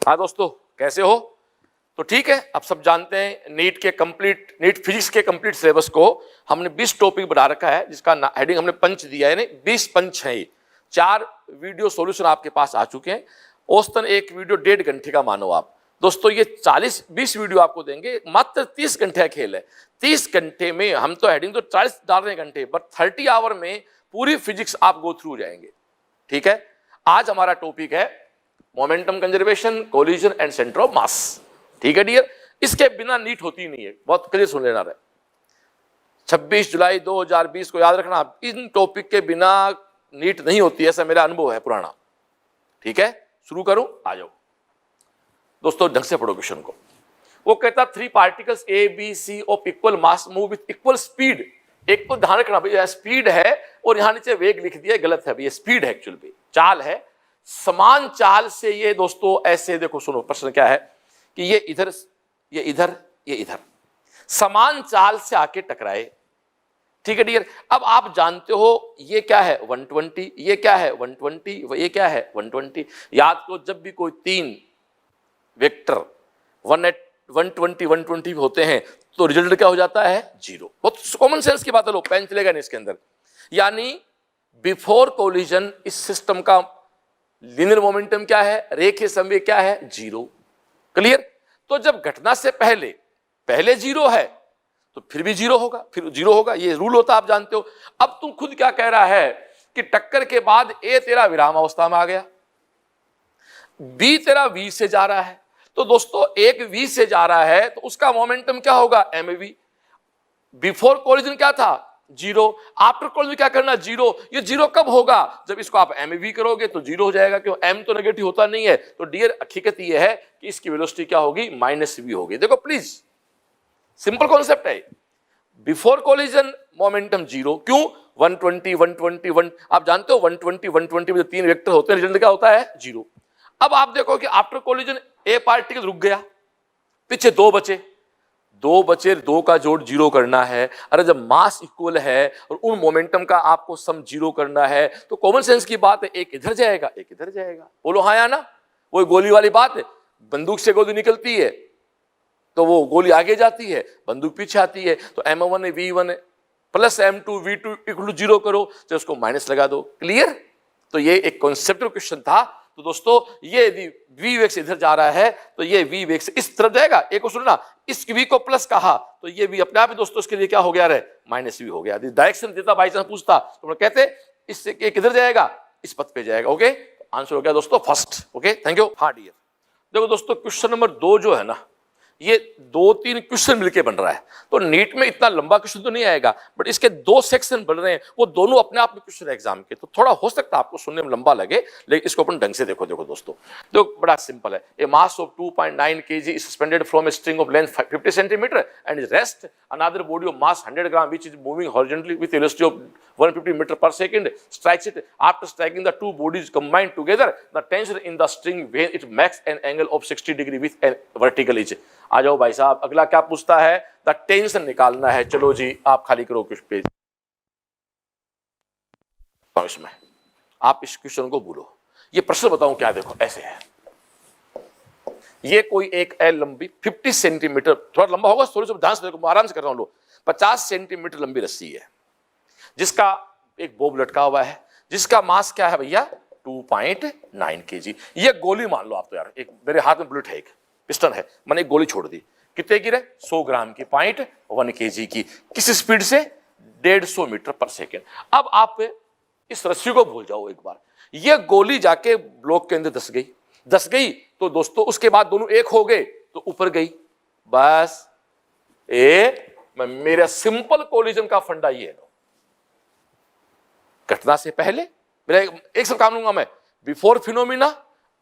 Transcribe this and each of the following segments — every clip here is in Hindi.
हाँ दोस्तों, कैसे हो? तो ठीक है, अब सब जानते हैं नीट फिजिक्स के कंप्लीट सिलेबस को हमने 20 टॉपिक बना रखा है, जिसका हेडिंग हमने पंच दिया है, 20 पंच है। 4 वीडियो सॉल्यूशन आपके पास आ चुके हैं। औसतन एक वीडियो 1.5 घंटे का मानो आप। दोस्तों ये 40-20 वीडियो आपको देंगे, मात्र 30 घंटे का खेल है। 30 घंटे में हम तो हेडिंग तो 40 डाल रहे हैं घंटे, बट 30 आवर में पूरी फिजिक्स आप गो थ्रू जाएंगे। ठीक है, आज हमारा टॉपिक है momentum conservation, collision and centre of मास। ठीक है डियर, इसके बिना नीट होती नहीं है, बहुत क्लियर सुन लेना है। 26 जुलाई 2020 को याद रखना, इन टॉपिक के बिना नीट नहीं होती, ऐसा मेरा अनुभव है पुराना। ठीक है, शुरू करूं, आ जाओ दोस्तों, ढंग से पढ़ो क्वेश्चन को। वो कहता 3 particles A B C of equal mass move with equal speed. एक तो ध्यान रखना भैया, स्पीड है और यहां नीचे वेग लिख दिया, गलत है भैया, स्पीड है एक्चुअली, चाल है। समान चाल से ये दोस्तों ऐसे देखो, सुनो प्रश्न क्या है कि ये इधर, ये इधर, ये इधर समान चाल से आके टकराए। ठीक है डियर, अब आप जानते हो ये क्या है 120, ये क्या है 120, ये क्या है 120। याद करो, जब भी कोई 3 वेक्टर 120 होते हैं तो रिजल्ट क्या हो जाता है 0। बहुत कॉमन सेंस की बात है, लो पेन चलेगा नहीं इसके अंदर। यानी बिफोर कोलिजन इस सिस्टम का लीनियर मोमेंटम क्या है, रेखीय संवेग क्या है 0। क्लियर? तो जब घटना से पहले 0 है तो फिर भी 0 होगा, फिर 0 होगा, ये रूल होता आप जानते हो। अब तुम खुद क्या कह रहा है कि टक्कर के बाद ए तेरा विराम अवस्था में आ गया, बी तेरा वी से जा रहा है, तो दोस्तों एक वी से जा रहा है तो उसका मोमेंटम क्या होगा mv। बिफोर कोलिजन क्या था 0, आफ्टर कोलिजन क्या करना 0। ये 0 कब होगा, जब इसको आप mv करोगे तो 0 हो जाएगा, क्यों m तो नेगेटिव होता नहीं है। तो डियर हकीकत ये है कि इसकी वेलोसिटी क्या होगी -v होगी। देखो प्लीज, सिंपल कॉन्सेप्ट है। बिफोर कोलिजन मोमेंटम 0, क्यों 120 आप जानते हो 120 में 3 वेक्टर होते हैं, रिजल्ट क्या होता है 0। अब आप देखो कि आफ्टर कोलिजन ए पार्टिकल रुक गया, पीछे 2 बचे, 2 का जोड़ 0 करना है। अरे जब मास इक्वल है और उन मोमेंटम का आपको सम 0 करना है तो कॉमन सेंस की बात है, एक इधर जाएगा एक इधर जाएगा। बोलो हाँ या ना? वो गोली वाली बात है, बंदूक से गोली निकलती है तो वो गोली आगे जाती है, बंदूक पीछे आती है। तो m1 v1 plus m2 v2 equal 0 करो, तो उसको माइनस लगा दो। क्लियर? तो ये एक कॉन्सेप्चुअल क्वेश्चन था। तो दोस्तों ये यदि v वेग से इधर जा रहा है तो ये v वेग से इस तरफ जाएगा। एक को सुनना, इस v को प्लस कहा तो ये v अपने आप ही दोस्तों इसके लिए क्या हो गया रे -v हो गया। डायरेक्शन देता बाई चांस पूछता तो कहते इससे किधर जाएगा, इस पथ पे जाएगा। ओके, आंसर हो गया दोस्तों फर्स्ट। Okay, thank you. हाँ डियर, देखो दोस्तों क्वेश्चन नंबर 2 जो है ना, ये 2-3 क्वेश्चन मिलके बन रहा है। तो नीट में इतना लंबा क्वेश्चन तो नहीं आएगा, बट इसके 2 सेक्शन बन रहे हैं, वो दोनों अपने आप में क्वेश्चन एग्जाम के, तो थोड़ा हो सकता है आपको सुनने में लंबा लगे, लेकिन इसको अपन ढंग से देखो दोस्तों। तो बड़ा सिंपल है। A mass of 2.9 kg is suspended from a string of length 50 centimetre and is rest another body of mass 100 gram which is moving horizontally with velocity of 150 metre पर second strikes it. After striking the 2 bodies combined together the tension in the string when it makes an angle of 60 degree with a vertical edge। आ जाओ भाई साहब, अगला क्या पूछता है, द टेंशन निकालना है। चलो जी, आप खाली करो कुछ पेज इसमें, आप इस क्वेश्चन को भूलो। ये प्रश्न बताऊं क्या, देखो ऐसे है, ये कोई एक एल लंबी 50 सेंटीमीटर, थोड़ा लंबा होगा, थोड़ी सी ध्यान से देखो, आराम से कर रहा हूं, लो 50 सेंटीमीटर लंबी रस्सी है जिसका एक बोब लटका हुआ है, जिसका मास क्या है भैया 2.9 kg। ये गोली मान लो आप, तो यार एक मेरे हाथ में बुलेट है, एक पिस्टन है, मैंने एक गोली छोड़ दी, कितने की रे 100 ग्राम की, 0.1 kg की, किस स्पीड से 150 मीटर पर सेकेंड। अब आप इस रस्सी को भूल जाओ एक बार, ये गोली जाके ब्लॉक के अंदर धस गई तो दोस्तों उसके बाद दोनों एक हो गए तो ऊपर गई, बस। मेरा सिंपल कोलिजन का फंडा ये है, घटना से पहले मेरा एक सब काम लूंगा मैं, बिफोर फिनोमिना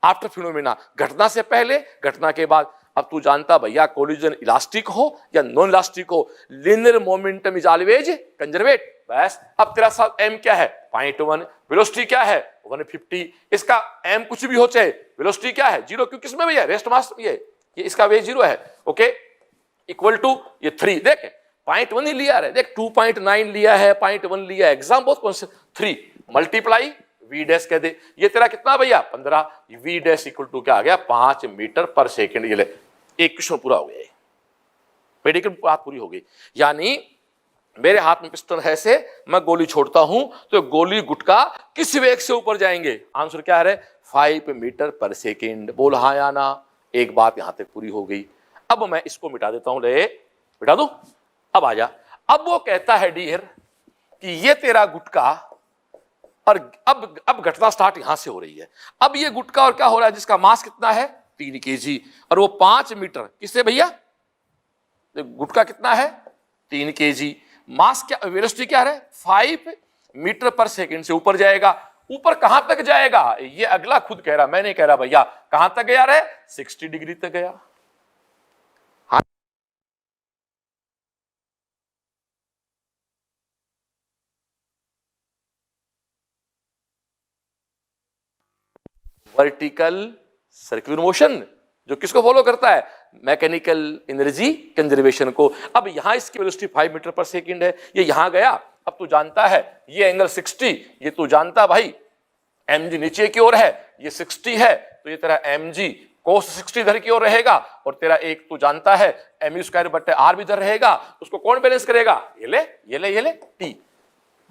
आफ्टर फिनोमिना, घटना से पहले घटना के बाद। अब तू जानता भैया कोलिजन इलास्टिक हो या नॉन इलास्टिक हो, लीनियर मोमेंटम इज ऑलवेज कंजर्वेट, बस। अब तेरा साथ m क्या है 0.1, वेलोसिटी क्या है 150, इसका m कुछ भी हो चाहे वेलोसिटी क्या है 0, क्योंकि किसमें भैया रेस्ट मास, ये इसका वेग 0 है। ओके, इक्वल टू ये 3, देख 0.1 ही लिया है, देख 2.9 लिया है, 0.1 लिया है, एग्जाम बहुत कौन से 3 मल्टीप्लाई वी डैश कह दे। ये तेरा कितना भैया 15, वी डैश इक्वल टू क्या आ गया 5 मीटर पर सेकेंड। ये ले एक क्वेश्चन पूरा हो गया, मेडिकल बात पूरी हो गई। यानी मेरे हाथ में पिस्टल है से मैं गोली छोड़ता हूं तो गोली गुटका किस वेग से ऊपर जाएंगे, आंसर क्या है 5 मीटर पर सेकेंड। बोल हाँ या ना। एक बात यहां तक पूरी हो गई। अब मैं इसको मिटा देता हूं, ले मिटा दो। अब आ जा। अब वो कहता है डियर कि ये तेरा गुटका, और अब घटना स्टार्ट यहां से हो रही है। अब ये गुटका और क्या हो रहा है, जिसका मास कितना है 3 केजी, और वो 5 मीटर किससे भैया, गुटका कितना है 3 केजी, मास क्या, वेलोसिटी क्या है 5 मीटर पर सेकंड से ऊपर जाएगा। ऊपर कहां तक जाएगा, ये अगला खुद कह रहा, मैं नहीं कह रहा भैया। कहां तक गया रे 60 डिग्री तक गया। हाँ, वर्टिकल सर्कुलर मोशन जो किसको फॉलो करता है, मैकेनिकल एनर्जी कंजर्वेशन को। अब यहां इसकी वेलोसिटी 5 मीटर पर सेकंड है, ये यहां गया। अब तू जानता है ये एंगल 60, ये तू जानता भाई mg नीचे की ओर है, ये 60 है, तो ये तेरा mg cos 60 इधर की ओर रहेगा, और तेरा एक तू जानता है mu स्क्वायर बटे r भी इधर रहेगा। उसको कौन बैलेंस करेगा, ये ले ये ले ये ले t।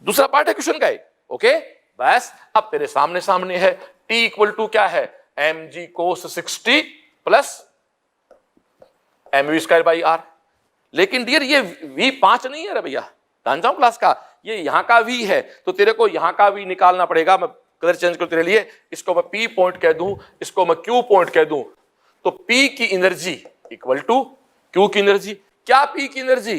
दूसरा पार्ट है क्वेश्चन का, ओके। बस अब तेरे सामने सामने है t इक्वल टू क्या है mg cos 60 plus mu square by r। लेकिन डियर ये v 5 नहीं है रे भैया, जान जाऊं क्लास का, ये यहां का v है, तो तेरे को यहां का v निकालना पड़ेगा। मैं कलर चेंज करूं तेरे लिए, इसको मैं p पॉइंट कह दूं, इसको मैं q पॉइंट कह दूं, तो p की एनर्जी इक्वल टू q की एनर्जी। क्या p की energy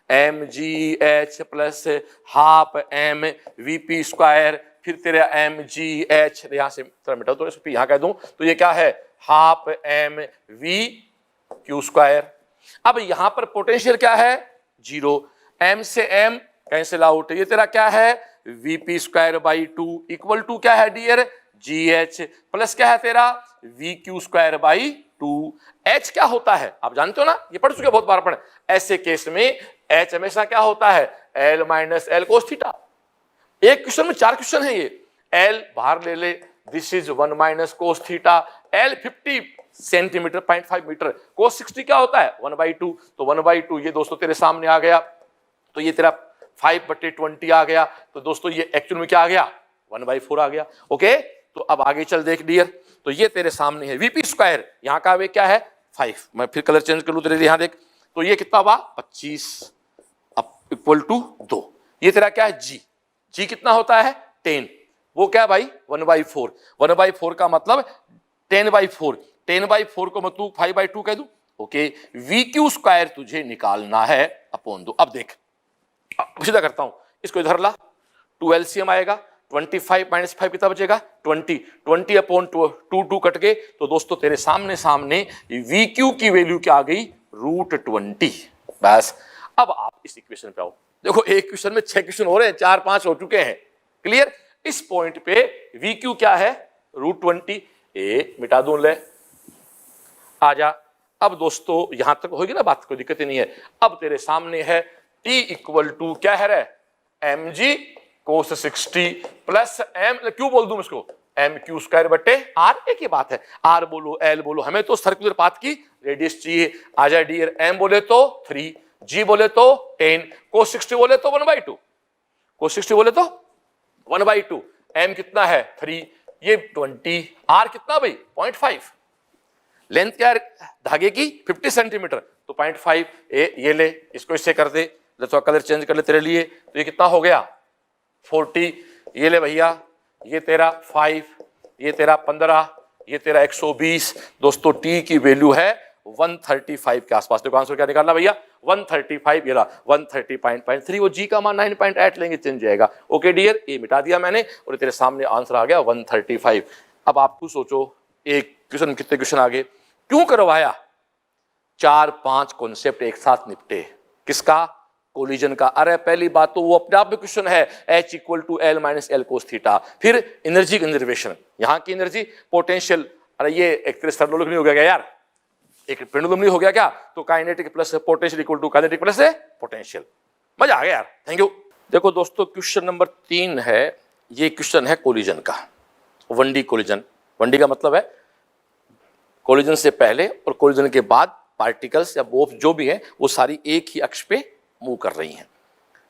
mgh plus half m vp square, फिर तेरा mgh यहां से थोड़ा मिटाओ तो इसको यहां कह दूं, तो ये क्या है half m v q square. अब यहां पर पोटेंशियल क्या है 0, m से m कैंसिल आउट, ये तेरा क्या है vp square by 2 equal to क्या है डियर gh प्लस क्या है तेरा vq स्क्वायर बाई 2। h क्या होता है आप जानते हो ना, ये पढ़ चुके बहुत बार पढ़े। ऐसे केस में h हमेशा क्या होता है l minus L cos theta. एक क्वेश्चन में 4 क्वेश्चन है ये, l बाहर ले ले, this is 1 minus cos theta, l 50 centimetre 0.5 metre, cos 60 क्या होता है 1/2, तो 1/2 ये दोस्तों तेरे सामने आ गया, तो ये तेरा 5/20 आ गया, तो दोस्तों ये एक्चुअल में क्या आ गया 1/4 आ गया। ओके, तो अब आगे चल देख डियर, तो ये तेरे सामने है वीपी स्क्वायर, यहां का वे क्या है 5, मैं फिर कलर चेंज कर लूं तेरे, यहां देख, तो ये कितना हुआ 25 अब इक्वल टू 2। ये तेरा क्या है जी कितना होता है 10, वो क्या भाई 1/4, 1/4 का मतलब 10/4, 10/4 को मैं तू 5/2 कह दूं। ओके, वी क्यू स्क्वायर तुझे निकालना है अपॉन 2। अब देख सीधा करता हूं, इसको इधर ला, 2 LCM आएगा, 25 माइनस 5 कितना बचेगा 20, 20 अपॉन 2 कट गए, तो दोस्तों तेरे सामने सामने वी क्यू की वैल्यू क्या आ गई √20। बस अब आप इस इक्वेशन पे आओ, देखो एक क्वेश्चन में 6 क्वेश्चन हो रहे हैं, 4-5 हो चुके हैं, क्लियर। इस पॉइंट पे वी क्यू क्या है √20, ए मिटा दूं, ले आ जा। अब दोस्तों यहां तक होगी ना बात, कोई दिक्कत ही नहीं है। अब तेरे सामने है T इक्वल टू क्या है रे mg cos 60 प्लस m, क्यों बोल दूं इसको mq स्क्वायर बटे r, एक ही बात है, r बोलो l बोलो, हमें तो सर्कुलर पाथ की रेडियस चाहिए। आ जाए डियर, m बोले तो 3, g बोले तो 10, cos 60 बोले तो 1/2, cos 60 बोले तो 1/2, m कितना है 3, ये 20, r कितना भाई 0.5, लेंथ क्या है धागे की 50 सेंटीमीटर, तो 0.5, ये ले इसको इससे कर दे, थोड़ा कलर चेंज कर ले तेरे लिए, तो ये कितना हो गया 40, ये ले भैया, ये तेरा 5, ये तेरा 15, ये तेरा 120। दोस्तों टी की वैल्यू है 135 के आसपास। देखो आंसर क्या निकालना भैया 135, ये रहा 130.3, वो जी का मान 9.8 लेंगे चेंज जाएगा। ओके डियर, ये मिटा दिया मैंने और तेरे सामने आंसर आ गया 135। अब आप खुद सोचो एक क्वेश्चन कितने क्वेश्चन आगे क्यों करवाया, 4-5 कॉन्सेप्ट एक साथ निपटे, किसका कोलिजन का। अरे पहली बात तो वो अपने आप में क्वेश्चन है H equal to L minus L cos theta, फिर एनर्जी कंजर्वेशन, यहाँ की एनर्जी पोटेंशियल, अरे ये एक तरह सर्वोलॉजिक नहीं हो गया यार, एक पेंडुलम नहीं हो गया क्या, तो kinetic plus potential equal to kinetic plus potential, मजा आ गया यार, थैंक यू। देखो दोस्तों क्वेश्चन नंबर 3 है ये क्वेश्चन है कोलिजन का, 1D कोलिजन। 1D का मतलब है कोलिजन से पहले और कोलिजन के बाद पार्टिकल्स या बोफ जो भी है वो सारी एक ही अक्ष पे मूव कर रही हैं,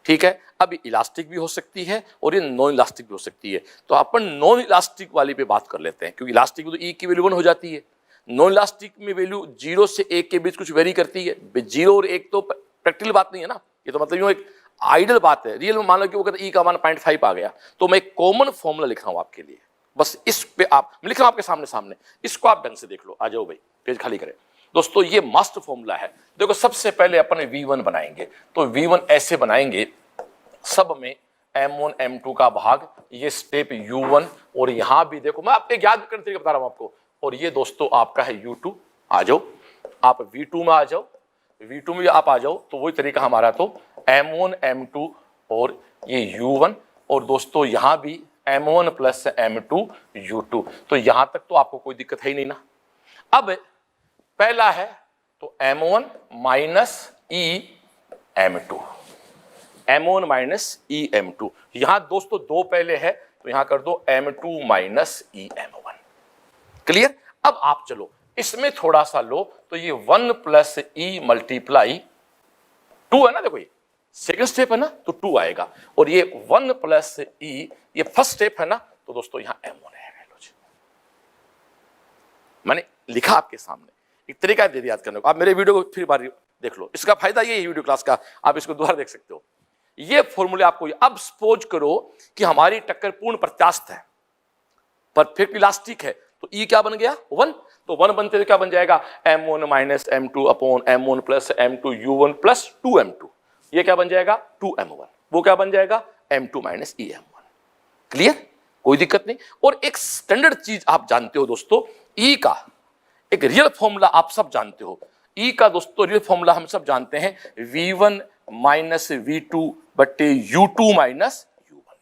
ठीक है। अब इलास्टिक भी हो सकती है और ये नॉन इलास्टिक भी हो सकती है। तो अपन नॉन इलास्टिक वाली पे बात कर लेते हैं, क्योंकि इलास्टिक में तो ई की वैल्यू 1 हो जाती है, नॉन इलास्टिक में वैल्यू 0 से 1 के बीच कुछ वेरी करती है। 0 और 1 तो प्रैक्टिकल बात नहीं है ना, ये तो मतलब यूँ एक आइडल बात है। रियल में मान लो कि वो कहते ई का मान 0.5 आ गया, तो मैं एक कॉमन फॉर्मूला लिख रहा हूँ आपके लिए, बस इस पे आप, मैं लिख रहा हूँ आपके सामने सामने, इसको आप ढंग से देख लो। आ जाओ भाई, पेज खाली करें। दोस्तों ये मास्टर फॉर्मूला है। देखो सबसे पहले अपन V1 बनाएंगे, तो V1 ऐसे बनाएंगे, सब में M1 M2 का भाग, ये स्टेप U1, और यहां भी देखो मैं आपको याद करने तरीका बता रहा हूं आपको, और ये दोस्तों आपका है U2। आ जाओ आप V2 में आ जाओ, V2 में आप आ जाओ, तो वही तरीका हमारा, तो M1 M2 और ये U1, और दोस्तों यहां भी M1 प्लस M2 U2। तो यहां तक तो आपको कोई दिक्कत है ही नहीं ना। अब पहला है तो M1 minus E M2, M1 minus E M2। यहां दोस्तों दो पहले है, तो यहां कर दो M2 minus E M1। Clear. अब आप चलो इसमें थोड़ा सा लो, तो ये 1 प्लस E मल्टीप्लाई 2 है ना, देखो ये सेकंड स्टेप है ना, तो 2 आएगा, और ये 1 प्लस E ये फर्स्ट स्टेप है ना, तो दोस्तों यहां M1 है। मैंने लिखा आपके सामने, एक तरीका दे दिया याद करने को। आप मेरे वीडियो को फिर बार देख लो, इसका फायदा ये है वीडियो क्लास का, आप इसको दोबारा देख सकते हो। ये फॉर्मूले आपको, अब सपोज करो कि हमारी टक्कर पूर्ण प्रत्यास्थ है, परफेक्ट इलास्टिक है, तो E क्या बन गया 1, तो 1 बनते तो क्या बन जाएगा M1 माइनस M2 अपॉन M1 plus M2 U1 plus 2M2, ये क्या बन जाएगा 2M1, वो क्या बन जाएगा M2 minus E M1। Clear, कोई दिक्कत नहीं। और एक स्टैंडर्ड चीज आप जानते हो दोस्तों, E का एक रियल फॉर्मूला आप सब जानते हो। E का दोस्तों रियल फॉर्मूला हम सब जानते हैं, V1 माइनस V2 बट्टे U2 माइनस U1।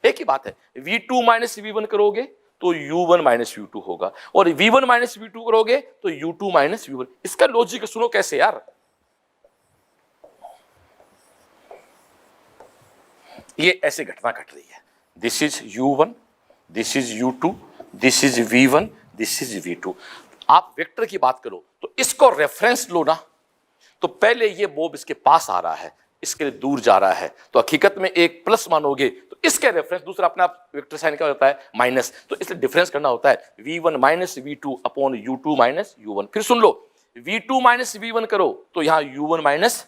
एक ही बात है, V2 माइनस V1 करोगे तो U1 माइनस U2 होगा, और V1 माइनस V2 करोगे तो U2 माइनस V1। इसका लॉजिक सुनो कैसे यार, ये ऐसे घटना घट रही है, this is U1, this is U2, this is V1, this is V2। आप वेक्टर की बात करो तो इसको रेफरेंस लो ना, तो पहले ये बोब इसके पास आ रहा है, इसके लिए दूर जा रहा है, तो हकीकत में एक प्लस मानोगे तो इसके रेफरेंस दूसरा अपना वेक्टर साइन क्या होता है माइनस, तो इसलिए डिफरेंस करना होता है V1 minus V2 upon U2 minus U1। फिर सुन लो, V2 माइनस V1 करो तो यहां U1 माइनस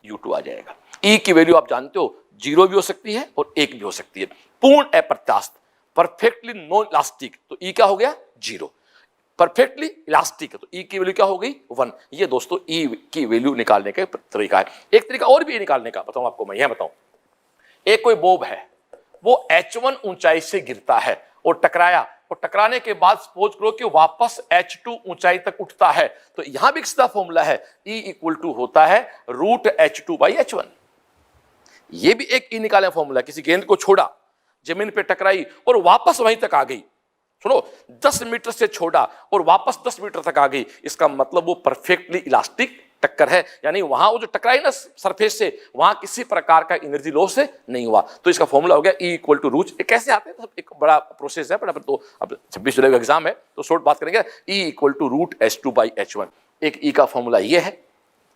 U2 आ जाएगा। E की वैल्यू आप जानते हो 0 भी हो सकती है और 1 भी हो सकती है। पूर्ण अप्रत्यास्थ, परफेक्टली नॉन इलास्टिक, तो E क्या हो गया 0। परफेक्टली इलास्टिक है तो E की वैल्यू क्या हो गई 1। ये दोस्तों E की वैल्यू निकालने का तरीका है। एक तरीका और भी निकालने का बताऊं आपको, मैं यह बताऊं, एक कोई बोब है, वो H1 ऊंचाई से गिरता है और टकराया, और टकराने के बाद सपोज करो कि वापस H2 ऊंचाई तक उठता है, तो यहां भी सीधा फॉर्मूला है E इक्वल टू होता है रूट H2 बाई H1। ये भी एक E निकालने फॉर्मूला, किसी गेंद को छोड़ा, जमीन पे टकराई और वापस वहीं तक आ गई, सुनो 10 मीटर से छोड़ा और वापस 10 मीटर तक आ गई, इसका मतलब वो परफेक्टली इलास्टिक टक्कर है, यानी वहां वो जो टकराई ना सरफेस से, वहां किसी प्रकार का एनर्जी लॉस नहीं हुआ। तो इसका फॉर्मूला हो गया E इक्वल टू रूट, कैसे आते हैं एक बड़ा प्रोसेस है, पर तो अब 26 जुलाई का एग्जाम है तो शॉर्ट बात करेंगे। E equal to root H2 by H1, एक E का फॉर्मूला ये है,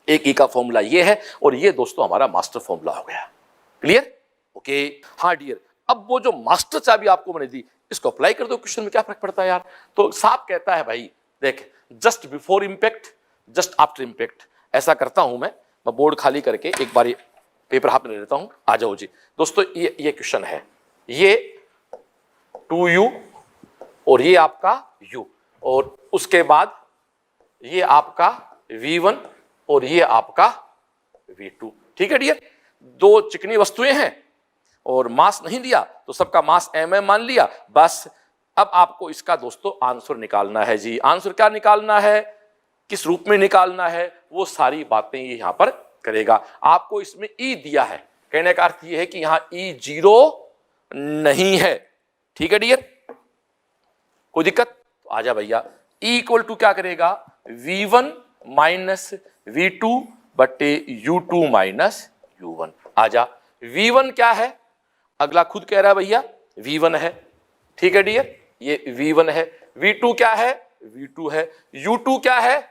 एक E का फॉर्मूला ये है, और ये दोस्तों हमारा मास्टर फॉर्मूला हो गया। Clear, okay. हाँ डियर, अब वो जो मास्टर चाबी आपको मैंने दी, इसको अप्लाई कर दो क्वेश्चन में, क्या फर्क पड़ता है यार। तो साहब कहता है भाई देख, just before impact, just after impact, ऐसा करता हूं मैं बोर्ड खाली करके एक बार पेपर हाथ में ले लेता हूं। आ जाओ जी दोस्तों, ये क्वेश्चन है, ये 2U और ये आपका U, और उसके बाद ये आपका V1 और ये आपका V2। ठीक है डियर, दो चिकनी वस्तुएं हैं और मास नहीं दिया, तो सबका मास mm मान लिया। बस अब आपको इसका दोस्तों आंसर निकालना है जी। आंसर क्या निकालना है, किस रूप में निकालना है, वो सारी बातें ये यहां पर करेगा। आपको इसमें E दिया है, कहने का अर्थ ये है कि यहां E 0 नहीं है। ठीक है डियर, कोई दिक्कत तो आजा भैया। E इक्वल टू क्या करेगा V1 माइनस V2 बट्टे U2 माइनस U1। आजा, V1 क्या है अगला खुद कह रहा है भैया v1 है, ठीक है डियर, ये v1 है, v2 क्या है, v2 है, u2 क्या है,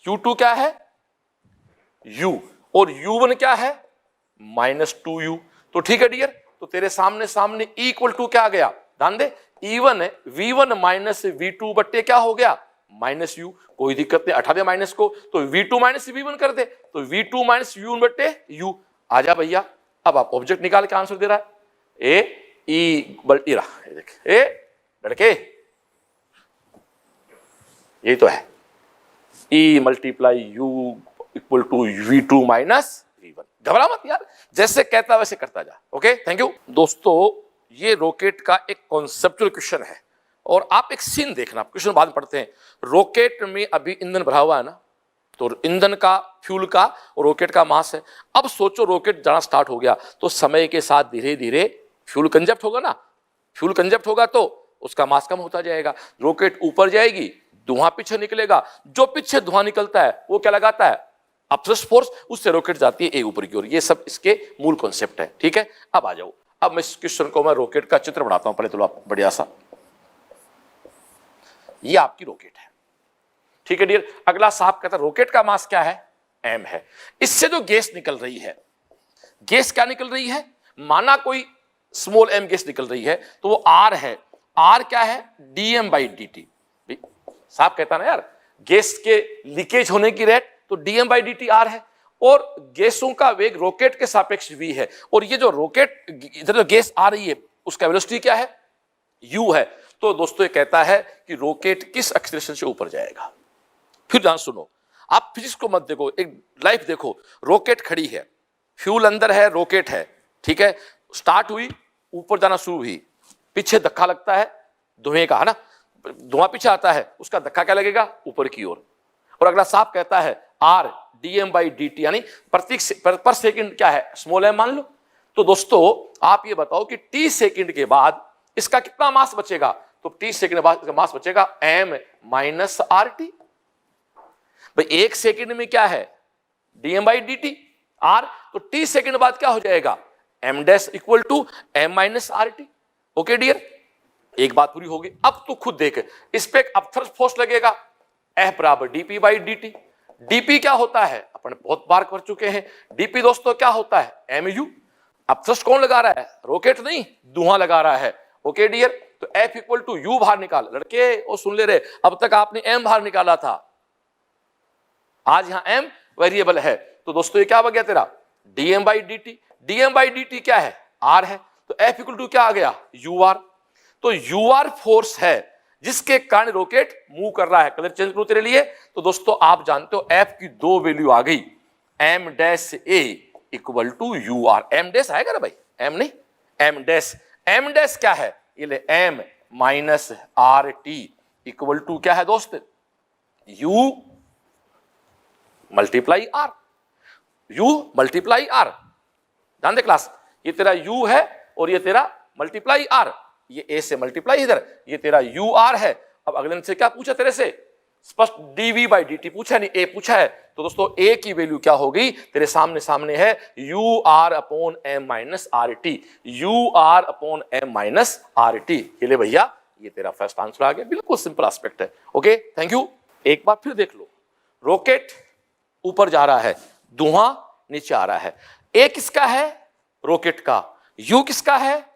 u2 क्या है, u, और u1 क्या है, -2u। तो ठीक है डियर, तो तेरे सामने सामने इक्वल टू क्या आ गया, ध्यान दे, v1 माइनस v2 बट्टे क्या हो गया, -u। कोई दिक्कत नहीं, हटा दे माइनस को, तो v2 माइनस v1 कर दे, तो v2 माइनस u बट्टे u। आ जा भैया, अब आप ऑब्जेक्ट निकाल के आंसर दे रहा है, ए ई बल्टी रहा, देख ए लड़के, यही तो है, E multiply U equal to V2 minus V1। घबरा मत यार, जैसे कहता वैसे करता जा। Okay, thank you. दोस्तों, ये रॉकेट का एक कॉन्सेप्चुअल क्वेश्चन है, और आप एक सीन देखना, क्वेश्चन बाद में पढ़ते हैं। रॉकेट में अभी ईंधन भरा हुआ है ना, तो ईंधन का, फ्यूल का और रॉकेट का मास है। अब सोचो रॉकेट जाना स्टार्ट हो गया, तो समय के साथ धीरे धीरे फ्यूल कंजप्ट होगा ना, फ्यूल कंजप्ट होगा तो उसका मास कम होता जाएगा, रॉकेट ऊपर जाएगी, धुआं पीछे निकलेगा, जो पीछे धुआं निकलता है वो क्या लगाता है, अपथ्रस्ट फोर्स, उससे रॉकेट जाती है ए ऊपर की ओर। ये सब इसके मूल कॉन्सेप्ट है, ठीक है। अब आ जाओ, अब मैं इस क्वेश्चन को मैं रॉकेट का चित्र बनाता हूं, पहले तो आप बढ़िया सा, ये आपकी रॉकेट है, ठीक है डियर। अगला साहब कहता है रॉकेट का मास क्या है, m है। इससे जो गैस निकल रही है, गैस क्या निकल रही है, माना कोई स्मॉल m गैस निकल रही है, तो वो r है, r क्या है, dm/dt। साहब कहता ना यार, गैस के लीकेज होने की रेट तो dm/dt r है, और गैसों का वेग रॉकेट के सापेक्ष v है, और ये जो रॉकेट इधर जो गैस आ रही है उसका वेलोसिटी क्या है, u है। तो दोस्तों ये कहता है कि रॉकेट किस एक्सीलरेशन से ऊपर जाएगा। फिर ध्यान सुनो, आप फिजिक्स को मत देखो, एक लाइफ देखो। रॉकेट खड़ी है, फ्यूल अंदर है, रॉकेट है, ठीक है, स्टार्ट हुई, ऊपर जाना शुरू हुई, पीछे धक्का लगता है धुएं का, है ना, धुआं पीछे आता है, उसका धक्का क्या लगेगा, ऊपर की ओर। और अगला साहब कहता है r dm/dt, यानी पर सेकंड क्या है, स्मॉल m मान लो। तो दोस्तों आप ये बताओ कि t सेकंड के बाद इसका कितना मास बचेगा, तो t सेकंड बाद इसका मास बचेगा m माइनस RT। भाई एक सेकंड में क्या है, dm/dt r, तो t सेकंड बाद क्या हो जाएगा, m dash equal to m minus RT। Okay dear, एक बात पूरी होगी। अब तू खुद देख, इस पे एक अपथ्रस्ट फोर्स लगेगा, F बराबर dp/dt। dp क्या होता है, अपन बहुत बार कर चुके हैं, dp दोस्तों क्या होता है, mu। अपथ्रस्ट कौन लगा रहा है, रॉकेट नहीं, धुआं लगा रहा है। ओके डियर, तो F इक्वल टू u बाहर निकाल, लड़के वो सुन ले रहे, अब तक आपने m बाहर निकाला था, आज यहां m वेरिएबल है, तो दोस्तों ये क्या बन गया तेरा, dm/dt। dm/dt क्या है, r है, तो F इक्वल टू क्या आ गया, ur। तो ur फोर्स है जिसके कारण रॉकेट मूव कर रहा है। कलर चेंज करो तेरे लिए, तो दोस्तों आप जानते हो F की दो वैल्यू आ गई, m dash a equal to ur। m dash आएगा ना भाई, m नहीं, m डैश क्या है, ये ले m minus RT equal to क्या है दोस्त, u multiply r, u multiply r। ध्यान दे क्लास, ये तेरा u है और ये तेरा मल्टीप्लाई r, ये a से मल्टीप्लाई इधर, ये तेरा ur है। अब अगले से क्या पूछा तेरे से, स्पष्ट dv/dt पूछा नहीं, a पूछा है, तो दोस्तों a की वैल्यू क्या हो गई, तेरे सामने सामने है ur upon m minus RT, ur upon m minus RT। ये ले भैया, ये तेरा फर्स्ट आंसर आ गया, बिल्कुल सिंपल एस्पेक्ट है। Okay thank you. एक बार फिर देख लो, रॉकेट ऊपर जा रहा है, धुआं नीचे आ रहा है, a किसका है, रॉकेट का, u किसका है,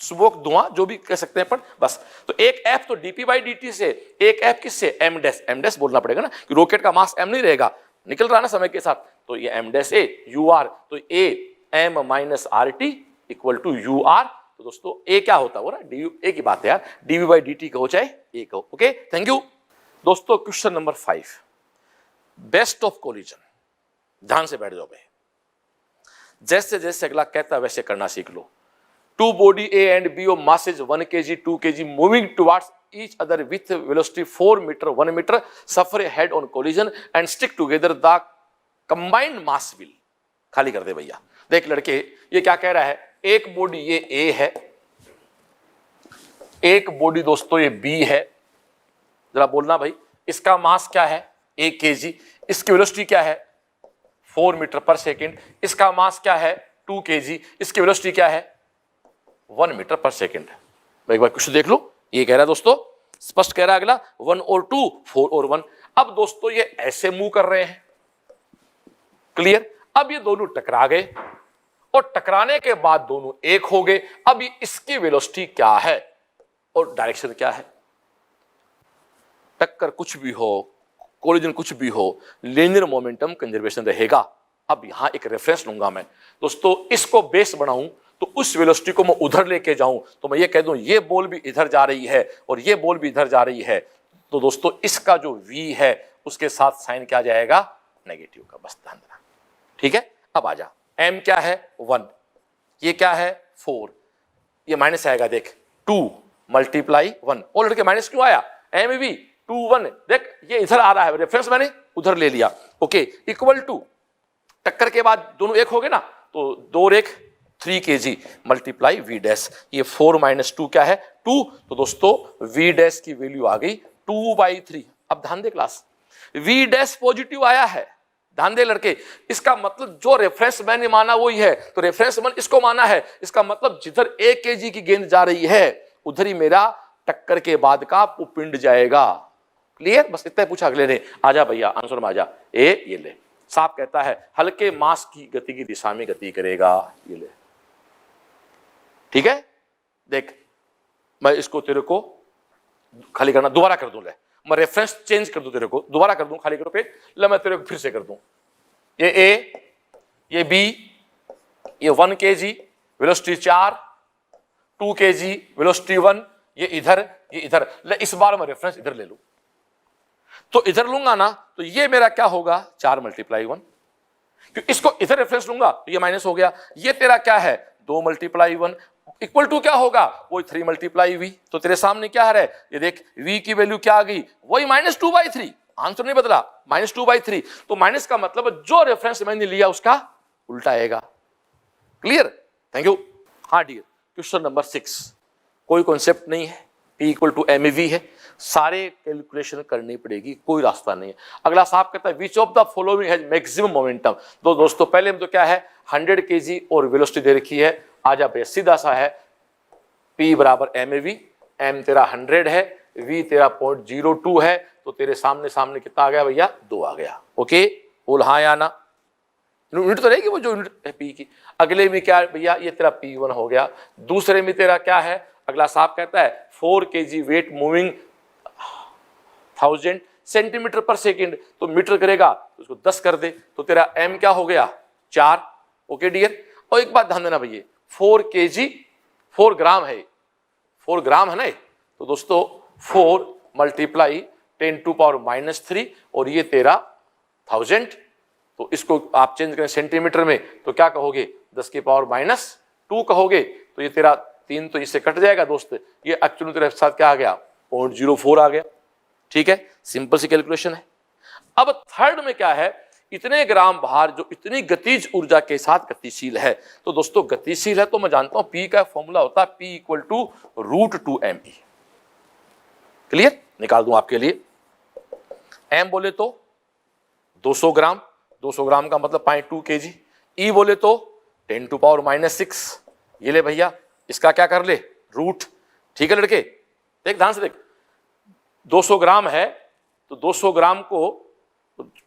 स्मोक धुआं, जो भी कह सकते हैं, पर बस। तो एक f तो dp/dt से, एक f किससे, m डैश बोलना पड़ेगा ना, कि रॉकेट का मास m नहीं रहेगा, निकल रहा ना समय के साथ, तो ये m डैश a ur, तो a m minus RT equal to ur। तो दोस्तों a क्या होता है, ना a की बात है यार, dv/dt कहो चाहे a कहो। Okay thank you. दोस्तों question number 5, best of collision, ध्यान से बैठ जाओ भाई, जैसे जैसे अगला कहता है वैसे करना सीख लो। Two body A and B of masses 1 kg, 2 kg moving towards each other with velocity 4 meter, 1 meter suffer a head on collision and stick together. The combined mass will, खाली कर दे भैया। देख लड़के, ये क्या कह रहा है, एक बॉडी ये A है, एक बॉडी दोस्तों ये B है, जरा बोलना भाई, इसका मास क्या है 1 kg, इसकी वेलोसिटी क्या है 4 मीटर पर सेकेंड, इसका मास क्या है 2 kg, इसकी वेलोसिटी क्या है 1 मीटर पर सेकेंड। एक बार क्वेश्चन देख लो, ये कह रहा है दोस्तों, स्पष्ट कह रहा है अगला 1 और 2, 4 और 1। अब दोस्तों ये ऐसे मूव कर रहे हैं, क्लियर। अब ये दोनों टकरा गए और टकराने के बाद दोनों एक हो गए। अब इसकी वेलोसिटी क्या है और डायरेक्शन क्या है? टक्कर कुछ भी हो, कोलिजन कुछ भी हो, लीनियर मोमेंटम कंजर्वेशन रहेगा। अब यहां एक रेफरेंस लूंगा मैं दोस्तों, इसको बेस बनाऊं तो उस वेलोसिटी को मैं उधर लेके जाऊं तो मैं ये कह दूं ये बॉल भी इधर जा रही है और ये बॉल भी इधर जा रही है, तो दोस्तों इसका जो v है उसके साथ साइन क्या जाएगा? नेगेटिव का। बस ध्यान देना, ठीक है। अब आ जा, m क्या है? 1, ये क्या है? 4, ये माइनस आएगा, देख 2 मल्टीप्लाई 1। और लड़के माइनस क्यों आया? m भी 2 1, देख ये इधर आ रहा है, रेफरेंस मैंने उधर ले लिया। ओके, इक्वल टू, टक्कर के बाद दोनों एक हो गए ना, तो 2 एक 3 kg मल्टीप्लाई v डैश। ये 4 माइनस 2 क्या है? 2। तो दोस्तों v डैश की वैल्यू आ गई 2/3। अब ध्यान दे क्लास, v डैश पॉजिटिव आया है, ध्यान दे लड़के। इसका मतलब जो रेफरेंस मैंने माना वही है, तो रेफरेंस मैंने इसको माना है। इसका मतलब जिधर 1 kg की गेंद जा रही है उधर ही मेरा टक्कर के बाद का पिंड जाएगा। क्लियर? बस इतना पूछा अगले ने। आजा भैया आंसर में आजा। ए ये ले, साफ कहता है हल्के मास की गति की दिशा में गति करेगा। ये ले, ठीक है। देख मैं इसको तेरे को खाली करना दोबारा कर दूं, ले मैं रेफरेंस चेंज कर दूं, तेरे को दोबारा कर दूं, खाली करो पेज, ले मैं तेरे को फिर से कर दूं। ये ए, ये बी, ये 1 kg वेलोसिटी 4, 2 kg वेलोसिटी 1, ये इधर, ये इधर। ले इस बार मैं रेफरेंस इधर ले लूं, तो इधर लूंगा ना तो ये मेरा क्या होगा? 4 मल्टीप्लाई 1। क्योंकि इसको इधर रेफरेंस लूंगा तो ये माइनस हो गया। ये तेरा क्या है? 2 मल्टीप्लाई 1 इक्वल टू क्या होगा? वही 3 मल्टीप्लाई वी। तो तेरे सामने क्या है? ये देख v की वैल्यू क्या आ गई? वही -2/3। आंसर नहीं बदला, -2/3। तो माइनस का मतलब जो रेफरेंस मैंने लिया उसका उल्टा आएगा। क्लियर? Thank you. हाँ डियर, क्वेश्चन नंबर 6 कोई कॉन्सेप्ट नहीं है, P = mv है, सारे कैलकुलेशन करनी पड़ेगी, कोई रास्ता नहीं है। अगला साहब कहता है which of the following has maximum momentum. तो दोस्तों पहले में तो क्या है? 100 kg और वेलोसिटी दे रखी है। आजा भैया सीधा सा है, P = mv, m तेरा 100 है, v तेरा 0.02 है, तो तेरे सामने सामने कितना आ गया भैया? 2 आ गया। ओके, बोल हाँ या ना। यूनिट तो रहेगी वो जो यूनिट है P की। अगले में क्या भैया? ये तेरा P1 हो गया। दूसरे में तेरा क्या है? अगला साहब कहता है 4 kg वेट मूविंग 1000 सेंटीमीटर पर सेकेंड, तो मीटर करेगा तो उसको 10 कर दे, तो तेरा m क्या हो गया? 4। Okay dear. और एक बात ध्यान देना भैया, 4 kg 4 ग्राम है, 4 ग्राम है ना, तो दोस्तों 4 मल्टीप्लाई 10⁻³ और ये तेरा 1000, तो इसको आप चेंज करें सेंटीमीटर में तो क्या कहोगे? 10⁻² कहोगे, तो ये तेरा 3 तो इससे कट जाएगा दोस्त, ये एक्चुअली तेरे साथ क्या आ गया? 0.04 आ गया। ठीक है, सिंपल सी कैलकुलेशन है। अब थर्ड में क्या है? इतने ग्राम भार जो इतनी गतिज ऊर्जा के साथ गतिशील है, तो दोस्तों गतिशील है तो मैं जानता हूं P का फॉर्मूला होता है P = √2mE। क्लियर? निकाल दूं आपके लिए। m बोले तो 200 ग्राम, 200 ग्राम का मतलब 0.2 kg। E बोले तो 10⁻⁻⁶। ये ले भैया, इसका क्या कर ले? रूट। ठीक है लड़के, देख ध्यान से देख, 200 ग्राम है तो 200 ग्राम को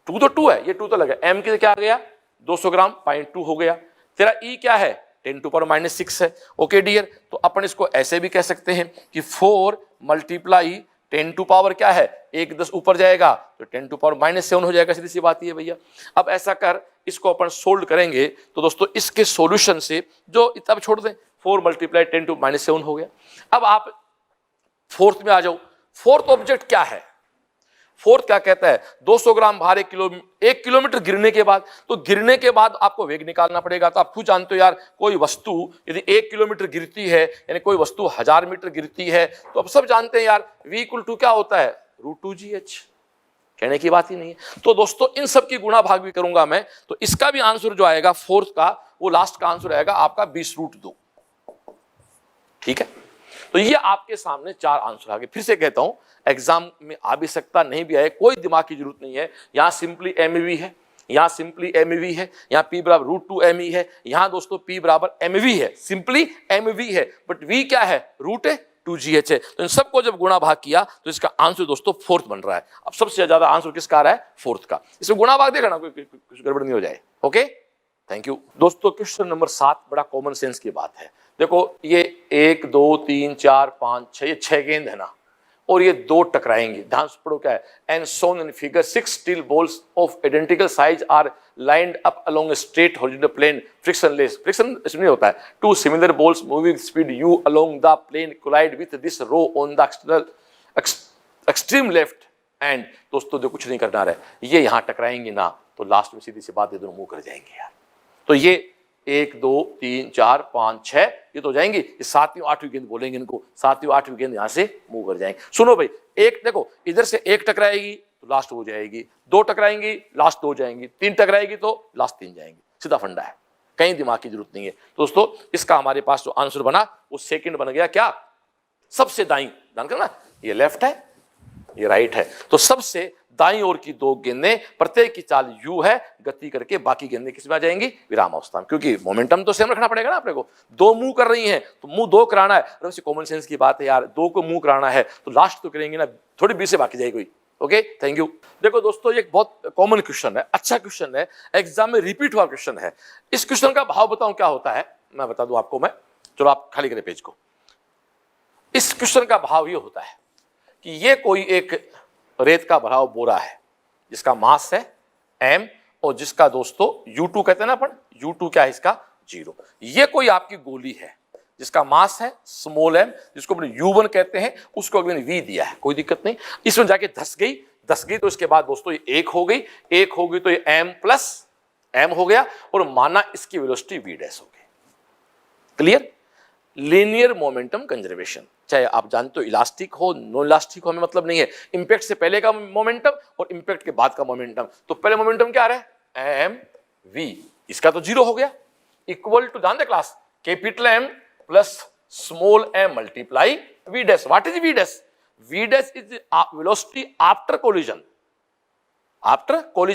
2 तो 2 है, ये 2 तो लगा, m के क्या आ गया? 200 ग्राम 0.2 हो गया। तेरा E क्या है? 10⁻⁻⁶ है। ओके डियर, तो अपन इसको ऐसे भी कह सकते हैं कि 4 मल्टीप्लाई 10⁻ क्या है? 1 10 ऊपर जाएगा तो 10⁻⁻7 हो जाएगा। सीधी सी बात है भैया। अब ऐसा कर, इसको अपन सोल्व करेंगे तो दोस्तों इसके सॉल्यूशन से जो इतना छोड़ दें, 4 मल्टीप्लाई 10⁻⁻7 हो गया। अब आप फोर्थ में आ जाओ। फोर्थ ऑब्जेक्ट क्या है? फोर्थ क्या कहता है? 200 ग्राम भार 1 किलोमीटर गिरने के बाद, तो गिरने के बाद आपको वेग निकालना पड़ेगा। तो आप खुद जानते हो यार, कोई वस्तु यदि 1 किलोमीटर गिरती है, यानी कोई वस्तु 1000 मीटर गिरती है, तो अब सब जानते हैं यार v = क्या होता है? √2gh। कहने की बात ही नहीं है। तो दोस्तों इन सब की गुणा भाग भी करूंगा मैं, तो इसका भी आंसर जो आएगा फोर्थ का, वो लास्ट का आंसर आएगा आपका 20√2। ठीक है, तो ये आपके सामने 4 आंसर आ गए। फिर से कहता हूं, एग्जाम में आ भी सकता, नहीं भी आए, कोई दिमाग की जरूरत नहीं है। यहां सिंपली mv है, यहाँ सिंपली mv है, यहाँ p बराबर √2 me है, यहाँ दोस्तों p बराबर mv है, सिंपली mv है, बट v क्या है, √2gh है। तो इन सबको जब गुणा भाग किया तो इसका आंसर दोस्तों फोर्थ बन रहा है। अब सबसे ज्यादा आंसर किसका आ रहा है, फोर्थ का। इसमें गुणा भाग देखा ना, कुछ गड़बड़ नहीं हो जाए। ओके, थैंक यू दोस्तों। क्वेश्चन नंबर 7 बड़ा कॉमन सेंस की बात है। देखो ये 1 2 3 4 5 6, ये 6 गेंद है ना, और ये 2 टकराएंगे। ध्यान से पढ़ो क्या है, and shown in figure 6 steel balls of identical size are lined up along a straight horizontal plane frictionless. Friction इसमें होता है, two similar balls moving speed u along the plane collide with this row on the extreme left end. दोस्तों जो कुछ नहीं करना है, ये यहाँ टकराएंगे ना, तो लास्ट में सीधी सी बात, ये दोनों मूव कर जाएंगे यार। तो ये 1 2 3 4 5 6 ये तो हो जाएंगी। ये 7वीं 8वीं गेंद बोलेंगे इनको, 7वीं 8वीं गेंद यहाँ से मूव कर जाएंगे। सुनो भाई, एक देखो इधर से 1 टकराएगी तो लास्ट हो जाएगी, 2 टकराएंगी लास्ट 2 जाएंगी, 3 टकराएगी तो लास्ट 3 जाएंगी। सीधा फंडा है, कहीं दिमाग की जरूरत नहीं है। दोस्तों इसका हमारे पास जो आंसर बना वो सेकंड बन गया, क्या, सबसे दाईं। ध्यान करना, ये लेफ्ट है ये राइट है, तो सबसे दाईं ओर की 2 गेंदें, प्रत्येक की चाल u है, गति करके बाकी गेंदें किस में आ जाएंगी, विराम अवस्था में, क्योंकि मोमेंटम तो सेम रखना पड़ेगा ना अपने को। 2 मूव कर रही हैं तो मुंह 2 कराना है, वैसे कॉमन सेंस की बात है यार, 2 को मूव कराना है तो लास्ट तो करेंगे ना, थोड़ी बीच से बाकी जाएगी कोई। Okay, thank you. देखो दोस्तों ये एक बहुत कॉमन क्वेश्चन है, अच्छा क्वेश्चन है, एग्जाम में रिपीट हुआ क्वेश्चन है। इस क्वेश्चन का भाव बताऊं क्या होता है, मैं बता दूं आपको। मैं चलो आप खाली करें पेज को। इस क्वेश्चन का भाव ये होता है कि ये कोई एक रेत का भरा हुआ बोरा है जिसका मास है m, और जिसका दोस्तों U2 कहते हैं ना अपन, U2 क्या है इसका 0। ये कोई आपकी गोली है जिसका मास है स्मॉल m, जिसको अपने U1 कहते हैं, उसको अगले ने V दिया है, कोई दिक्कत नहीं। इसमें जाके धस गई तो इसके बाद दोस्तों ये 1 हो गई तो ये m प्लस m हो गया, और माना इसकी वेलोसिटी v डैश हो गई। क्लियर? लीनियर मोमेंटम कंजर्वेशन, चाहे आप जानते हो इलास्टिक हो नॉन इलास्टिक हो, हमें मतलब नहीं है। इंपैक्ट से पहले का मोमेंटम और इंपैक्ट के बाद का मोमेंटम, तो पहले मोमेंटम क्या आ रहा है m v, इसका तो 0 हो गया, इक्वल टू, ध्यान दे class, capital M plus small m multiply v dash. What is v dash? v dash is velocity after collision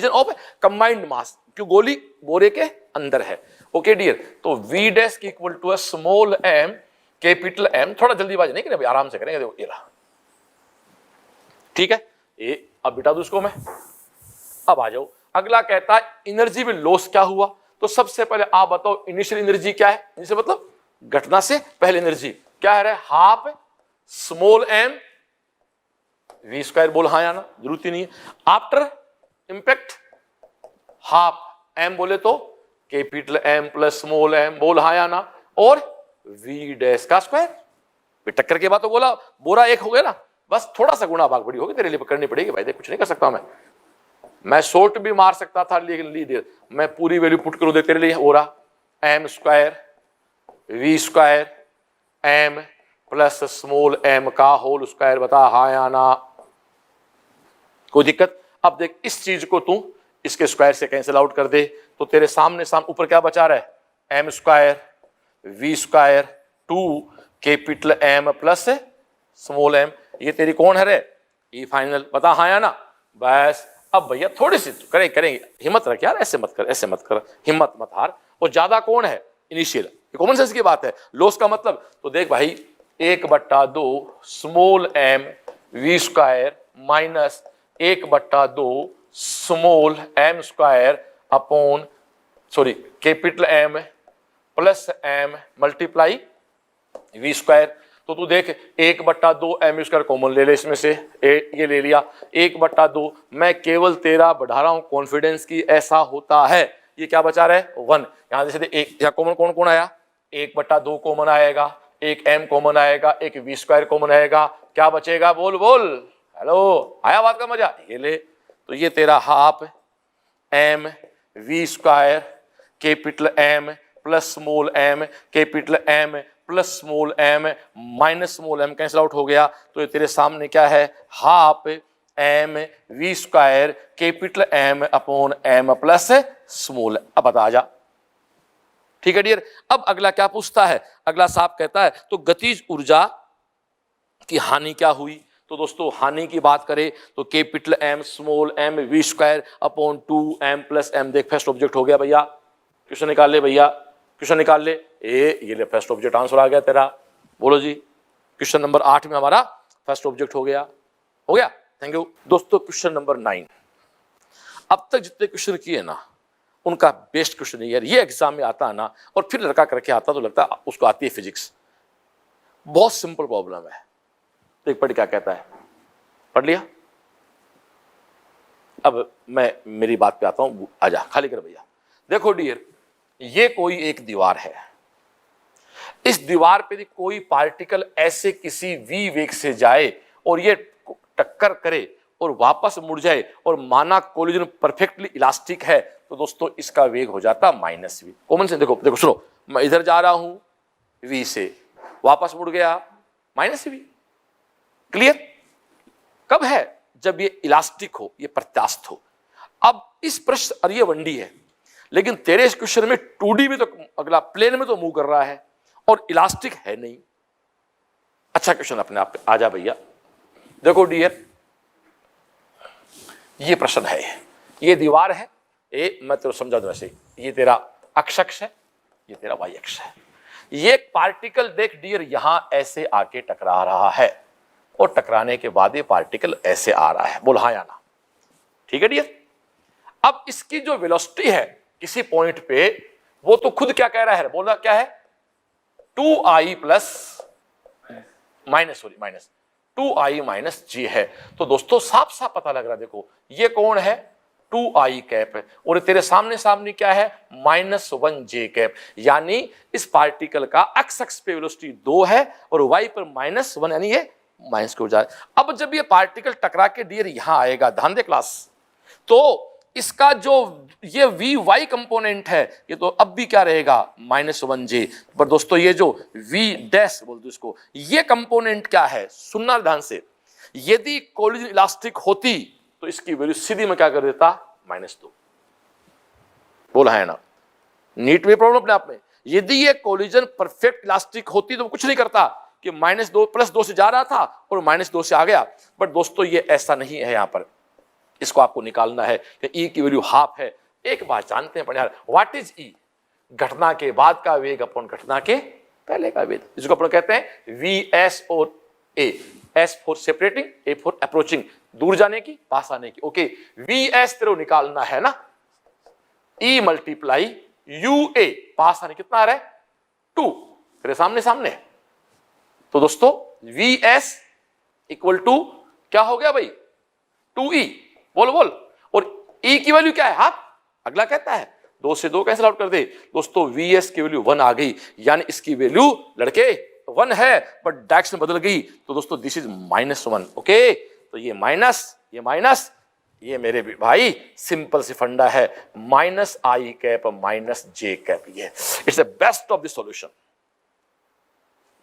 of combined mass, क्यों गोली बोरे के अंदर है। ओके डियर, तो v डैश की equal to small m capital M, थोड़ा जल्दीबाजी नहीं करें, आराम से करेंगे। देखो ये रहा, ठीक है, ये अब बिटा दूं इसको मैं। अब आ जाओ, अगला कहता है एनर्जी में लॉस क्या हुआ। तो सबसे पहले आप बताओ इनिशियल एनर्जी क्या है, इनिशियल मतलब घटना से पहले एनर्जी क्या है, half small m v square बोल, हाँ या ना, जरूरत ही नहीं है। आफ्टर इंपैक्ट हाफ m बोले तो capital M plus small m बोल, हाँ या ना, और v डैश का स्क्वायर। टक्कर के बाद तो बोला बोरा 1 हो गया ना, बस थोड़ा सा गुणा भाग बड़ी होगी, तेरे लिए करनी पड़ेगी भाई, कुछ नहीं कर सकता मैं शॉर्ट भी मार सकता था, लेकिन लीजिए मैं पूरी वैल्यू पुट करूं, तेरे लिए हो रहा m square v square m plus small m का होल स्क्वायर, बता हाँ या ना, कोई दिक्कत? अब देख इस चीज को तू इसके स्क्वायर से कैंसिल आउट कर दे, तो तेरे सामने ऊपर क्या बचा रहा है, m square v square 2 capital M plus small m, ये तेरी कौन है रे, ई फाइनल, बता हाँ या ना। बस अब भैया थोड़ी सी करेंगे, हिम्मत रख यार, ऐसे मत कर, हिम्मत मत हार। और ज्यादा कौन है, इनिशियल, कॉमन सेंस की बात है। लॉस का मतलब तो देख भाई 1/2 small m v square minus 1/2 small m square upon capital M plus m multiply v square. तो तू देख 1/2 m स्क्वायर कॉमन ले ले इसमें से, ये ले लिया 1/2, मैं केवल तेरा बढ़ा रहा हूं कॉन्फिडेंस की, ऐसा होता है। ये क्या बचा रहा है 1, यहां से एक कॉमन कौन आया, 1/2 कॉमन आएगा, एक m कॉमन आएगा, एक v स्क्वायर कॉमन आएगा, क्या बचेगा, बोल हेलो, आया बात का मजा, ये ले। तो ये तेरा half m v square capital M plus small m capital M plus small m minus small m cancel out हो गया, तो ये तेरे सामने क्या है, half m v square capital M upon m plus small. अब बता जा, ठीक है डियर। अब अगला क्या पूछता है, अगला साहब कहता है तो गतिज ऊर्जा की हानि क्या हुई। तो दोस्तों हानि की बात करें तो capital M small M V square upon 2m plus m। देख फर्स्ट ऑब्जेक्ट हो गया भैया, क्वेश्चन निकाल ले भैया, क्वेश्चन निकाल ले। ये ले फर्स्ट ऑब्जेक्ट आंसर आ गया तेरा। बोलो जी, क्वेश्चन नंबर 8 में हमारा फर्स्ट ऑब्जेक्ट हो गया। थैंक यू दोस्तों। क्वेश्चन नंबर 9, अब तक जितने क्वेश्चन किए ना उनका बेस्ट क्वेश्चन है यार। ये एग्जाम में आता है ना और फिर लड़का करके आता तो लगता है उसको आती है फिजिक्स। बहुत सिंपल प्रॉब्लम है। तो एक पढ़ क्या कहता है, पढ़ लिया। अब मैं मेरी बात पे आता हूं, आजा खाली कर भैया। देखो डियर, ये कोई एक दीवार है, इस दीवार पे कोई पार्टिकल ऐसे किसी v वेग से जाए और ये टक्कर करे और वापस मुड़ जाए और माना कोलिजन परफेक्टली इलास्टिक है, तो दोस्तों इसका वेग हो जाता -v। Common sense. देखो देखो सुनो, मैं इधर जा रहा हूं v से, वापस मुड़ गया -v। क्लियर? कब है? जब ये इलास्टिक हो, ये प्रत्यास्थ हो। अब इस प्रश्न, और ये 1D है, लेकिन तेरे इस क्वेश्चन में 2D में तो अगला प्लेन में तो मूव कर रहा है और इलास्टिक है नहीं। अच्छा क्वेश्चन अपने आप पे आजा भैया। देखो डियर, ये प्रश्न है, ये दीवार है, ये मैं तो समझा दूं ऐसे, ये तेरा अक्ष अक्ष है, ये तेरा वाई अक्ष है। ये पार्टिकल देख डियर यहां ऐसे आके टकरा रहा है और टकराने के बाद ये पार्टिकल ऐसे आ रहा है। बोल हाँ या ना? ठीक है डियर। अब इसकी जो वेलोसिटी है किसी पॉइंट पे, वो तो खुद क्या कह रहा है, बोला क्या है, 2i माइनस 2i माइनस जी है। तो दोस्तों साफ साफ पता लग रहा है, देखो ये कौन है, 2i कैप है, और तेरे सामने सामने क्या है, -1j कैप। यानी इस पार्टिकल का एक्स एक्स पे वेलोसिटी 2 है और y पर -1, यानी ये माइनस की ऊर्जा है। अब जब ये पार्टिकल टकरा के डियर यहां आएगा, ध्यान दे क्लास, तो इसका जो ये vy कंपोनेंट है, ये तो अब भी क्या रहेगा, -1j। पर दोस्तों ये जो v डैश बोल दो इसको, ये कंपोनेंट क्या है, सुनना ध्यान से। यदि कोलिजन इलास्टिक होती तो इसकी वैल्यू सीधी में क्या कर देता, -2। बोला है ना? नीट में प्रॉब्लम अपने आप में। यदि ये कोलिजन परफेक्ट इलास्टिक होती तो कुछ नहीं करता कि -2 +2 से जा रहा था और -2 से आ गया। बट दोस्तों ये ऐसा नहीं है। यहां पर इसको आपको निकालना है कि ई की वैल्यू हाफ है। एक बात जानते हैं यार, व्हाट इज ई? घटना के बाद का वेग अपन घटना के पहले का वेग। इसको अपन कहते हैं वीएस और A. S for separating, A for approaching, दूर जाने की पास आने की। ओके, वीएस तेरे निकालना है ना, ई मल्टीप्लाई यू ए, पास आने कितना आ रहा है, 2, तेरे सामने सामने। तो दोस्तों वीएस इक्वल टू क्या हो गया भाई, 2e। बोल बोल। और e की वैल्यू क्या है, हाफ। अगला कहता है 2 से 2 कैंसिल आउट कर दे। दोस्तों vs की वैल्यू 1 आ गई, यानी इसकी वैल्यू लड़के 1 है, बट डायरेक्शन बदल गई। तो दोस्तों दिस इज -1। ओके, तो ये माइनस, ये माइनस, ये मेरे भाई सिंपल सी फंडा है, -i कैप -j कैप। ये it's the best of the solution.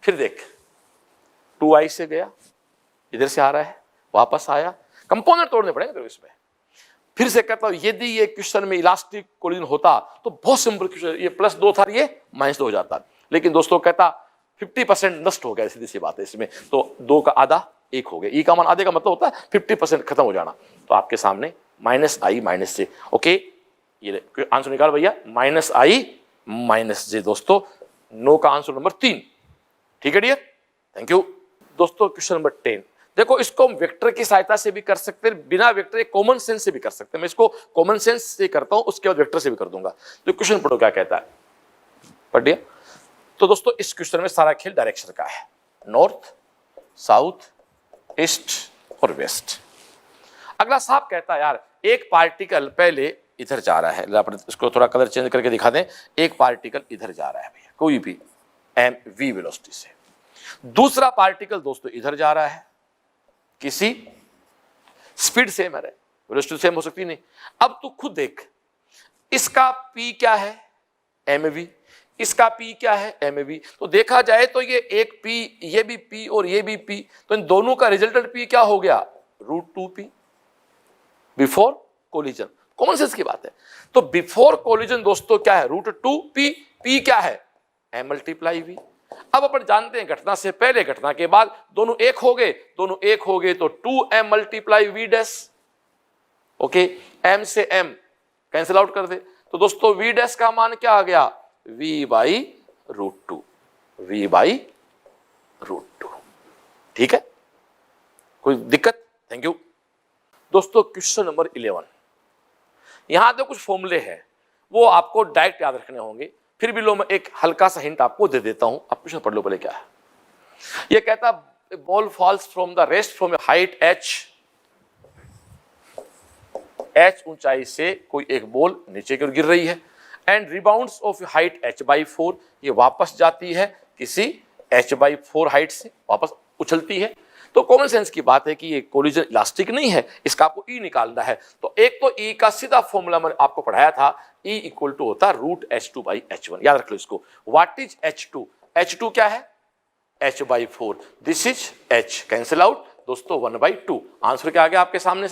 फिर देख 2i से गया, इधर से आ रहा है, वापस आया, कंपोनेंट तोड़ने पड़ेंगे तो इसमें। फिर से कहता हूं, यदि ये क्वेश्चन में इलास्टिक कोलिजन होता तो बहुत सिंपल क्वेश्चन, ये +2 था, ये -2 हो जाता। लेकिन दोस्तों कहता 50% नष्ट हो गया, सीधी सी बात है इसमें। तो 2 का आधा 1 हो गया। ई का मान आधे का मतलब होता है 50% खत्म हो जाना। तो आपके सामने -i - j। ओके, ये आंसर निकाल भैया, -i - j। दोस्तों नो का आंसर नंबर 3। ठीक है डियर, थैंक यू। दोस्तों क्वेश्चन नंबर 10, देखो इसको हम वेक्टर की सहायता से भी कर सकते हैं, बिना वेक्टर कॉमन सेंस से भी कर सकते हैं। मैं इसको कॉमन सेंस से करता हूं, उसके बाद वेक्टर से भी कर दूंगा। तो क्वेश्चन पढ़ो क्या कहता है, पढ़ लिया? तो दोस्तों इस क्वेश्चन में सारा खेल डायरेक्शन का है, नॉर्थ, साउथ, ईस्ट और वेस्ट। अगला साहब कहता है यार एक पार्टिकल पहले इधर जा रहा है, इसको थोड़ा कलर चेंज करके दिखा दें। एक पार्टिकल इधर जा रहा है भैया, कोई भी v वेलोसिटी से। दूसरा पार्टिकल दोस्तों इधर जा रहा है, किसी स्पीड सेम है, वेलोसिटी सेम हो सकती नहीं। अब तू खुद देख, इसका p क्या है, mv, इसका p क्या है, mv। तो देखा जाए तो ये एक p, ये भी p और ये भी p, तो इन दोनों का रिजल्टेंट p क्या हो गया, √2p before collision. Common sense की बात है। तो बिफोर कोलिजन दोस्तों क्या है, √2p, p क्या है, m × v। अब अपन जानते हैं घटना से पहले घटना के बाद दोनों एक हो गए, दोनों एक हो गए तो 2m multiply v dash, okay, m से m कैंसिल आउट कर दे, तो दोस्तों v डैश का मान क्या आ गया, v by root two, v by root two. ठीक है, कोई दिक्कत? थैंक यू दोस्तों। क्वेश्चन नंबर 11, यहां तो कुछ फॉर्मूले हैं वो आपको डायरेक्ट याद रखने होंगे, फिर भी लो मैं एक हल्का सा हिंट आपको दे देता हूं, आप क्वेश्चन पढ़ लो पहले क्या है। ये कहता ball falls from the rest from height h ऊंचाई से कोई एक बॉल नीचे की ओर गिर रही है, and rebounds of height h/4, ये वापस जाती है किसी h/4 हाइट से, वापस उछलती है। तो कॉमन सेंस की बात है कि ये कोलिजन इलास्टिक नहीं है, इसका आपको ई निकालना है। तो एक तो ई का सीधा फॉर्मूला मैंने आपको पढ़ाया था, ई इक्वल टू होता है रूट h2 बाई h1, याद रख लो इसको। What is h2? h2 क्या है, h/4, this is h, cancel out दोस्तों 1/2। आंसर क्या आ गया आपके सामने,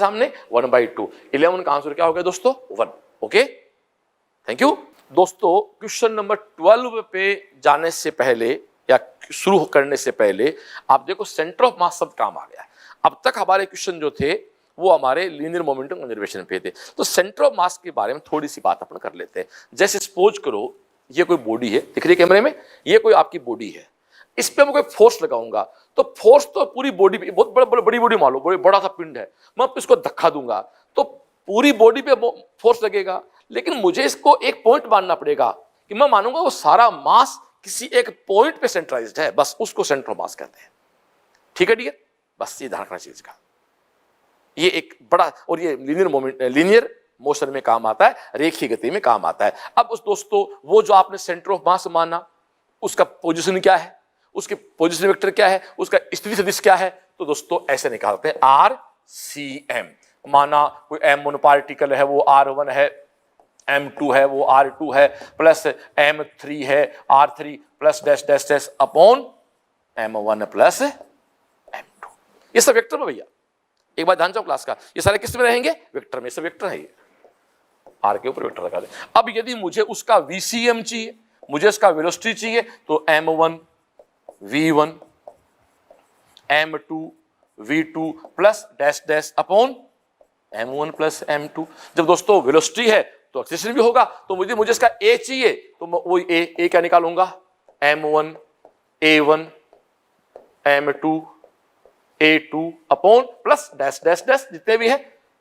1/2। 11 का आंसर क्या हो गया दोस्तों, 1। ओके, थैंक यू दोस्तों। क्वेश्चन नंबर 12 पे जाने से पहले या शुरू करने से पहले आप देखो सेंटर ऑफ मास शब्द काम आ गया। अब तक हमारे क्वेश्चन जो थे वो हमारे लीनियर मोमेंटम कंजर्वेशन पे थे, तो सेंटर ऑफ मास के बारे में थोड़ी सी बात अपन कर लेते हैं। जैसे सपोज करो ये कोई बॉडी है, दिख रही है कैमरे में, ये कोई आपकी बॉडी है, इस पे मैं कोई फोर्स लगाऊंगा तो फोर्स तो पूरी बॉडी पे, बहुत बड़ी बॉडी मान लो, बड़ा सा पिंड है, मैं इसको धक्का दूंगा तो पूरी बॉडी पे फोर्स लगेगा, लेकिन मुझे इसको एक पॉइंट मानना पड़ेगा कि मैं मानूंगा वो सारा मास किसी एक पॉइंट पे सेंट्रलाइज्ड है, बस उसको सेंटर ऑफ मास कहते हैं। ठीक है डियर, बस ये ध्यान रखना चीज का, ये एक बड़ा, और ये लीनियर मोशन में काम आता है, रेखीय गति में काम आता है। अब उस दोस्तों वो जो आपने सेंटर ऑफ मास माना, उसका पोजीशन क्या है, उसके पोजीशन वेक्टर क्या है, उसका स्थिति सदिश क्या है, तो दोस्तों ऐसे निकालते हैं RCM। माना कोई M1 पार्टिकल है वो R1 है, M2 है वो R2 है, प्लस M3 है R3 plus dash dash dash upon M1 plus M2। ये सब वेक्टर में भैया, एक बात ध्यान जाओ क्लास का, ये सारे किस में रहेंगे, वेक्टर में, सब वेक्टर है ये, R के ऊपर वेक्टर लगा दे। अब यदि मुझे उसका VCM चाहिए, मुझे उसका वेलोसिटी चाहिए, तो M1 V1 M2 V2 plus dash dash upon M1 plus M2। जब दोस्तों वेलोसिटी है तो एक्सेलरेशन भी होगा, तो मुझे इसका A चाहिए, तो मैं वो A क्या निकालूंगा, M1 A1 M2 A2 upon plus dash dash dash जितने भी है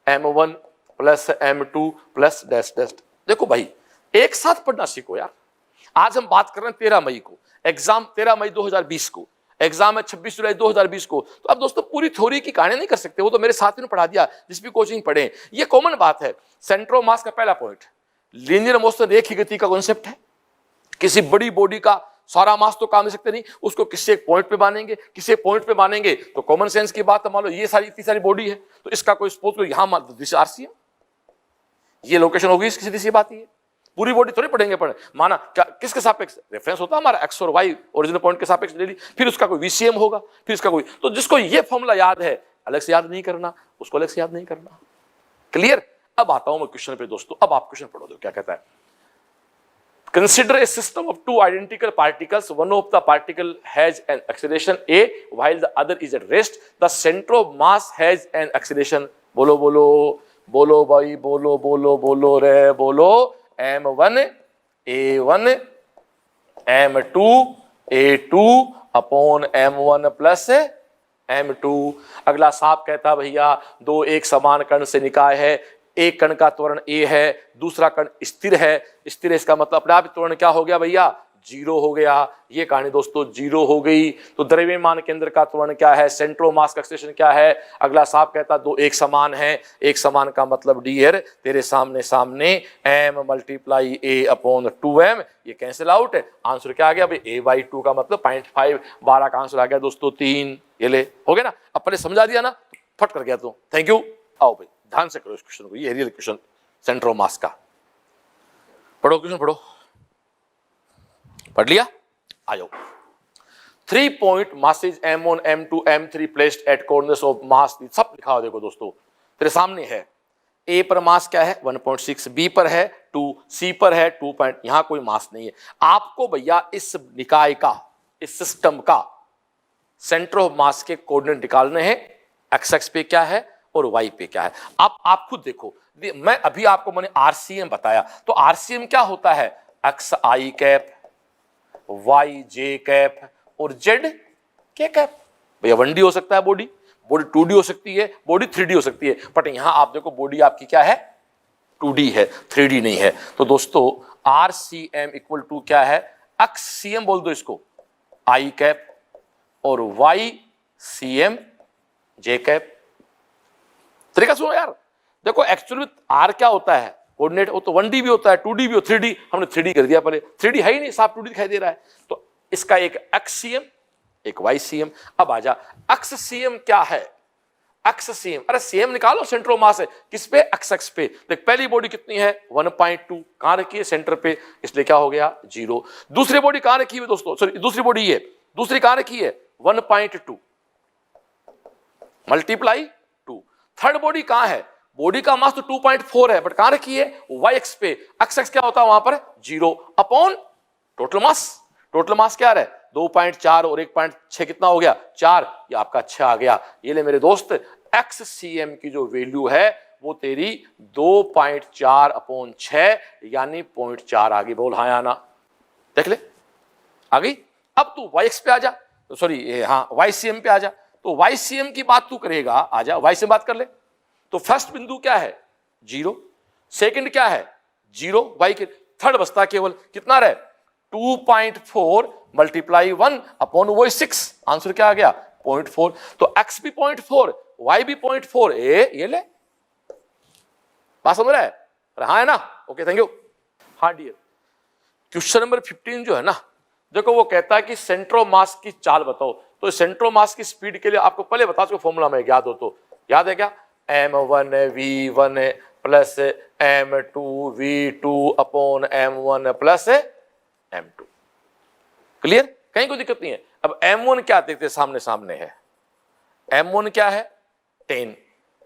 M1 plus M2 plus dash dash. देखो भाई एक साथ पढ़ना सीखो यार। आज हम बात कर रहे हैं 13 मई को, एग्जाम 13 मई 2020 को, एग्जाम है 26 जुलाई 2020 को। तो अब दोस्तों पूरी थ्योरी की कहानी नहीं कर सकते, वो तो मेरे साथी ने पढ़ा दिया जिस भी कोचिंग पढ़े। ये कॉमन बात है। सेंटर ऑफ मास का पहला पॉइंट, लीनियर मोशन रेखीय गति का कॉन्सेप्ट है। किसी बड़ी बॉडी का सारा मास तो काम दे सकते नहीं, उसको किसी एक पॉइंट पे मानेंगे, किसी एक पॉइंट पे मानेंगे तो कॉमन सेंस की बात है, मान लो ये सारी इतनी सारी बॉडी है तो इसका कोई सपोज को यहां मान दिस RCM, ये लोकेशन होगी इसकी, सीधी सी बात है। पूरी बॉडी थोड़ी पढ़ेंगे, माना क्या किसके सापेक्ष रेफरेंस होता है हमारा, एक्स और वाई ओरिजिनल पॉइंट के सापेक्ष ले ली, फिर उसका कोई VCM होगा, फिर इसका कोई, तो जिसको ये फॉर्मूला याद है अलग से याद नहीं करना, उसको अलग से याद नहीं करना। क्लियर? अब आता हूं मैं क्वेश्चन पे दोस्तों, अब आप क्वेश्चन पढ़ो दो क्या कहता है। Consider a system of two identical particles. One of the particle has an acceleration a while the other is at rest. The center of mass has an acceleration. बोलो बोलो बोलो भाई, बोलो बोलो बोलो रे बोलो, M1 A1 M2 A2 upon M1 plus M2। अगला साफ कहता भैया दो एक समान कण से निकाय है, एक कण का त्वरण a है, दूसरा कण स्थिर है, स्थिर है इसका मतलब अपने आप त्वरण क्या हो गया भैया, 0 हो गया। ये कहानी दोस्तों 0 हो गई। तो द्रव्यमान केंद्र का त्वरण क्या है, सेंटर ऑफ मास का एक्सेलरेशन क्या है। अगला साफ कहता दो एक समान है, एक समान का मतलब डियर तेरे सामने सामने m multiply a upon 2m, ये कैंसिल आउट है। आंसर क्या आ गया भाई, a/2 का मतलब 0.5, 12 का आंसर आ गया दोस्तों 3। ये ले हो गया ना, अपने समझा दिया ना, फट कर गया तो थैंक यू। आओ भाई ध्यान से करो इस क्वेश्चन को, ये real question centre of mass का। पढ़ो क्वेश्चन पढ़ो, पढ़ लिया, आ जाओ। 3 point masses M1 M2 M3 placed at corners of mass, सब लिखा हो देखो दोस्तों तेरे सामने है। A पर मास क्या है 1.6, B पर है 2, C पर है 2 पॉइंट, यहां कोई मास नहीं है। आपको भैया इस निकाय का इस सिस्टम का सेंटर ऑफ मास के कोऑर्डिनेट निकालने हैं, एक्स एक्स पे क्या है और वाई पे क्या है। आप खुद देखो, मैं अभी आपको मैंने आरसीएम बताया, तो आरसीएम क्या होता है, एक्स आई कैप, वाई जे कैप और जेड के कैप। भैया 1D हो सकता है बॉडी 2D हो सकती है, बॉडी 3D हो सकती है, बट यहां आप देखो बॉडी आपकी क्या है, 2D है, 3D नहीं है। तो दोस्तों आरसीएम इक्वल टू क्या है, एक्स सीएम बोल दो इसको आई कैप और वाई सीएम जे कैप। तरीका सुनो यार, देखो एक्चुअली आर क्या होता है, कोऑर्डिनेट, वो तो 1D भी होता है, 2D भी हो, 3D, हमने 3D कर दिया पहले, 3D है ही नहीं, साफ 2D दिखाई दे रहा है। तो इसका एक एक्स सीएम एक वाई सीएम। अब आजा, एक्स सीएम क्या है, एक्स सीएम, अरे सीएम निकालो, सेंटर ऑफ मास है किस पे, एक्स एक्स पे। देख पहली बॉडी कितनी है 1.2, कहां रखी है, सेंटर पे, इसलिए क्या हो गया 0। दूसरी बॉडी कहां रखी है दोस्तों, सॉरी दूसरी बॉडी ये, दूसरी कहां रखी है 1.2 मल्टीप्लाई 2। थर्ड बॉडी कहां है, बॉडी का मास तो 2.4 है, बट कहां रखी है वाई एक्स पे, एक्स एक्स क्या होता है वहां पर 0 upon total mass. Total mass क्या है 2.4 और 1.6 कितना हो गया 4, ये आपका 6 आ गया। ये ले मेरे दोस्त, एक्स सीएम की जो वैल्यू है वो तेरी 2.4 अपॉन 6 यानी 0.4 आ गई। बोल हाँ या ना, देख ले आ गई। अब तू वाई एक्स पे आ जा, सॉरी हाँ वाई सीएम पे आ जा। तो वाई सीएम की बात तू करेगा, आ जा वाई से बात कर ले। तो फर्स्ट बिंदु क्या है 0, सेकंड क्या है 0, वाई के थर्ड बचता केवल कितना रहे 2.4 मल्टीप्लाई 1 अपॉन वो 6, आंसर क्या आ गया 0.4। तो x भी 0.4 y भी 0.4, ये ले बात समझ रहा है, हाँ है ना, ओके थैंक यू। हाँ डियर, क्वेश्चन नंबर 15 जो है ना, देखो वो कहता है कि सेंटर ऑफ मास की चाल बताओ। तो सेंटर ऑफ मास की स्पीड के लिए आपको पहले बता दो फॉर्मूला में याद हो तो, याद है क्या, m1 v1 plus m2 v2 upon m1 plus m2। Clear, कहीं कोई दिक्कत नहीं है। अब m1 क्या देखते सामने सामने है, m1 क्या है 10,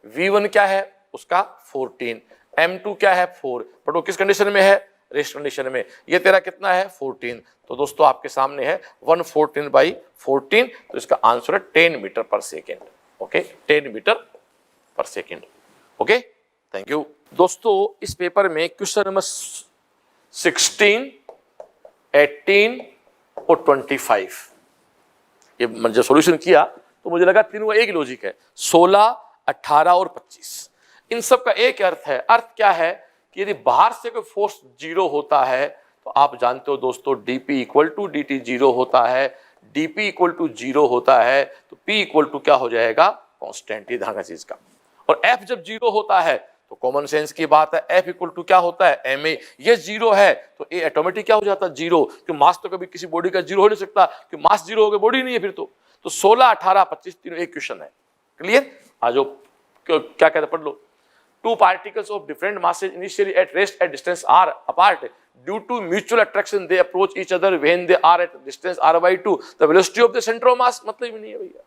v1 क्या है उसका 14, m2 क्या है 4, बट वो किस कंडीशन में है, रेस्ट कंडीशन में। ये तेरा कितना है 14, तो दोस्तों आपके सामने है 114/14, तो इसका आंसर है 10 मीटर पर सेकेंड। ओके 10 मीटर पर सेकेंड। Okay thank you. दोस्तों इस पेपर में क्वेश्चन नंबर 16, 18 और 25, ये जब सॉल्यूशन किया तो मुझे लगा तीनों का एक लॉजिक है, 16, 18 और 25। इन सब का एक अर्थ है, अर्थ क्या है कि यदि बाहर से कोई फोर्स 0 होता है तो आप जानते हो दोस्तों dp इक्वल टू dt 0 होता है, dp इक्वल टू 0 होता है तो p इक्वल टू क्या हो जाएगा कांस्टेंट, ये ध्यान चीज का। और f जब 0 होता है तो कॉमन सेंस की बात है, f इक्वल टू क्या होता है ma, ये 0 है तो a ऑटोमेटिक क्या हो जाता है 0, क्योंकि मास तो कभी किसी बॉडी का 0 हो नहीं सकता, क्योंकि मास 0 हो गया बॉडी नहीं है फिर तो 16, 18, 25 तीनों एक क्वेश्चन है। क्लियर, आज क्या कहते हैं पढ़ लो। Two particles of different masses initially at rest at distance r apart due to mutual attraction they approach each other when they are at distance r/2, the velocity of the center of mass, मतलब ही नहीं है भैया,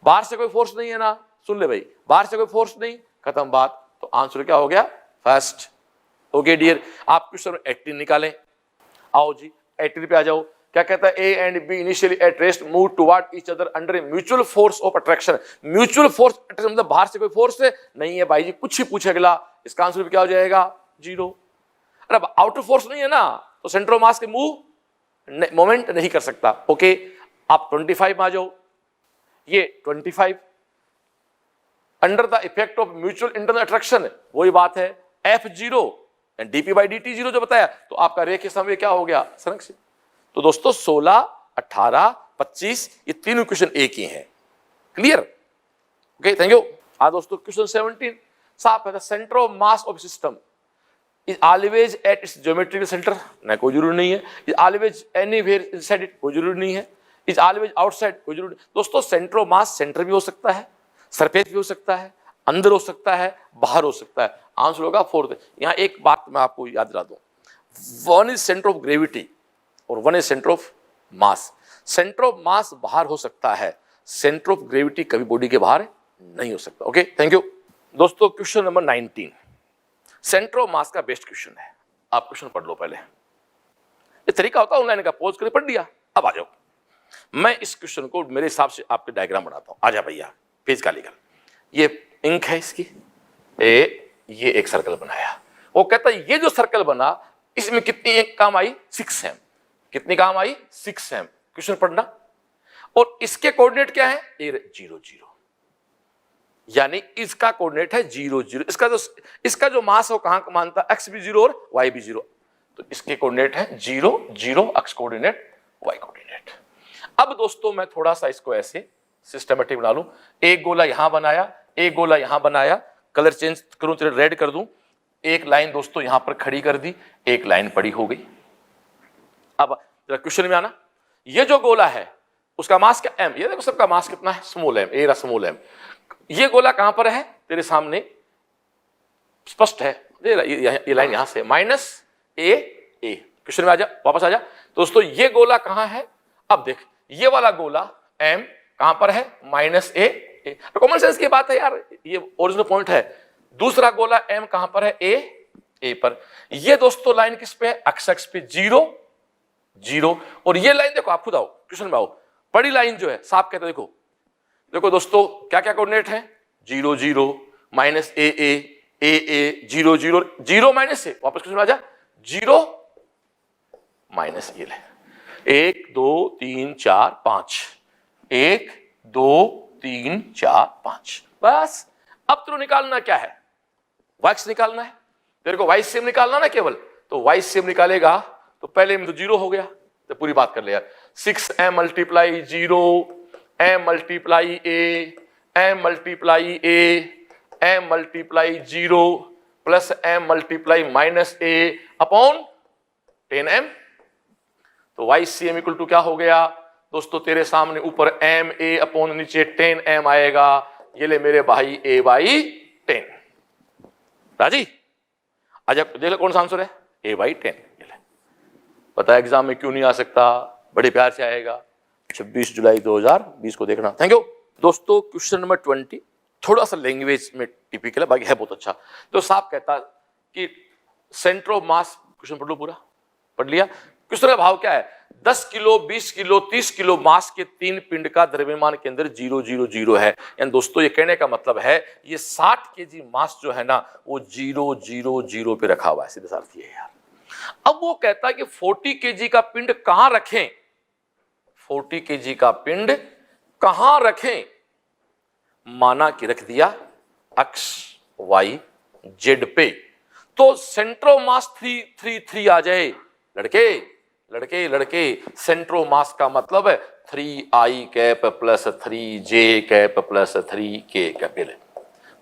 बाहर से कोई फोर्स नहीं है ना, सुन ले भाई, बाहर से कोई फोर्स नहीं, खत्म बात। तो आंसर क्या हो गया फर्स्ट। ओके डियर, आप क्वेश्चन 18 निकालें। आओ जी 18 पे आ जाओ। क्या कहता है, A and B initially at rest move toward each other under a mutual force of attraction. Mutual force attraction मतलब बाहर से कोई फोर्स है नहीं है भाई जी, कुछ ही पूछे अगला, इसका आंसर भी क्या हो जाएगा 0। अरे आउटर फोर्स नहीं है ना तो सेंटर ऑफ मास के मूव मोमेंट नहीं कर सकता। ओके आप 25 में आ जाओ। ये 25 under the effect of mutual internal attraction, वही बात है F0 एंड dp/dt 0 जो बताया, तो आपका रेखीय समय क्या हो गया संरक्षित। तो दोस्तों 16, 18, 25 ये तीनों क्वेश्चन एक ही हैं। Clear, okay thank you. हाँ दोस्तों क्वेश्चन 17 साफ है, the centre of mass of system is always at its geometrical centre, ना कोई जरूरी नहीं है। Is always anywhere inside it, कोई जरूरी नहीं है। इज ऑलवेज आउटसाइड, कोई जरूरी। दोस्तों सेंटर ऑफ मास सेंटर भी हो सकता है, सरफेस भी हो सकता है, अंदर हो सकता है, बाहर हो सकता है। आंसर होगा फोर्थ। यहाँ एक बात मैं आपको याद दिला दूं, one is centre of gravity और one is centre of mass. Centre of mass बाहर हो सकता है, सेंटर ऑफ ग्रेविटी कभी बॉडी के बाहर नहीं हो सकता। Okay thank you. दोस्तों question number 19 centre of mass का बेस्ट क्वेश्चन है, आप क्वेश्चन पढ़ लो पहले। ये तरीका होता है ऑनलाइन का, पॉज करके पढ़ लिया। अब आ जाओ मैं इस क्वेश्चन को मेरे हिसाब से आपके डायग्राम बनाता हूं। आजा भैया, पेज खाली कर। ये इंक है इसकी, ये एक सर्कल बनाया। वो कहता है ये जो सर्कल बना इसमें कितनी काम आई? 6 एम। कितनी काम आई? 6 एम। क्वेश्चन पढ़ना। और इसके कोऑर्डिनेट क्या है? 0 0, यानी इसका कोऑर्डिनेट है 0 0। इसका जो मास है वो कहां मानता है? एक्स भी 0 और वाई भी 0। तो इसके कोऑर्डिनेट है 0 0, एक्स कोऑर्डिनेट, वाई कोऑर्डिनेट। अब दोस्तों मैं थोड़ा सा इसको ऐसे सिस्टमेटिक बना लूं। एक गोला यहां बनाया, एक गोला यहां बनाया, कलर चेंज करूं तो रेड कर दूं। एक लाइन दोस्तों यहां पर खड़ी कर दी, एक लाइन पड़ी हो गई। अब क्वेश्चन में आना, ये जो गोला है उसका मास क्या? एम। ये देखो सबका मास कितना है? Small M. A small M. ये गोला कहां पर है? तेरे सामने स्पष्ट है, ये लाइन यहां से माइनस ए। क्वेश्चन में आजा, वापस आजा दोस्तों। ये गोला कहां है? अब देख, ये वाला गोला एम कहां पर है? माइनस ए। कॉमन सेंस की बात है यार, ये ओरिजिनल पॉइंट है। दूसरा गोला एम कहां पर है? ए पर। ये दोस्तों लाइन किस पे है? एक्स एक्स पे 0 0। और ये लाइन देखो, आप खुद आओ क्वेश्चन में आओ, बड़ी लाइन जो है साफ कहते देखो, देखो दोस्तों क्या क्या कोऑर्डिनेट है? 0 0, माइनस ए 0 0 0 माइनस ए। वापस क्वेश्चन में आ जा, 0 माइनस ए ले। 1 2 3 4 5, 1 2 3 4 5। बस अब तो निकालना क्या है? वाइक्स निकालना है तेरे को, वाई सेम निकालना ना केवल। तो वाई सेम निकालेगा तो पहले में तो 0 हो गया, तो पूरी बात कर ले यार। 6 M multiply 0, M multiply M multiply M multiply 0 plus M multiply minus A upon 10 M. तो Y C M equal to क्या हो गया दोस्तों? तेरे सामने ऊपर एम ए अपॉन नीचे 10 एम आएगा। ये ले मेरे भाई ए बाई 10। राजी? आज आप देख लो कौन सा आंसर है? ए बाई 10। पता एग्जाम में क्यों नहीं आ सकता? बड़े प्यार से आएगा। 26 जुलाई 2020 को देखना। थैंक यू दोस्तों। क्वेश्चन नंबर 20 थोड़ा सा लैंग्वेज में टिपिकल है, बाकी है बहुत अच्छा। तो साहब कहता कि सेंटर ऑफ मास, क्वेश्चन पढ़ लो पूरा, पढ़ लिया। क्वेश्चन का भाव क्या है? 10 किलो, 20 किलो, 30 किलो मास के 3 पिंड का द्रव्यमान के अंदर 0 0 0 है। यानी दोस्तों ये कहने का मतलब है ये 60 केजी मास जो है ना वो 0 0 0 पे रखा हुआ है। सीधे साथ ये यार। अब वो कहता है कि 40 केजी का पिंड कहां रखें? 40 केजी का पिंड कहां रखें? माना कि रख दिया एक्स वाई जेड पे, तो सेंटर ऑफ मास 3 3 3 आ जाए। लड़के लड़के लड़के, सेंटर ऑफ मास का मतलब है 3i cap plus 3j cap plus 3k cap.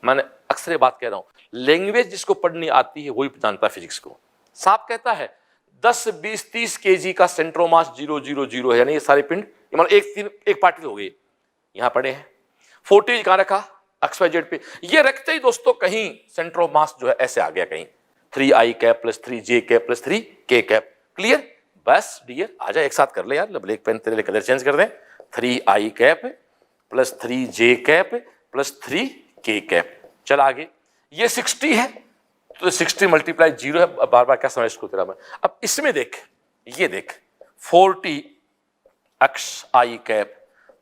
मैंने अक्सर ये बात कह रहा हूं, लैंग्वेज जिसको पढ़नी आती है वही जानता है फिजिक्स को। साहब कहता है 10 20 30 केजी का सेंटर ऑफ मास 0 0 0 है, यानी ये सारे पिंड एक पार्टिकल हो गई, यहां पड़े हैं। 40 कहां रखा? एक्स वाई जेड पे। ये रखते ही दोस्तों कहीं सेंटर ऑफ मास जो है ऐसे आ गया, कहीं 3i cap plus 3j cap plus 3k cap. Clear? बस डियर आ जा एक साथ कर ले यार, ब्लैक पेन तेरे लिए कलर चेंज कर दें। 3i cap plus 3j cap plus 3k cap. चल आगे, ये 60 है तो 60 मल्टीप्लाई 0 है। बार बार क्या समझ इसको तेरा मैं। अब इसमें देख, ये देख 40 एक्स आई कैप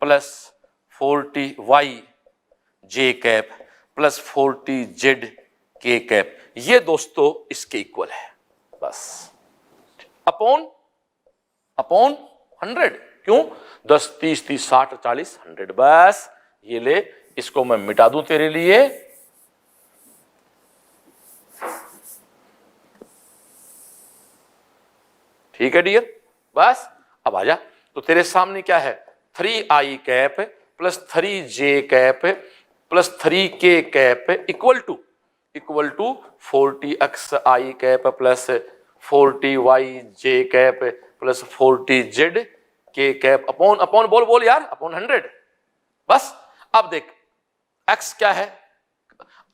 प्लस 40 वाई जे कैप प्लस 40 जेड के कैप, ये दोस्तों इसके इक्वल है। बस अपॉन 100। क्यों? 10 30 30 60 40 100। बस ये ले, इसको मैं मिटा दूं तेरे लिए। ठीक है डियर? बस अब आजा। तो तेरे सामने क्या है? 3i cap plus 3j cap plus 3k cap equal to 40xi cap plus 40yj cap plus 40z के कैप अपॉन बोल यार, अपॉन 100। बस अब देख x क्या है?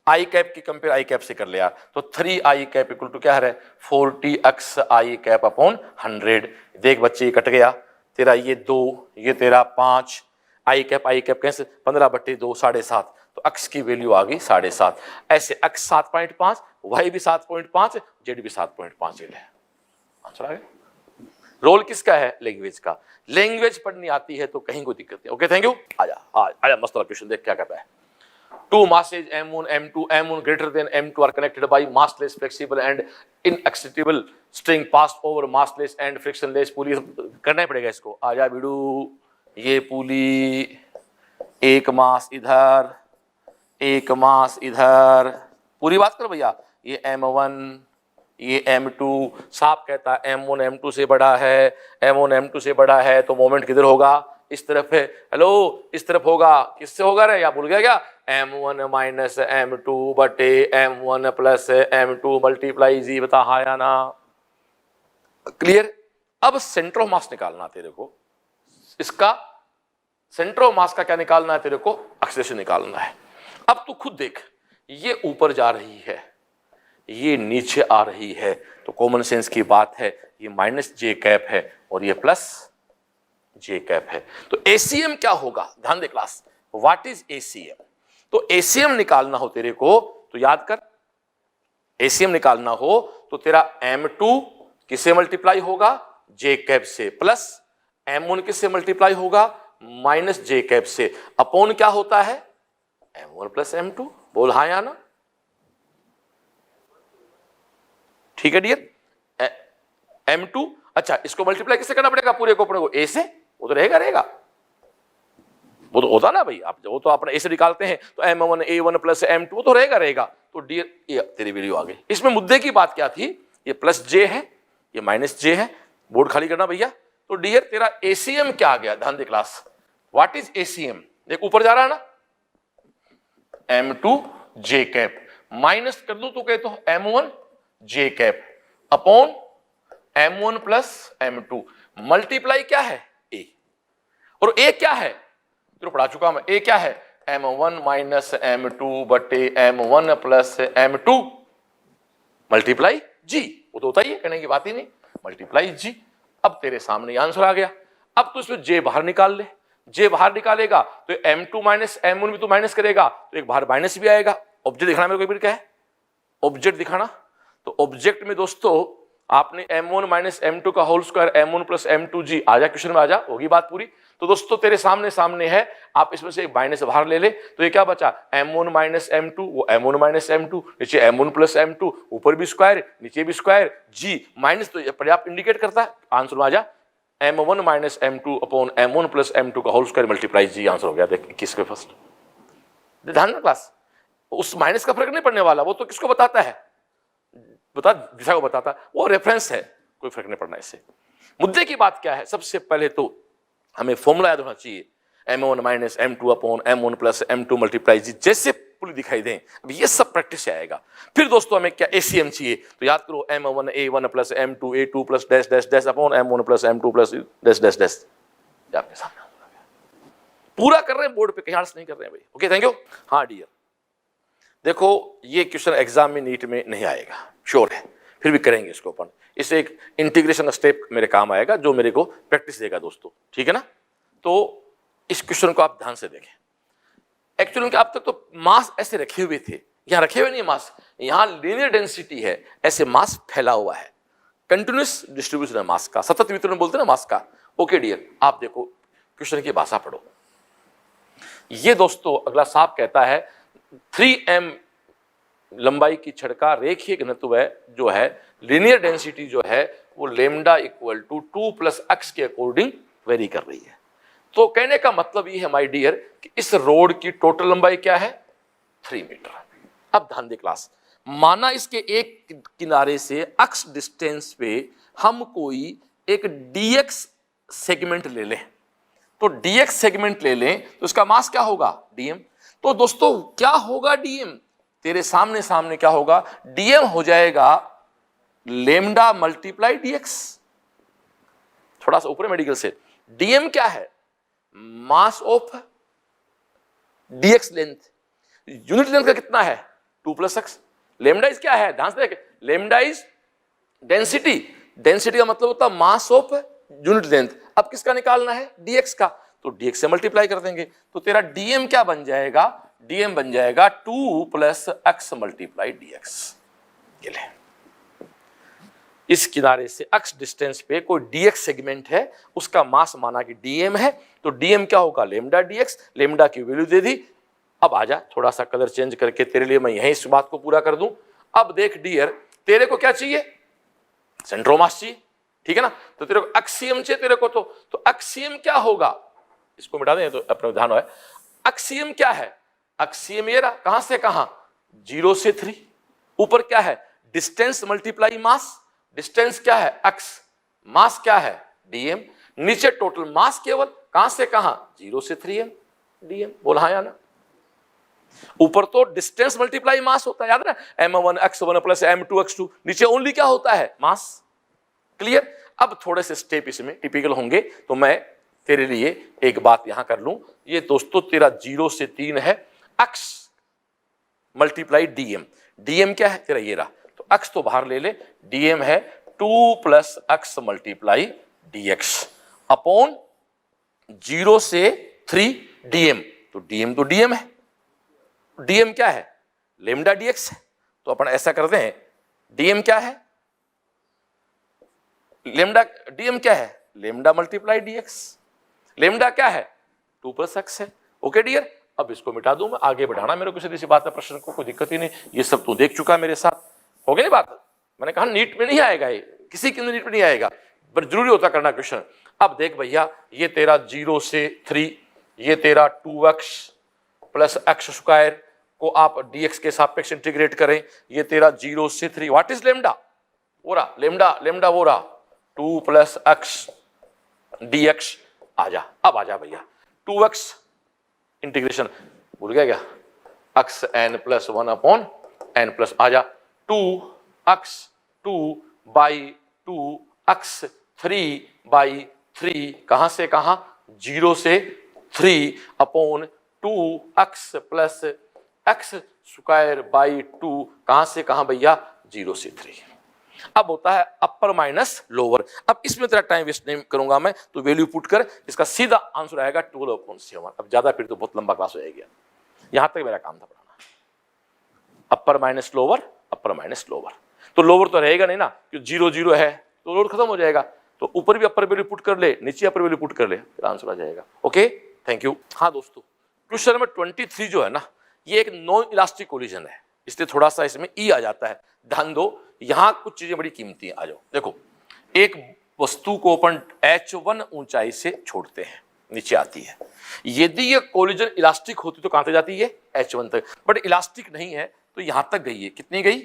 आई कैप की कंपेयर आई कैप से कर लिया, तो 3i कैप इक्वल टू क्या है? 40xi cap upon 100। देख बच्चे ये कट गया तेरा, ये 2 ये तेरा 5, आई कैप कैसे 15/2 7.5, तो x की वैल्यू आ गई 7.5। ऐसे x 7.5, y भी 7.5, z भी 7.5। आंसर आ गया। रोल किसका है? लैंग्वेज का। लैंग्वेज पढ़नी आती है तो कहीं कोई दिक्कत नहीं। Okay, thank you. आजा मस्त वाला क्वेश्चन देख क्या कहता है। Two masses M1, M2, M1 greater than M2 are connected by massless, flexible and inextricable string passed over massless and frictionless pulley। करना ही पड़ेगा इसको। आजा बिडू, ये पुली, एक मास इधर, एक मास इधर, पूरी बात करो भैया। ये M1, ये M2, साफ कहता है M1 M2 से बड़ा है, M1 M2 से बड़ा है तो मोमेंट किधर होगा? इस तरफ है। हेलो, इस तरफ होगा। किससे होगा रे? या भूल गया क्या? M1 माइनस M2 बटे M1 प्लस M2 मल्टीप्लाई जी। बता हाँ या ना? क्लियर? अब सेंटर ऑफ मास निकालना तेरे को। इसका सेंटर ऑफ मास का क्या निकालना है तेरे को? एक्सेलरेशन निकालना है। अब तू खुद देख, ये ऊपर जा रही है, ये नीचे आ रही है, तो कॉमन सेंस की बात है, ये माइनस जे कैप है और ये प्लस जे कैप है। तो एसीएम क्या होगा? ध्यान दे क्लास, व्हाट इज एसीएम? तो एसीएम निकालना हो तेरे को तो याद कर, एसीएम निकालना हो तो तेरा M2 किससे मल्टीप्लाई होगा? जे कैप से, प्लस M1 किससे मल्टीप्लाई होगा? माइनस जे कैप से, अपॉन क्या होता है? M1 plus M2। बोल हाँ या ना? ठीक है डियर। M2, अच्छा इसको मल्टीप्लाई किससे करना पड़ेगा? पूरे को अपने को A से, वो तो रहेगा। वो तो होता ना भाई, आप वो तो अपने A से निकालते हैं तो M1 A1 प्लस M2 वो तो रहेगा। तो डियर ये तेरी वैल्यू आ गई। इसमें मुद्दे की बात क्या थी? ये प्लस जे है, ये माइनस जे है। बोर्ड खाली करना भैया। तो डियर तेरा एसीएम क्या आ गया? ध्यान दे क्लास, व्हाट इज एसीएम? देख ऊपर जा रहा है ना, M2 जे कैप माइनस कर दू तो कहे तो M1 J cap upon M1 plus M2 multiply क्या है? A। और A क्या है? तो पढ़ा चुका मैं। A क्या है? M1 माइनस M2 बटे M1 plus M2 multiply G। वो तो होता ही है, कहने की बात ही नहीं, मल्टीप्लाई G। अब तेरे सामने आंसर आ गया। अब तो इसमें J बाहर निकाल ले। J बाहर निकालेगा तो M2 माइनस M1 भी तो माइनस करेगा, तो एक बाहर माइनस भी आएगा। ऑब्जेक्ट दिखाना मेरे को, क्या है ऑब्जेक्ट दिखाना? तो ऑब्जेक्ट में दोस्तों आपने M1 माइनस M2 का whole square M1 plus M2G। आजा क्वेश्चन में आजा, होगी बात पूरी। तो दोस्तों तेरे सामने है, आप इसमें से एक माइनस बाहर ले ले तो ये क्या बचा? M1 माइनस M2, वो M1 माइनस M2, नीचे M1 प्लस M2, ऊपर भी स्क्वायर नीचे भी स्क्वायर, G माइनस तो पर्याप्त इंडिकेट करता है। आंसर में आजा, M1 माइनस M2 अपॉन M1 प्लस M2 का whole square multiply G। Answer हो गया। देख 21 के फर्स्ट। ध्यान ना क्लास, उस माइनस का फर्क नहीं पड़ने वाला, वो तो किसको बताता है? बता, दिशा को बताता है, वो रेफरेंस है, कोई फर्क नहीं पड़ना इससे। मुद्दे की बात क्या है? सबसे पहले तो हमें फॉर्मूला याद होना चाहिए, M1 माइनस M2 अपॉन M1 plus M2 multiply G। जैसे पुल दिखाई दें, अब ये सब प्रैक्टिस से आएगा। फिर दोस्तों हमें क्या एसीएम चाहिए, तो याद करो M1 A1 plus M2 A2 plus dash dash dash upon M1 plus M2 plus dash dash dash. आपके सामने पूरा कर रहे हैं बोर्ड पे, कहीं आर्ट्स नहीं कर रहे हैं भाई। Okay thank you. हाँ डियर, देखो ये क्वेश्चन एग्जाम में नीट में नहीं आएगा, श्योर है, फिर भी करेंगे इसको अपन। इससे एक इंटीग्रेशन स्टेप मेरे काम आएगा जो मेरे को प्रैक्टिस देगा दोस्तों, ठीक है ना? तो इस क्वेश्चन को आप ध्यान से देखें। एक्चुअली आप तक तो मास ऐसे रखे हुए थे, यहाँ रखे हुए नहीं मास, यहाँ लीनियर डेंसिटी है, ऐसे मास फैला हुआ है, कंटिन्यूस डिस्ट्रीब्यूशन है मास का, सतत वितरण बोलते हैं ना मास का। ओके डियर, आप देखो क्वेश्चन की भाषा पढ़ो। ये दोस्तों अगला साफ कहता है 3m लंबाई की छड़ का रेखीय घनत्व है जो है लीनियर डेंसिटी जो है वो lambda equal to 2 plus X के अकॉर्डिंग वेरी कर रही है। तो कहने का मतलब ये है माय डियर कि इस रोड की टोटल लंबाई क्या है? 3 मीटर। अब ध्यान दे क्लास, माना इसके एक किनारे से एक्स डिस्टेंस पे हम कोई एक dx सेगमेंट ले लें, तो dx सेगमेंट ले लें तो उसका मास क्या होगा? dm। तो दोस्तों क्या होगा dm? तेरे सामने क्या होगा? dm हो जाएगा लेमडा मल्टीप्लाई dx। थोड़ा सा ऊपर मेडिकल से, dm क्या है? Mass of dx length. Unit length का कितना है? 2 प्लस एक्स। लेमडा इज क्या है? ध्यान से देख, लेमडा इज डेंसिटी। डेंसिटी का मतलब होता है मास ऑफ यूनिट लेंथ। अब किसका निकालना है? dx का, तो dx से मल्टीप्लाई कर देंगे तो तेरा dm क्या बन जाएगा? dm बन जाएगा 2 प्लस एक्स मल्टीप्लाई dx। ये ले, इस किनारे से अक्ष डिस्टेंस पे कोई dx सेगमेंट है, उसका मास माना कि dm है, तो dm क्या होगा, लेमडा dx, लेमडा की वैल्यू दे दी। अब आजा थोड़ा सा कलर चेंज करके तेरे लिए मैं यहीं इस बात को पूरा कर दूं। अब देख डियर, तेरे को क्या चाहिए, सेंट्रोमास चाहिए, ठीक है ना, तो तेरे को अक्सियम चाहिए तेरे को, तो अक्सियम क्या होगा, इसको मिटा दें तो अपने ध्यान है। अक्सियम क्या है, अक्सियम ये रहा, कहां से कहां, 0 से 3, ऊपर क्या है, डिस्टेंस मल्टीप्लाई मास, डिस्टेंस क्या है x, मास क्या है dm, नीचे टोटल मास केवल कहां से कहां 0 से 3m dm, बोला हाँ या ना। ऊपर तो डिस्टेंस मल्टीप्लाई मास होता है, याद है ना, m1 x1 plus m2 x2, नीचे ओनली क्या होता है, मास। क्लियर। अब थोड़े से स्टेप इसमें टिपिकल होंगे, तो मैं तेरे लिए एक बात यहां कर लूं। ये दोस्तों तेरा 0 से 3 है, x मल्टीप्लाई dm, dm क्या है तेरा ये रहा, तो x तो बाहर ले ले, dm है 2 plus x multiply dx upon 0 से 3 dm, तो dm है, dm क्या है, लेमडा dx है, तो अपन ऐसा करते हैं, dm क्या है, लेमडा, dm क्या है, लेमडा मल्टीप्लाई dx, लेमडा क्या है 2 प्लस x है। ओके डियर, अब इसको मिटा दूं मैं, आगे बढ़ाना मेरे को सीधी सी बात है, प्रश्न को कोई दिक्कत ही नहीं, ये सब तू देख चुका है मेरे साथ, हो गई बात। मैंने कहा नीट में नहीं आएगा ये, किसी के नीट में नहीं आएगा, पर जरूरी होता करना क्वेश्चन। अब देख भैया, ये तेरा 0 से 3, ये तेरा 2x प्लस x स्क्वायर को आप dx के सापेक्ष इंटीग्रेट करें, ये तेरा 0 से 3, व्हाट इज लेमडा, वो रहा लेमडा वो रहा 2 प्लस x dx, आजा अब आजा भैया, 2x इंटीग्रेशन भूल गया क्या, x n plus 1 upon n plus, आजा 2x 2 बाई 2x 3 बाई 3, कहां से कहां 0 से 3 upon 2x plus x square by 2, कहां से कहां भैया 0 से 3। अब होता है अपर माइनस लोअर, अब इसमें तेरा टाइम वेस्ट नहीं करूंगा मैं, तो वैल्यू पुट कर, इसका सीधा आंसर आएगा 12/7। अब ज्यादा फिर तो बहुत लंबा क्लास हो जाएगा, यहां तक मेरा काम था पढ़ाना, अपर माइनस लोअर, अपर माइनस लोअर, तो लोअर तो रहेगा नहीं ना, क्योंकि 0 0 है तो लोअर खत्म हो जाएगा, तो ऊपर भी अपर वैल्यू पुट कर ले, नीचे अपर वैल्यू पुट कर ले, फिर आंसर आ जाएगा। Okay thank you. हाँ दोस्तों, क्वेश्चन नंबर 23 जो है ना, ये एक नॉन इलास्टिक कोलिजन है, इसलिए थोड़ा सा इसमें ई आ जाता है, ध्यान दो, यहां कुछ चीजें बड़ी कीमती हैं। आ जाओ देखो, एक वस्तु को अपन h1 ऊंचाई से छोड़ते हैं, नीचे आती है, यदि ये कोलिजन इलास्टिक होती तो कहां तक जाती है, h1 तक, बट इलास्टिक नहीं है तो यहां तक गई है, कितनी गई,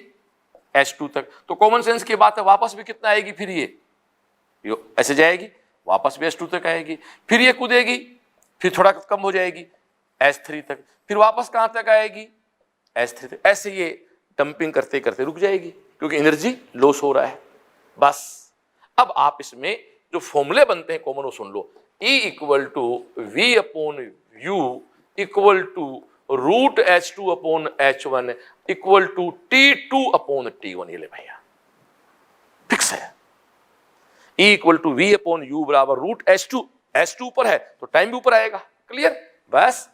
h2 तक, तो कॉमन सेंस की बात है, वापस भी कितना आएगी, फिर ये ऐसे जाएगी, वापस भी h2 तक आएगी, फिर ये कूदेगी, फिर थोड़ा कम हो जाएगी h3 तक, फिर वापस कहां तक आएगी, h3 तक, ऐसे ये डंपिंग करते करते रुक जाएगी, क्योंकि एनर्जी लॉस हो रहा है। बस अब आप इसमें जो फॉर्मूले बनते हैं कॉमन वो सुन लो, E equal to V upon U equal to root H2 upon H1 equal to T2 upon T1, ये ले भैया फिक्स है। E equal to V upon U बराबर रूट H2, H2 ऊपर है तो टाइम भी ऊपर आएगा, क्लियर। बस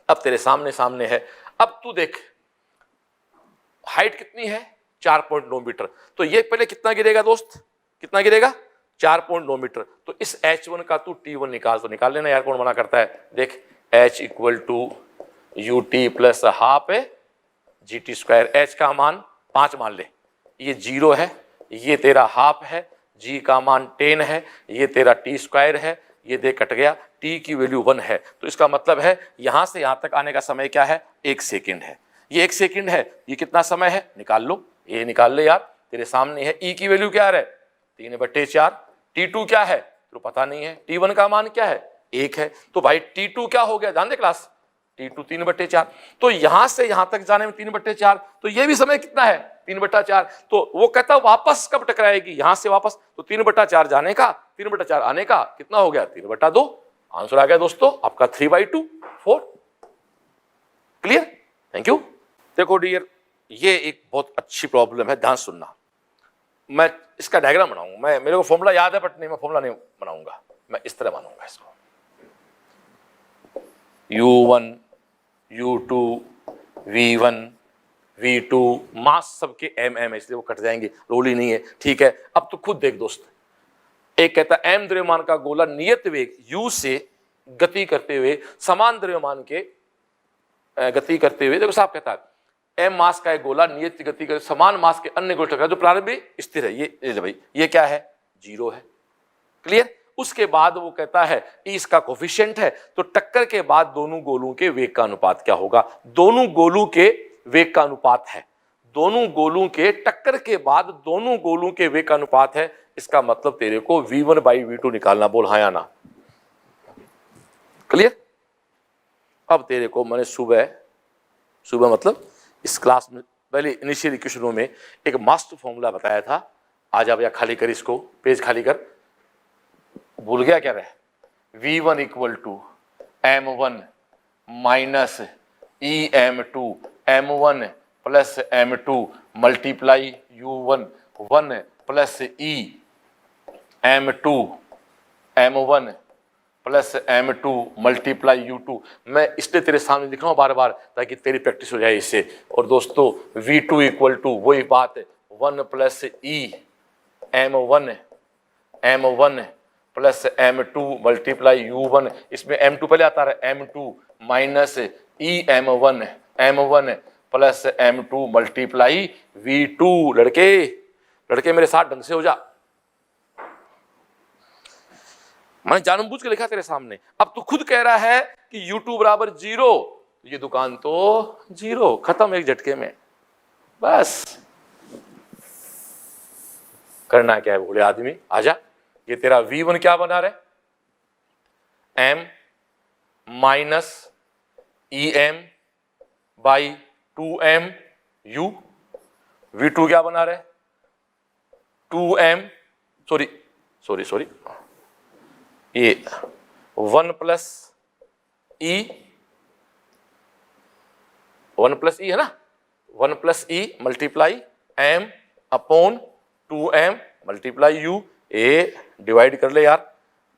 अब तेरे सामने सामने है, अब तू देख हाइट कितनी है 4.9 मीटर, तो ये पहले कितना गिरेगा दोस्त, कितना गिरेगा 4.9 मीटर, तो इस H1 का तू T1 निकाल, तो निकाल लेना यार, कौन मना करता है। देख H equal to U T plus half है जी टी स्क्वायर, H का मान 5 मान ले, ये 0 है, ये तेरा हाफ है, G का मान 10 है, ये तेरा टी स्क्वायर है, ये देख कट गया, T की वैल्यू 1 है, तो इसका मतलब है यहां से यहां तक आने का समय क्या है, 1 सेकेंड है, ये 1 सेकेंड है, ये कितना समय है, निकाल लो, ये निकाल ले यार, तेरे सामने है। E की वैल्यू क्या है 3/4, T2 क्या है तो पता नहीं है, T1 का मान क्या है 1 है, तो भाई T2 क्या हो गया, ध्यान दे क्लास, T2 3/4, तो यहां से यहां तक जाने में 3/4, तो ये भी समय कितना है 3/4, तो वो कहता वापस कब टकराएगी, यहां से वापस, तो 3/4 जाने का 3/4 आने का कितना हो गया 3/2, आंसर आ गया दोस्तों आपका 3/2 4। Clear, thank you. देखो डियर, ये एक बहुत अच्छी प्रॉब्लम है, ध्यान सुनना, मैं इसका डायग्राम बनाऊंगा, मैं मेरे को फॉर्मूला याद है बट नहीं, मैं फॉर्मूला नहीं बनाऊंगा, मैं इस तरह बनाऊंगा इसको, U1 U2 V1 V2, मास सबके m m है इसलिए वो कट जाएंगे, रोल ही नहीं है, ठीक है। अब तो खुद देख दोस्त, एक कहता है m द्रव्यमान का गोला नियत वेग u से गति करते हुए समान द्रव्यमान के गति करते हुए, देखो साहब कहता है m मास का एक गोला नियत गति कर समान मास के अन्य गोले का जो प्रारंभ में स्थिर है, ये भाई ये क्या है, 0 है, क्लियर। उसके बाद वो कहता है E इसका कोफिशिएंट है, तो टक्कर के बाद दोनों गोलों के वेग का अनुपात क्या होगा, दोनों गोलों के वेग का अनुपात है, दोनों गोलों के टक्कर के बाद दोनों गोलों के वेग का अनुपात है, इसका मतलब तेरे को V1 बाई V2 निकालना, बोल हाँ या ना, क्लियर। अब तेरे को मैंने सुबह मतलब इस क्लास में पहले इनिशियल इक्वेशनों में एक मास्टर फॉर्मूला बताया था, आज आप या खाली कर, इसको पेज खाली कर, भूल गया क्या रहे, V1 equal to M1 minus EM2 M1 plus M2 multiply U1 1 plus EM2 M1 plus M2 multiply U2। मैं इसलिए तेरे सामने लिख रहा हूँ बार बार ताकि तेरी प्रैक्टिस हो जाए इससे। और दोस्तों V2 इक्वल टू वही बात है 1 plus M1 plus M2 multiply U1, इसमें M2 पहले आता है, M2 minus M1 plus M2 multiply V2। लड़के मेरे साथ ढंग से हो जा, मैंने जानबूझ के लिखा तेरे सामने। अब तू खुद कह रहा है कि U2 बराबर 0, ये दुकान तो 0, खत्म एक झटके में, बस करना क्या है भोले आदमी, आजा। ये तेरा V1 क्या बना रहे, M minus EM by 2M U। V2 क्या बना रहे, 2M सॉरी ये 1 प्लस E है ना, 1 plus E multiply M upon 2M multiply U। ए डिवाइड कर ले यार,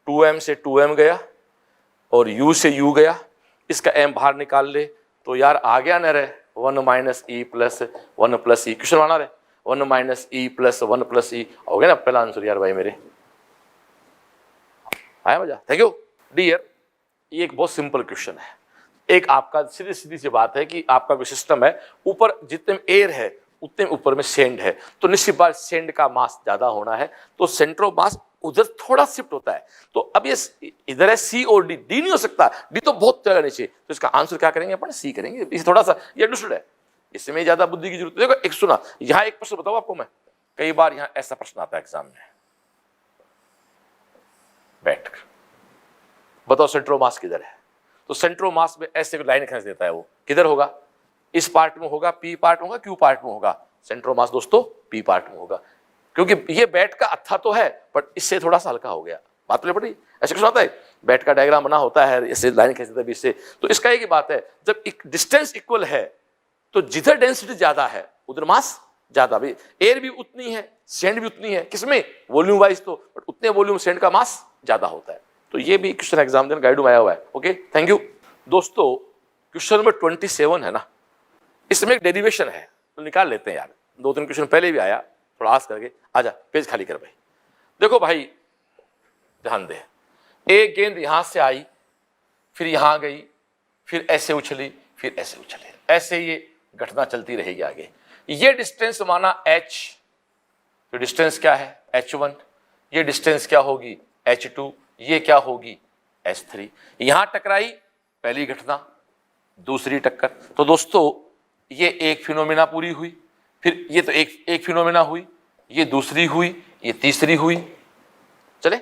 2M से 2M गया और U से U गया, इसका M बाहर निकाल ले तो यार आ गया ना रे 1 minus E plus 1 plus E, question बना रहे 1 minus E plus 1 plus E, हो गया ना पहला आंसर यार भाई मेरे, आया मजा, थैंक यू डियर। ये एक बहुत सिंपल क्वेश्चन है, एक आपका सीधी सी बात है कि आपका कोई सिस्टम है, ऊपर जितने में एयर है उतने ऊपर में सेंड है, तो निश्चित बात सेंड का मास ज्यादा होना है, तो सेंटर ऑफ मास उधर थोड़ा शिफ्ट होता है। तो अब ये इधर है C और D, D नहीं हो सकता, D तो बहुत जगह नीचे, तो इसका आंसर क्या करेंगे अपन, C करेंगे। इसे थोड़ा सा ये अंडरस्टूड है, इसमें ज्यादा बुद्धि की जरूरत है। देखो एक सुना, यहाँ एक प्रश्न बताओ आपको मैं, कई बार यहाँ ऐसा प्रश्न आता है एग्जाम में, बैठ कर बताओ सेंटर ऑफ मास किधर है, तो सेंटर ऑफ मास में ऐसे लाइन खींच देता है, वो किधर होगा, इस पार्ट में होगा, P पार्ट में होगा, Q पार्ट में होगा, सेंटर ऑफ मास दोस्तों P पार्ट में होगा, क्योंकि ये बैट का अच्छा तो है बट इससे थोड़ा सा हल्का हो गया, बात तो पड़ी। ऐसे कुछ होता है, बैट का डायग्राम बना होता है, ऐसे लाइन खींच देता है बीच से, तो इसका एक ही बात है, जब एक डिस्टेंस इक्वल है तो जिधर डेंसिटी ज्यादा है उधर मास ज्यादा, भाई एयर भी उतनी है, सेंड भी उतनी है, किसमें वॉल्यूम वाइज तो, बट उतने वॉल्यूम सेंड का मास ज्यादा होता है। तो ये भी क्वेश्चन एग्जाम देने गाइड में आया हुआ है। ओके थैंक यू दोस्तों। क्वेश्चन नंबर 27 है ना, इसमें एक डेरिवेशन है तो निकाल लेते हैं यार, 2-3 क्वेश्चन पहले भी आया, थोड़ा आस करके आजा, पेज खाली कर भाई। देखो भाई ध्यान दे, एक गेंद यहां से आई, फिर यहां गई, फिर ऐसे उछली, फिर ऐसे उछली, ऐसे ये घटना चलती रहेगी आगे। ये डिस्टेंस माना h, तो डिस्टेंस क्या है h1, ये डिस्टेंस क्या होगी h2, ये क्या होगी h3। यहां टकराई पहली घटना, दूसरी टक्कर, तो दोस्तों ये एक फिनोमेना पूरी हुई, फिर ये तो एक फिनोमेना हुई, ये दूसरी हुई, ये तीसरी हुई, चले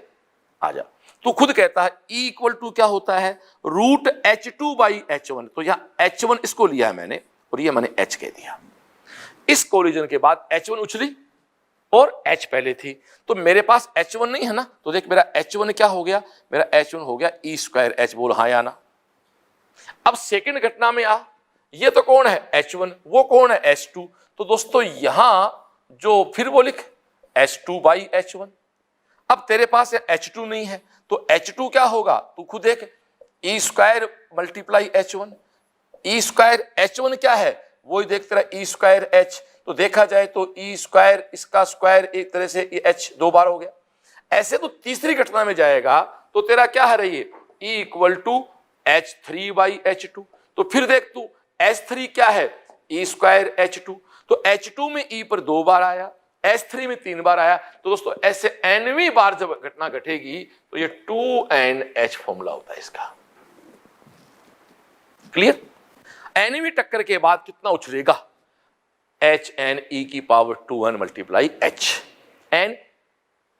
आजा। तो खुद कहता है E इक्वल टू क्या होता है, रूट H2 बाई H1, तो यहां H1 इसको लिया है मैंने और ये मैंने H कह दिया। इस कोलिजन के बाद H1 उछली और H पहले थी, तो मेरे पास H1 नहीं है ना, तो देख मेरा H1 क्या हो गया, मेरा H1 हो गया E स्क्वायर H, बोल हाँ या ना। अब सेकंड घटना में आ, ये तो कौन है H1, वो कौन है H2, तो दोस्तों यहां जो फिर वो लिख H2 बाई H1। अब तेरे पास H2 नहीं है तो H2 क्या होगा, तू खुद देख, E square multiply H1, E square H1 क्या है, वही देख तेरा ई स्क्वायर एच, तो देखा जाए तो ई स्क्वायर इसका स्क्वायर एक तरह से एच 2 बार हो गया। ऐसे तो तीसरी घटना में जाएगा तो तेरा क्या है रही है, E equal to H 3 by H 2। तो फिर देख तू H3 क्या है, ई स्क्वायर H2, तो H2 में ई पर 2 बार आया, H3 में 3 बार आया, तो दोस्तों ऐसे nवीं बार जब घटना घटेगी तो ये 2NH फॉर्मूला होता है इसका। क्लियर? nवीं टक्कर के बाद कितना उछलेगा, HNE की power 2n multiply H, n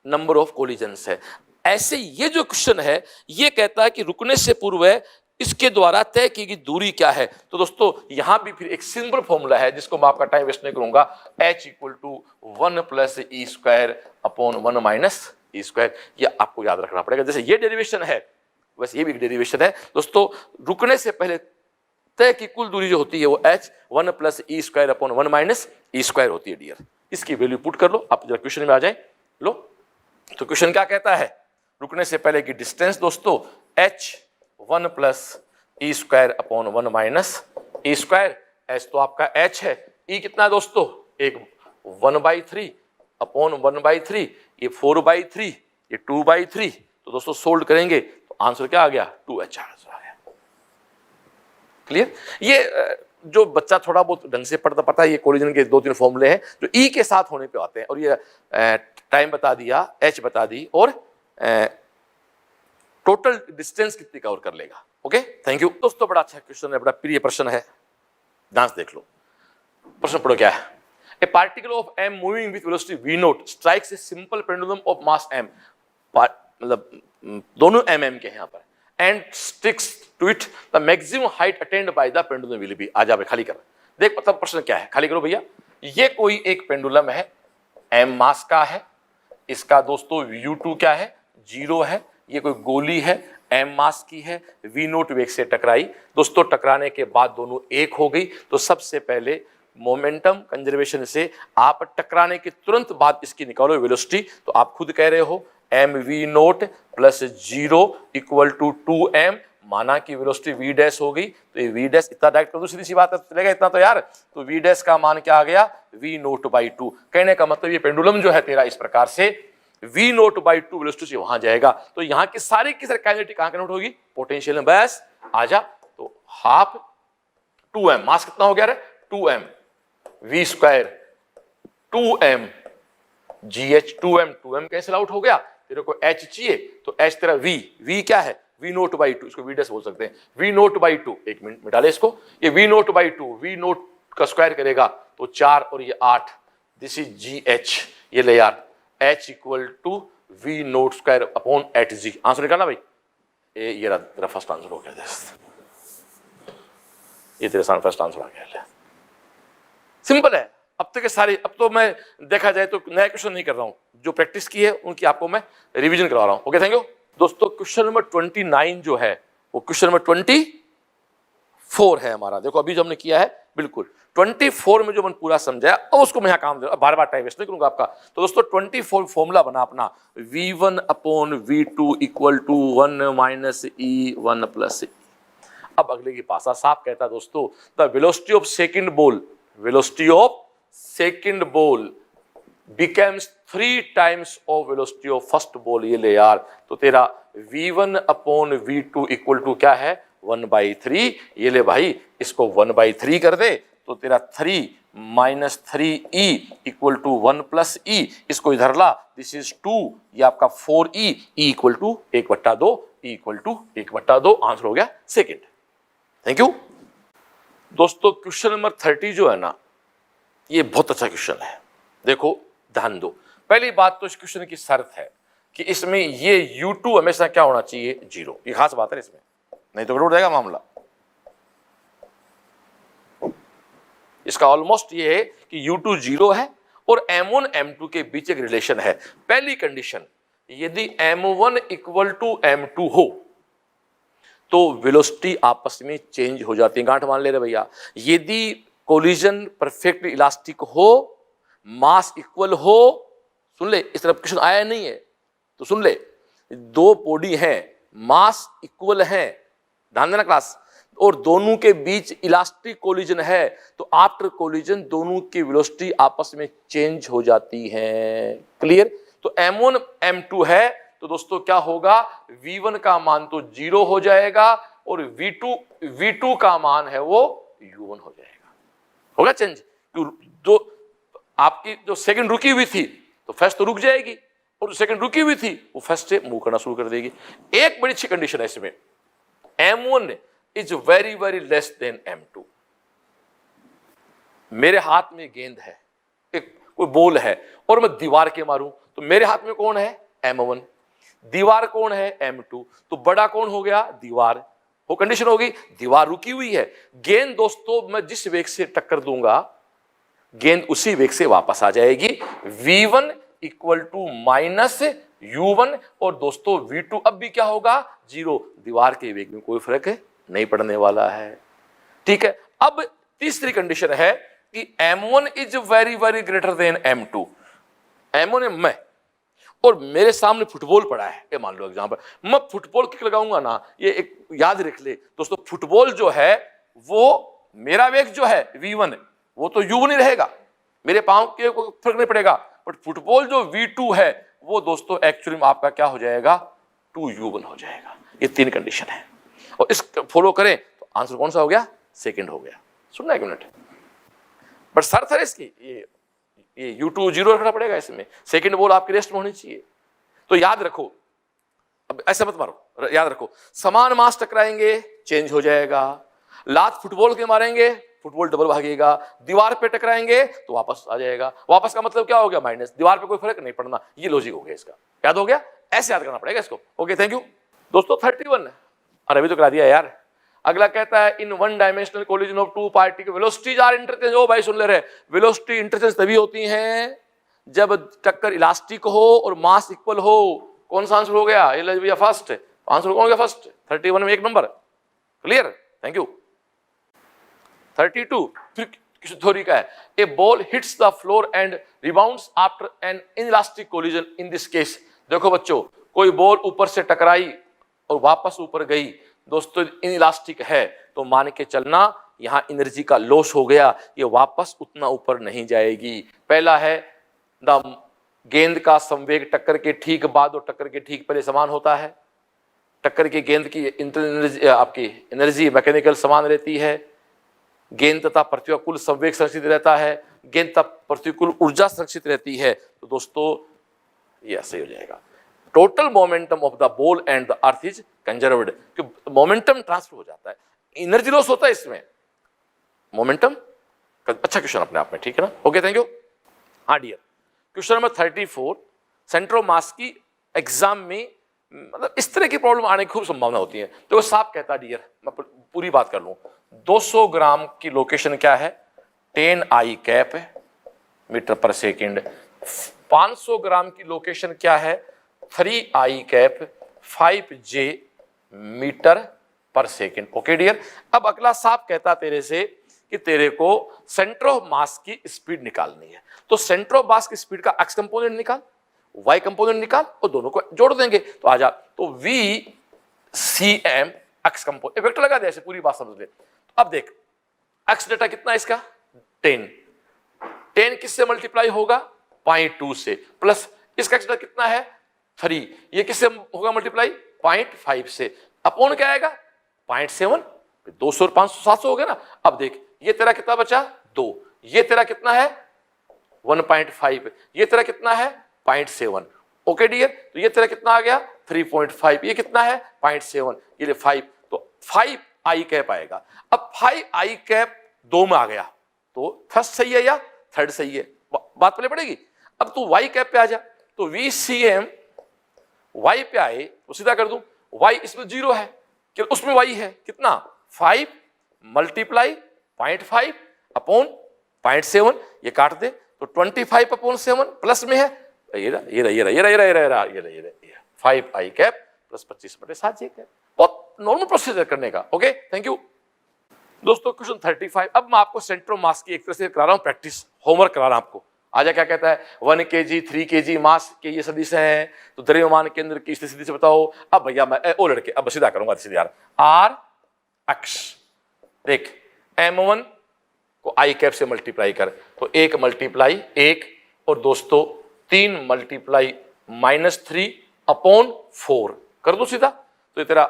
number of collisions है। ऐसे ये जो क्वेश्चन है ये कहता है कि रुकने से पूर्व इसके द्वारा तय की गई दूरी क्या है। तो दोस्तों यहां भी फिर एक सिंपल फॉर्मूला है जिसको मैं आपका टाइम वेस्ट नहीं करूंगा, H equal to 1 plus E square upon 1 minus E square. ये आपको याद रखना पड़ेगा। जैसे ये डेरिवेशन है वैसे ये भी एक डेरिवेशन है। दोस्तों रुकने से पहले तय की कुल दूरी जो होती है वो H 1 plus E square upon 1 minus E square होती है डियर। इसकी वैल्यू पुट कर लो, आप जरा क्वेश्चन में आ जाए। लो तो क्वेश्चन क्या कहता है, रुकने से पहले की डिस्टेंस दोस्तों H 1 plus E square upon 1 minus E square. H तो आपका H है, E कितना है दोस्तों, एक 1/3 अपॉन 1/3, ये 4/3, ये 2/3। तो दोस्तों सोल्व करेंगे तो आंसर क्या आ गया, 2H आंसर आ गया। क्लियर? ये जो बच्चा थोड़ा बहुत ढंग से पढ़ता है, ये कोलिजन के 2-3 फॉर्मूले हैं जो ई के साथ होने पे आते हैं। और ये टाइम बता दिया, एच बता दी, और टोटल डिस्टेंस कितनी कवर कर लेगा। ओके, थैंक यू दोस्तों। बड़ा अच्छा क्वेश्चन है, बड़ा प्रिय प्रश्न है, ध्यान से देख लो। प्रश्न पढ़ो क्या है, a particle of m moving with velocity v not strikes a simple pendulum of mass m, मतलब दोनों mm के हैं यहाँ पर, and sticks to it the maximum height attained by the pendulum will be. आ जा भाई खाली कर, देख मतलब प्रश्न क्या है, खाली करो भैया। ये कोई एक पेंडुलम है, m मास का है, इसका दोस्तों u2 क्या है, 0 है। ये कोई गोली है, m मास की है, v नोट वेग से टकराई। दोस्तों टकराने के बाद दोनों एक हो गई। तो सबसे पहले मोमेंटम कंजर्वेशन से आप टकराने के तुरंत बाद इसकी निकालो वेलोसिटी। तो आप खुद कह रहे हो mv naught plus 0 equal to 2m, माना कि वेलोसिटी v डैश हो गई। तो ये v डैश इतना डायरेक्ट कर दो, सीधी सी बात है, चलेगा इतना तो यार। तो v डैश का मान क्या आ गया, v नोट बाई 2। कहने का मतलब ये पेंडुलम जो है तेरा इस प्रकार से v नोट बाई 2 वेलोसिटी से वहां जाएगा। तो यहाँ की सारी की सारी काइनेटिक कहां कन्वर्ट होगी, पोटेंशियल में। बस आजा, तो हाफ 2m, मास कितना हो गया रे, 2m, v square 2m gh, 2m cancel out हो गया। तेरे को h चाहिए तो h तेरा v क्या है, v नोट बाई 2, इसको v डैश बोल सकते हैं, v नोट बाई 2। एक मिनट में डाले इसको, ये v note by 2, v note का स्क्वायर करेगा तो 4 और ये 8, दिस इज gh। ये ले यार, h equal to v naught square upon 8g। Answer निकालना भाई, ये तेरा फर्स्ट आंसर हो गया, ये तेरा फर्स्ट आंसर आ गया। सिंपल है। अब तक के सारे, अब तो मैं देखा जाए तो नया क्वेश्चन नहीं कर रहा हूं, जो प्रैक्टिस की है उनकी आपको मैं रिवीजन करवा रहा हूं। ओके, थैंक यू दोस्तों। क्वेश्चन नंबर 29 जो है वो क्वेश्चन नंबर 24 है हमारा। देखो अभी जो हमने किया है बिल्कुल 24 में जो मैंने पूरा समझाया, अब उसको मैं यहाँ काम दे रहा हूं, बार बार टाइम वेस्ट नहीं करूंगा आपका। तो दोस्तों 24 फॉर्मूला बना अपना, v1 upon v2 equal to 1 minus e1 plus. अब अगले की पासा साफ कहता है दोस्तों, the velocity of second ball, velocity of second ball becomes 3 times of velocity of first ball। ये ले यार, तो तेरा v1 upon v2 equal to क्या है, 1/3। ये ले भाई, इसको 1/3 कर दे तो तेरा 3 minus 3e equal to 1 plus e। इसको इधर ला, दिस इज 2, ये आपका 4e, e equal to 1/2, e equal to 1/2। Answer हो गया सेकेंड। थैंक यू दोस्तों। क्वेश्चन नंबर 30 जो है ना, ये बहुत अच्छा क्वेश्चन है। देखो ध्यान दो, पहली बात तो इस क्वेश्चन की शर्त है कि इसमें ये u2 हमेशा क्या होना चाहिए, 0। ये खास बात है इसमें, नहीं तो गड़बड़ जाएगा मामला। इसका ऑलमोस्ट ये है कि u2 0 है और m1 m2 के बीच एक रिलेशन है। पहली कंडीशन, यदि m1 इक्वल टू m2 हो तो वेलोसिटी आपस में चेंज हो जाती है। गांठ मान ले रहे भैया, यदि कोलिजन परफेक्टली इलास्टिक हो, मास इक्वल हो, सुन ले, इस तरफ क्वेश्चन आया नहीं है तो सुन ले, दो बॉडी हैं, मास इक्वल है, ध्यान देना क्लास, और दोनों के बीच इलास्टिक कोलिजन है तो आफ्टर कोलिजन दोनों की वेलोसिटी आपस में चेंज हो जाती है। क्लियर? तो m1 m2 है तो दोस्तों क्या होगा, v1 का मान तो 0 हो जाएगा और v2 का मान है वो u1 हो जाएगा। होगा चेंज? जो आपकी जो सेकंड रुकी हुई थी तो फर्स्ट तो रुक जाएगी और जो सेकंड रुकी हुई थी वो फर्स्ट से मूव करना शुरू कर देगी। एक बड़ी अच्छी कंडीशन है इसमें, m1 is very very less than m2। मेरे हाथ में गेंद है, एक कोई बॉल है और मैं दीवार के मारूं तो मेरे हाथ में कौन है, m1, दीवार कौन है, m2, तो बड़ा कौन हो गया, दीवार। वो कंडीशन होगी, दीवार रुकी हुई है, गेंद दोस्तों मैं जिस वेग से टक्कर दूंगा गेंद उसी वेग से वापस आ जाएगी। v1 equal to minus u1 और दोस्तों v2 अब भी क्या होगा, 0। दीवार के वेग में कोई फर्क नहीं पड़ने वाला है। ठीक है, अब तीसरी कंडीशन है कि m1 is very very greater than m2। m1 है मैं और मेरे सामने फुटबॉल पड़ा है, ये मान लो एग्जांपल, मैं फुटबॉल किक लगाऊंगा ना, ये एक याद रख ले दोस्तों, फुटबॉल जो है वो मेरा वेग जो है v1 वो तो u1 ही रहेगा, मेरे पांव के कोई फर्क नहीं पड़ेगा, बट फुटबॉल जो v2 है वो दोस्तों एक्चुअली में आपका क्या हो जाएगा, 2u1 हो जाएगा। ये तीन कंडीशन है और इस फॉलो करें तो आंसर कौन सा हो गया, सेकंड हो गया। सुनना एक मिनट, बट शर्त है इसकी, ये u2 0 रखना पड़ेगा, इसमें सेकंड बॉल आपकी रेस्ट में होनी चाहिए। तो याद रखो, अब ऐसा मत मारो, याद रखो समान मास टकराएंगे चेंज हो जाएगा, लात फुटबॉल के मारेंगे फुटबॉल डबल भागेगा, दीवार पे टकराएंगे तो वापस आ जाएगा। वापस का मतलब क्या हो गया, माइनस, दीवार पे कोई फर्क नहीं पड़ना। ये लॉजिक हो गया इसका, याद हो गया, ऐसे याद करना पड़ेगा इसको। ओके थैंक यू दोस्तों। 31 अरे अभी तो करा दिया यार। अगला कहता है in one dimensional collision of two particle velocities are interchange. ओ भाई सुन ले रहे, वेलोसिटी इंटरचेंज तभी होती हैं जब टक्कर इलास्टिक हो और मास इक्वल हो। कौन सा आंसर हो गया, ये भैया फर्स्ट आंसर कौन हो गया, फर्स्ट 31 में एक नंबर। Clear, thank you. 32 फिर किस थ्योरी का है, a ball hits the floor and rebounds after an inelastic collision. In this case देखो बच्चों, कोई बॉल ऊपर से टकराई और वापस ऊपर गई, दोस्तों इनइलास्टिक है तो मान के चलना यहां एनर्जी का लॉस हो गया, ये वापस उतना ऊपर नहीं जाएगी। पहला है द गेंद का संवेग टक्कर के ठीक बाद और टक्कर के ठीक पहले समान होता है। टक्कर की गेंद की एनर्जी, आपकी एनर्जी मैकेनिकल समान रहती है। गेंद तथा पृथ्वी का कुल संवेग संरक्षित रहता है, गेंद तथा पृथ्वी कुल ऊर्जा संरक्षित रहती है। तो दोस्तों ये ऐसे हो जाएगा, total momentum of the ball and the earth is conserved. Momentum transfer हो जाता है, एनर्जी लॉस होता है इसमें, मोमेंटम। अच्छा क्वेश्चन अपने आप में, ठीक है ना। Okay thank you. हाँ dear, question number 34 centre of mass की एग्जाम में मतलब इस तरह की प्रॉब्लम आने की खूब संभावना होती है। तो वो साफ कहता है डियर, मैं पूरी बात कर लूं, 200 ग्राम की लोकेशन क्या है, 10 I कैप मीटर पर सेकेंड। 500 ग्राम की लोकेशन क्या है, 3 I कैप 5J मीटर पर सेकेंड। ओके डियर, अब अगला साफ कहता तेरे से कि तेरे को सेंटर ऑफ मास की स्पीड निकालनी है। तो सेंटर ऑफ मास की स्पीड का एक्स कंपोनेंट निकाल, वाई कंपोनेंट निकाल और दोनों को जोड़ देंगे तो आ जा। तो V C M X component vector लगा दे, ऐसे पूरी बात समझ ले। अब देख एक्स डेटा कितना है इसका, 10 किससे मल्टीप्लाई होगा, 0.2 से, प्लस इसका एक्स डेटा कितना है 3, ये किससे होगा मल्टीप्लाई 0.5 से, अपॉन क्या आएगा 0.7, 200 और 500 700 हो गया ना। अब देख ये तेरा कितना बचा 2, ये तेरा कितना है 1.5, ये तेरा कितना है 0.7। ओके डियर, तो ये तेरा कितना आ गया 3.5, ये कितना है 0.7, ये ले 5, तो 5 I कैप आएगा। अब 5 I कैप 2 में आ गया तो फर्स्ट सही है या थर्ड सही है, बात पहले पड़ेगी। अब तू Y कैप पे आ जा, तो VCM Y पे आए तो सीधा कर दूं, Y इसमें 0 है कि उसमें Y है कितना 5 मल्टीप्लाई 0.5 अपॉन 0.7, ये काट दे तो 25 अपॉन 7 प्लस में है ये 5 I कैप प्लस 25/7 कैप। बहुत नॉर्मल प्रोसीजर करने का। ओके थैंक यू दोस्तों। क्वेश्चन 35, अब मैं आपको सेंटर ऑफ मास की एक तरह से करा रहा हूं प्रैक्टिस, होमवर्क करा रहा हूं आपको। आजा क्या कहता है, 1 kg 3 kg मास के ये सदिश हैं, तो द्रव्यमान केंद्र की स्थिति से बताओ। अब भैया मैं ओ लड़के अब सीधा करूंगा सीधे यार, R अक्ष देख m1 को आई कैप से मल्टीप्लाई कर, तो 1 मल्टीप्लाई 1 और दोस्तों 3 मल्टीप्लाई -3 अपॉन 4 कर दो सीधा, तो ये तेरा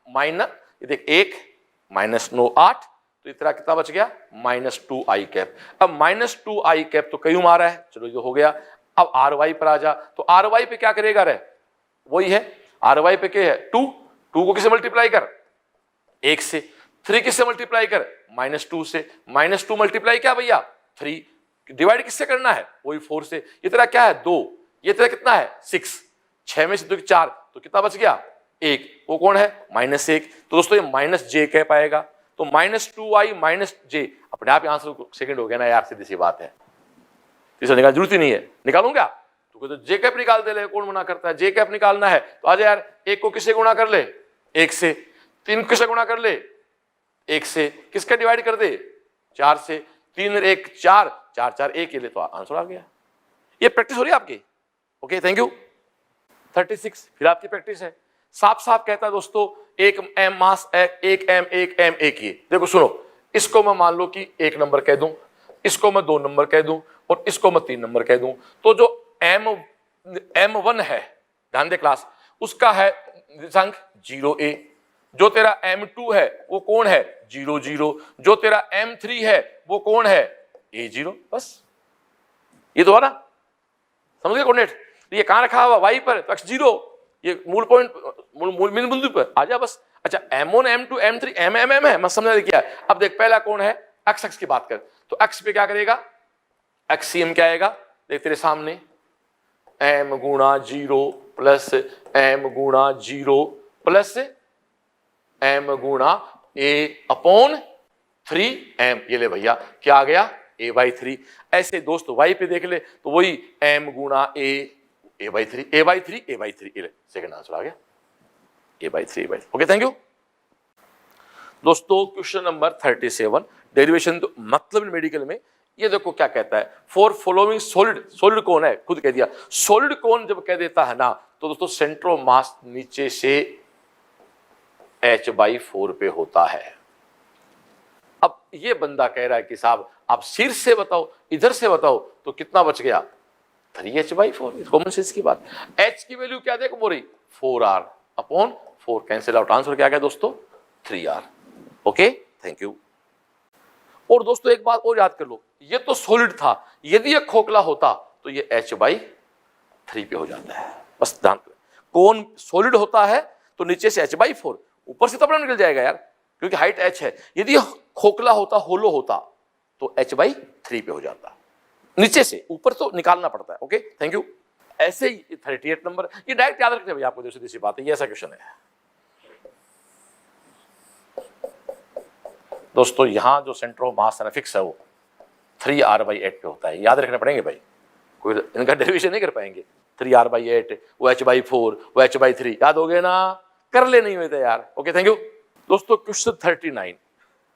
माइनस, ये देख 1 -9 8, तो इतना कितना बच गया -2 आई कैप। अब -2 आई कैप तो कहीं आ रहा है, चलो ये हो गया। अब आर वाई पर आ जा, तो आर वाई पे क्या करेगा रे, वही है आर वाई पे क्या है 2 को किससे मल्टीप्लाई कर 1 से, 3 किससे मल्टीप्लाई कर -2 से, -2 मल्टीप्लाई क्या भैया 3, डिवाइड किससे करना है वही 4 से, ये तेरा क्या है 2, ये तेरा कितना है 6, 6 में से 2 4, तो कितना बच गया 1, वो कौन है -1। तो दोस्तों ये -j कैप आएगा, तो -2i -j, अपने आप आंसर सेकंड हो गया ना यार, सीधी सी बात है, इसे निकालने जरूरत ही नहीं है, निकालूं क्या, तो जे कैप निकाल दे ले, कौन मना करता है, जे कैप निकालना है तो आजा यार, 1 को किससे गुणा कर ले 1 से, 3 को किससे गुणा कर ले 1 से, किसका डिवाइड कर दे 4 से, 3 1 4 4 4 1 के लिए, तो आंसर आ गया। ये प्रैक्टिस हो रही है आपकी, ओके थैंक यू। 36 फिर आपकी प्रैक्टिस है, साफ साफ कहता है दोस्तों 1 m मास 1 m 1 m 1 ये, देखो सुनो, इसको मैं मान लो कि 1 नंबर कह दूं, इसको मैं 2 नंबर कह दूं और इसको मैं 3 नंबर कह दूं, तो जो m1 है, ध्यान दे क्लास, उसका है निर्देशांक 0a, जो तेरा m2 है वो कौन है 0 0, जो तेरा m3 है वो कौन है a0, बस ये तो है ना, समझ गए कोऑर्डिनेट, ये कहां रखा हुआ y पर, तो x0, ये मूल पॉइंट मूल बिंदु पर आ जा बस। अच्छा m1 m2 m3 m है, मैं समझा किया। अब देख पहला कौन है x की बात कर, तो x पे क्या करेगा xcm क्या आएगा, देख तेरे सामने m गुणा 0 प्लस m गुणा 0 प्लस m गुणा a अपॉन 3m, ये ले भैया क्या आ गया a/3। ऐसे दोस्त y पे देख ले तो वही m गुणा a/3 ये ले, सेकंड आंसर आ गया a/3 ओके थैंक यू। दोस्तों क्वेश्चन नंबर 37 डेरिवेशन, तो मतलब मेडिकल में ये देखो क्या कहता है, फॉर फॉलोइंग सॉलिड, सॉलिड कौन है खुद कह दिया, सॉलिड कौन जब कह देता है ना, तो दोस्तों सेंटर ऑफ मास नीचे से h/4 पे होता है। अब ये बंदा कह रहा है कि साहब आप शीर्ष से बताओ, इधर से बताओ, तो कितना बच गया 3h/4, कॉमन सेंस की बात। h की वैल्यू क्या देखो बोरी 4r upon 4, cancel out, answer क्या गया दोस्तों 3r, ओके थैंक यू। और दोस्तों एक बात और याद कर लो, ये तो सॉलिड था, यदि ये खोखला होता तो ये h/3 पे हो जाता है, बस ध्यान करें, कौन सॉलिड होता है तो नीचे से h/4, ऊपर से तो अपना निकल जाएगा यार, क्योंकि हाइट h है, यदि खोखला होता होलो होता तो h/3 पे हो जाता, नीचे से ऊपर तो निकालना पड़ता है, ओके थैंक यू। ऐसे ही 38 नंबर, ये डायरेक्ट याद रखते हैं भैया, आपको सीधी सी बात है, ये ऐसा क्वेश्चन है दोस्तों, यहां जो सेंटर ऑफ मास है फिक्स है वो 3r/8 पे होता है, याद रखने पड़ेंगे भाई, कोई इनका डेरिवेशन नहीं कर पाएंगे, 3r/8 वो h/4 वो h/3, याद हो गए ना, कर ले नहीं हुए थे यार, ओके थैंक यू। दोस्तों question 39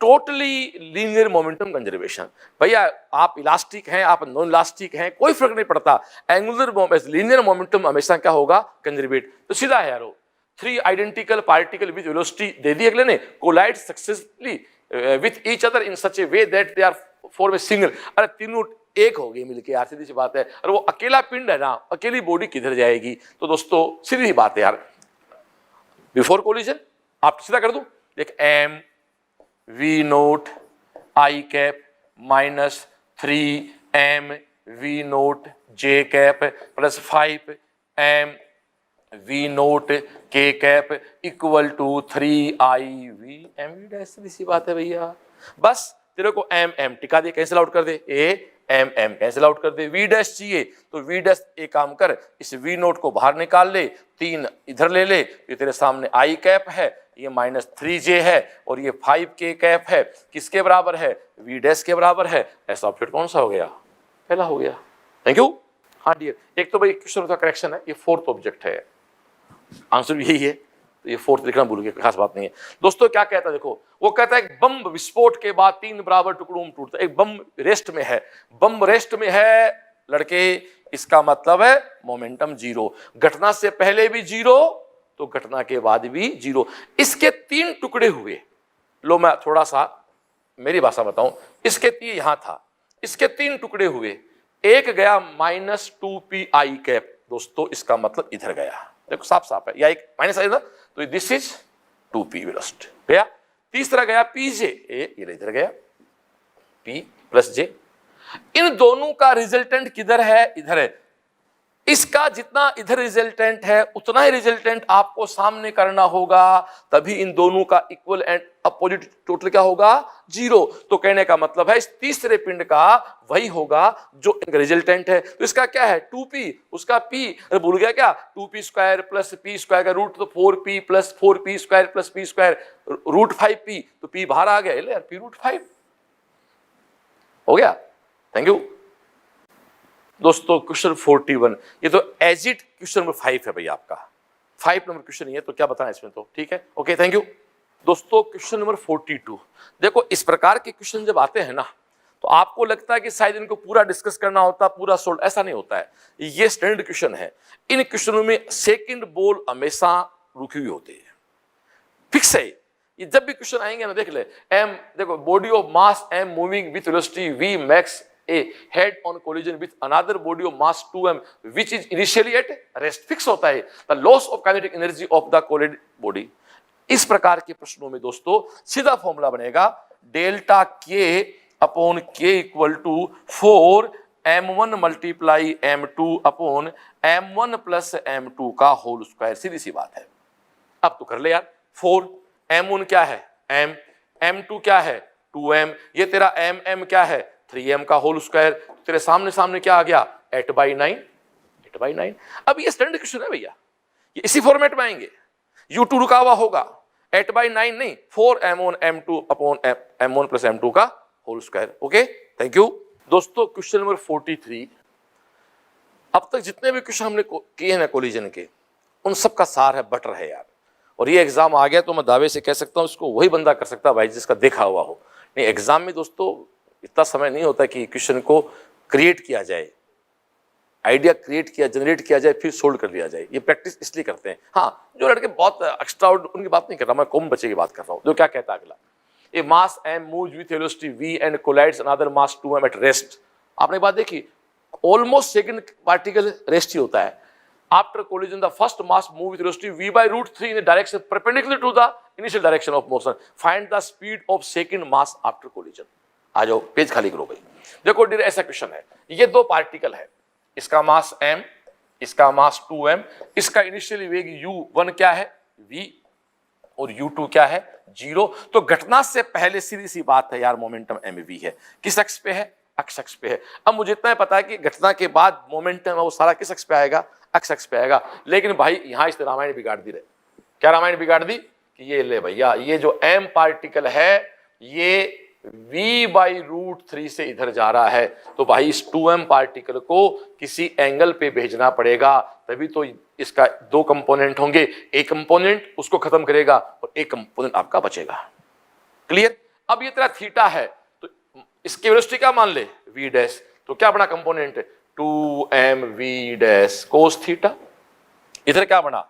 totally linear momentum conservation, भैया आप इलास्टिक हैं आप नॉन इलास्टिक हैं कोई फर्क नहीं पड़ता, एंगुलर लीनियर मोमेंटम हमेशा क्या होगा कंजर्वेट, तो सीधा है यारो, 3 आइडेंटिकल पार्टिकल विद वेलोसिटी दे दी अगले ने, collide successfully with each other in such a way that they are form a single, अरे तीनों एक हो गए मिलके यार, सीधी सी बात है, और वो अकेला पिंड है ना, अकेली बॉडी किधर जाएगी, तो दोस्तों सीधी सी बात है यार, बिफोर कोलिजन आप सीधा कर दो, देख m v0 i cap minus 3m v0 j cap plus 5m v0 k cap equal to 3i v m, सीधी बात है भैया, बस तेरे को m टिका दे, कैंसिल आउट कर दे, a m कैंसिल आउट कर दे, v डैश चाहिए तो v डैश एक काम कर, इस v0 को बाहर निकाल ले, 3 इधर ले ले, ये तेरे सामने i कैप है, ये -3j है और ये 5k कैप है, किसके बराबर है v डैश के बराबर है, ऐसा ऑप्शन कौन सा हो गया, पहला हो गया, थैंक यू। हाँ डियर, एक तो भाई क्वेश्चन का करेक्शन है, ये 4th ऑब्जेक्ट है, आंसर भी यही है, तो ये 4th लिखना भूल गए, खास बात नहीं है। दोस्तों क्या कहता है देखो, वो कहता है बम विस्फोट के बाद 3 बराबर टुकड़ों में टूटता है, एक बम रेस्ट में है, बम रेस्ट में है लड़के, इसका मतलब है मोमेंटम 0, घटना से पहले भी 0 तो घटना के बाद भी 0, इसके 3 टुकड़े हुए, लो मैं थोड़ा सा मेरी भाषा बताऊं, इसके तीन यहां था, इसके 3 टुकड़े हुए, एक गया -2p_i कैप, दोस्तों इसका मतलब इधर गया, देखो साफ साफ है, या एक माइनस आई था तो दिस इज 2p वेलोसिटी गया। तीसरा गया pj, ये इधर गया p + j, इन दोनों का रिजल्टेंट किधर है, इधर है। इसका जितना इधर रिजल्टेंट है उतना ही रिजल्टेंट आपको सामने करना होगा, तभी इन दोनों का इक्वल एंड अपोजिट टोटल क्या होगा, 0। तो कहने का मतलब है इस तीसरे पिंड का वही होगा जो रिजल्टेंट है। तो इसका क्या है 2p, उसका p, अरे भूल गया क्या, 2p² + p² का रूट तो 4p + 4p² + p² √5p, तो p बाहर आ गया यार, p√5 हो गया। थैंक यू दोस्तों। क्वेश्चन 41, ये तो एजिट क्वेश्चन नंबर 5 है भैया, आपका 5 नंबर क्वेश्चन ये, तो क्या बताना इसमें, तो ठीक है, ओके थैंक यू दोस्तों। क्वेश्चन नंबर 42, देखो इस प्रकार के क्वेश्चन जब आते हैं ना, तो आपको लगता है कि शायद इनको पूरा डिस्कस करना होता, पूरा सोल्व, ऐसा नहीं होता है। ये स्टैंडर्ड क्वेश्चन है, इन क्वेश्चनों में सेकंड बोल हमेशा रुकी हुई होती है, फिक्स है। ये जब भी क्वेश्चन आएंगे ना, देख ले, एम, देखो body of mass am moving with velocity v max a head on collision with another body of mass 2m which is initially at rest, fix होता है। the loss of kinetic energy of the collided body। इस प्रकार के प्रश्नों में दोस्तों सीधा फॉर्मूला बनेगा delta k upon k equal to 4m1 × m2 अपॉन m1 + m2 का होल स्क्वायर, सीधी सी बात है। अब तो कर ले यार, 4m1 क्या है m, m2 क्या है 2m, ये तेरा mm क्या है 3m का होल स्क्वायर, तेरे सामने सामने क्या आ गया 8/9। अब ये स्टैंडर्ड क्वेश्चन है भैया, ये इसी फॉर्मेट में आएंगे, u2 रुका हुआ होगा, 8/9 नहीं, 4m1 m2 अपॉन m1 + m2 का whole square. Okay thank you दोस्तों। क्वेश्चन नंबर 43, अब तक जितने भी क्वेश्चन हमने किए हैं ना कोलिजन के, उन सब का सार है, बटर है यार। और ये एग्जाम आ गया तो मैं दावे से कह सकता हूं इसको वही बंदा कर सकता है भाई जिसका देखा हुआ हो। नहीं, एग्जाम में दोस्तों इतना समय नहीं होता कि क्वेश्चन को क्रिएट किया जाए, आइडिया क्रिएट किया, जनरेट किया जाए, फिर सोल्व कर लिया जाए। ये प्रैक्टिस इसलिए करते हैं। हाँ, जो लड़के बहुत एक्स्ट्रा उनकी बात नहीं कर रहा मैं, कॉमन बच्चे की बात कर रहा हूँ। जो क्या कहता है अगला, a mass m moves with velocity v and collides another mass 2m at rest. आपने बात देखी, ऑलमोस्ट सेकंड पार्टिकल रेस्ट ही होता है। After collision, the first mass move with velocity v/√3 in the direction perpendicular to the initial direction of motion. Find the speed of second mass after collision. आ जाओ, पेज खाली करो भाई। देखो डियर, ऐसा क्वेश्चन है, ये दो पार्टिकल है, इसका मास m, इसका मास 2m, इसका इनिशियली वेग u1 क्या है v और u2 क्या है 0। तो घटना से पहले सीधी सी बात है यार, मोमेंटम mv है, किस अक्ष पे है, अक्ष अक्ष पे है। अब मुझे इतना पता है कि घटना के बाद मोमेंटम है वो सारा किस अक्ष पे आएगा, अक्ष अक्ष पे आएगा। लेकिन भाई यहां इस रामायण बिगाड़ दी रहे, क्या रामायण बिगाड़ दी कि ये ले भैया, ये जो m पार्टिकल है ये v/√3 से इधर जा रहा है, तो भाई इस 2m पार्टिकल को किसी एंगल पे भेजना पड़ेगा, तभी तो इसका दो कंपोनेंट होंगे, एक कंपोनेंट उसको खत्म करेगा और एक कंपोनेंट आपका बचेगा। क्लियर। अब ये तेरा थीटा है, तो इसकी वेलोसिटी क्या मान ले v', तो क्या बना कंपोनेंट 2mv' कोस थीटा। इधर क्या बना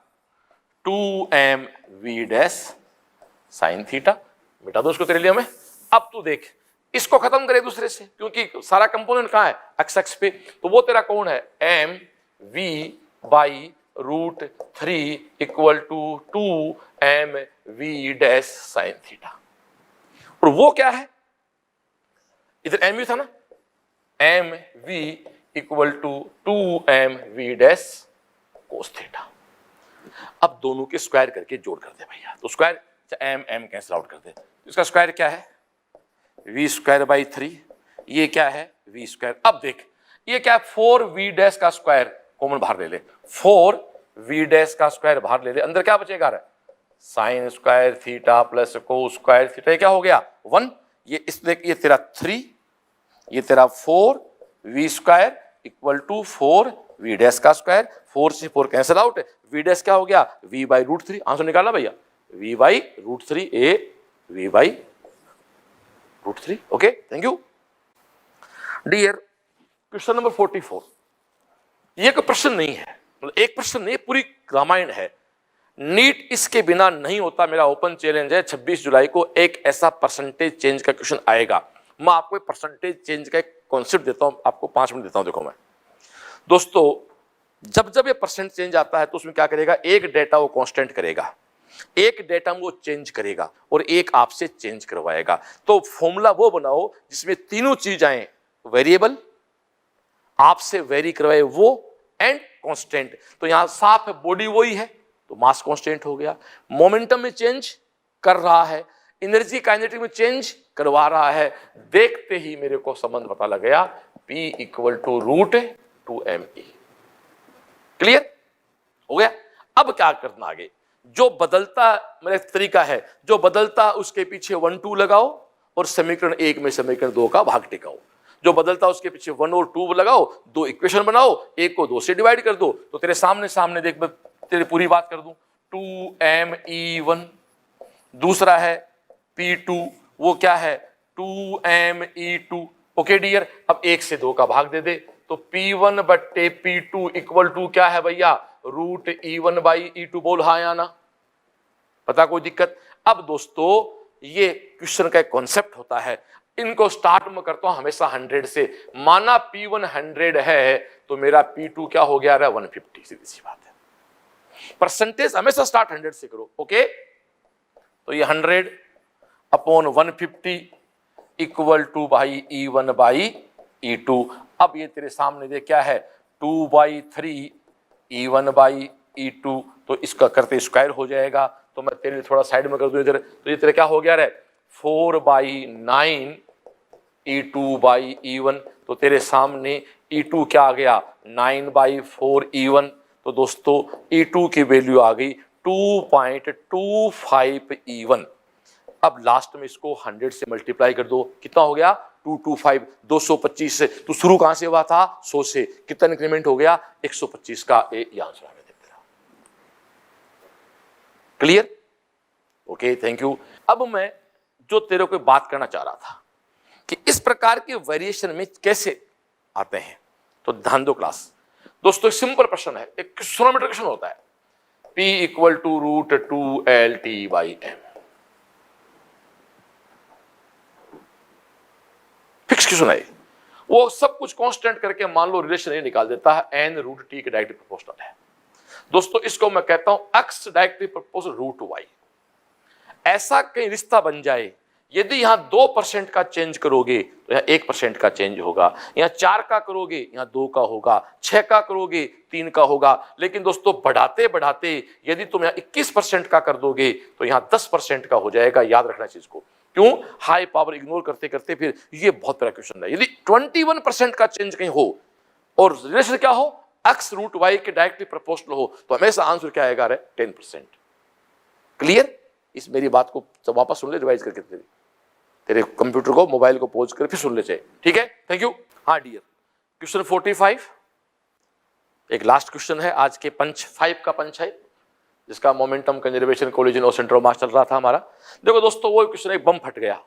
2mv' साइन थीटा। मिटा दो उसको तेरे लिए हमें। अब तू देख, इसको खत्म करे दूसरे से, क्योंकि सारा कंपोनेंट कहां है अक्ष अक्ष पे, तो वो तेरा कौन है mv/√3 equal to 2mv' sine theta. और वो क्या है, इधर mv था ना, mv equal to 2mv' cos theta. अब दोनों के स्क्वायर करके जोड़ कर दे भैया, तो स्क्वायर m कैंसिल आउट कर दे, इसका स्क्वायर क्या है v²/3, ये क्या है v²। अब देख ये क्या है 4v' का स्क्वायर कॉमन बाहर ले ले, 4v' का स्क्वायर बाहर ले ले, अंदर क्या बचेगा sine square theta plus cos square theta, क्या हो गया 1। ये इसलिए ये तेरा 3, ये तेरा 4v² इक्वल टू 4v' का स्क्वायर, 4 से 4 कैंसिल आउट, v' क्या हो गया v/√3। आंसर निकाला भैया v/√3 a v/√3। Okay thank you dear. Question number 44, ये कोई प्रश्न नहीं है, मतलब एक प्रश्न नहीं, पूरी रामायण है। नीट इसके बिना नहीं होता। मेरा ओपन चैलेंज है 26 जुलाई को एक ऐसा परसेंटेज चेंज का क्वेश्चन आएगा। मैं आपको एक परसेंटेज चेंज का एक कॉन्सेप्ट देता हूं, आपको 5 मिनट देता हूं। देखो मैं दोस्तों, जब जब ये परसेंट चेंज आता है तो उसमें क्या करेगा, एक डेटा वो कांस्टेंट करेगा, एक डेटा वो चेंज करेगा और एक आपसे चेंज करवाएगा। तो फॉर्मूला वो बनाओ जिसमें तीनों चीज आए, वेरिएबल, आपसे वेरी करवाए वो, एंड कांस्टेंट। तो यहां साफ है, बॉडी वही है तो मास कांस्टेंट हो गया, मोमेंटम में चेंज कर रहा है, एनर्जी काइनेटिक में चेंज करवा रहा है। देखते ही मेरे को संबंध पता लग गया, P equal to root 2me। Clear हो गया। अब क्या करना आगे, जो बदलता मेरा तरीका है, जो बदलता उसके पीछे 1 2 लगाओ और समीकरण 1 में समीकरण 2 का भाग टिकाओ। जो बदलता उसके पीछे 1 और 2 लगाओ, 2 इक्वेशन बनाओ, एक को 2 से डिवाइड कर दो। तो तेरे सामने देख, मैं तेरी पूरी बात कर दूं, 2me1, दूसरा है P2, वो क्या है 2me2। ओके डियर, अब 1 से 2 का भाग दे दे, तो P1 बट्टे P2 इक्वल टू क्या है भैया, रूट E1 बाई E2। बोल हाँ या ना, पता कोई दिक्कत। अब दोस्तों ये क्वेश्चन का एक कॉन्सेप्ट होता है, इनको स्टार्ट में करता हूं हमेशा 100 से। माना P1 100 है तो मेरा P2 क्या हो गया, 150। सीधी सी बात है, परसेंटेज हमेशा स्टार्ट 100 से करो। ओके, तो ये 100 अपॉन 150 इक्वल टू भाई E1 बाई E2। अब ये तेरे सामने दे क्या है, 2/3 E1 बाई E2, तो इसका करते स्क्वायर हो जाएगा। तो मैं तेरे थोड़ा साइड में कर दूं इधर, तो ये तेरे क्या हो गया रे, 4/9 E2 बाई E1। तो तेरे सामने E2 क्या आ गया, 9/4 E1। तो दोस्तों E2 की वैल्यू आ गई 2.25 E1। अब लास्ट में इसको 100 से मल्टीप्लाई कर दो, कितना हो गया 225, 225 से। तो शुरू कहां से हुआ था, 100 से, कितना इंक्रीमेंट हो गया 125 का। ये आंसर आ गया। Clear, okay, thank you. अब मैं जो तेरे को बात करना चाह रहा था कि इस प्रकार के वेरिएशन में कैसे आते हैं, तो ध्यान दो क्लास। दोस्तों सिंपल प्रश्न है, एक सोनोमीटर क्वेश्चन होता है, P equal to root 2LT/m। Fix question है, वो सब कुछ कांस्टेंट करके मान लो रिलेशन ये निकाल देता है, n रूट t के डायरेक्टली प्रोपोर्शनल है। दोस्तों इसको मैं कहता हूं x directly proportional root y। ऐसा कहीं रिश्ता बन जाए, यदि यहां 2% का चेंज करोगे तो यहां 1% का चेंज होगा, यहां 4 का करोगे यहां 2 का होगा, 6 का करोगे 3 का होगा। लेकिन दोस्तों बढ़ाते बढ़ाते यदि तुम यहां 21% का कर दोगे तो यहां 10% का हो जाएगा। याद रखना चीज को, क्यों, हाई पावर इग्नोर करते करते फिर ये बहुत बड़ा क्वेश्चन है। यदि 21% का चेंज कहीं हो और रिलेशन क्या हो, x रूट y के डायरेक्टली प्रोपोर्शनल हो, तो हमेशा आंसर क्या आएगा, 10%। क्लियर, इस मेरी बात को वापस सुन ले, रिवाइज करके तेरे कंप्यूटर को, मोबाइल को पॉज कर फिर सुन ले चाहिए, ठीक है, थैंक यू। हाँ डियर, क्वेश्चन 45 एक लास्ट क्वेश्चन है आज के पंच 5 का पंच है, जिसका मोमेंटम कंजर्वेशन कोलिजन और सेंटर ऑफ मास चल रहा था हमारा। देखो दोस्तों वो क्वेश्चन, एक बम फट गया,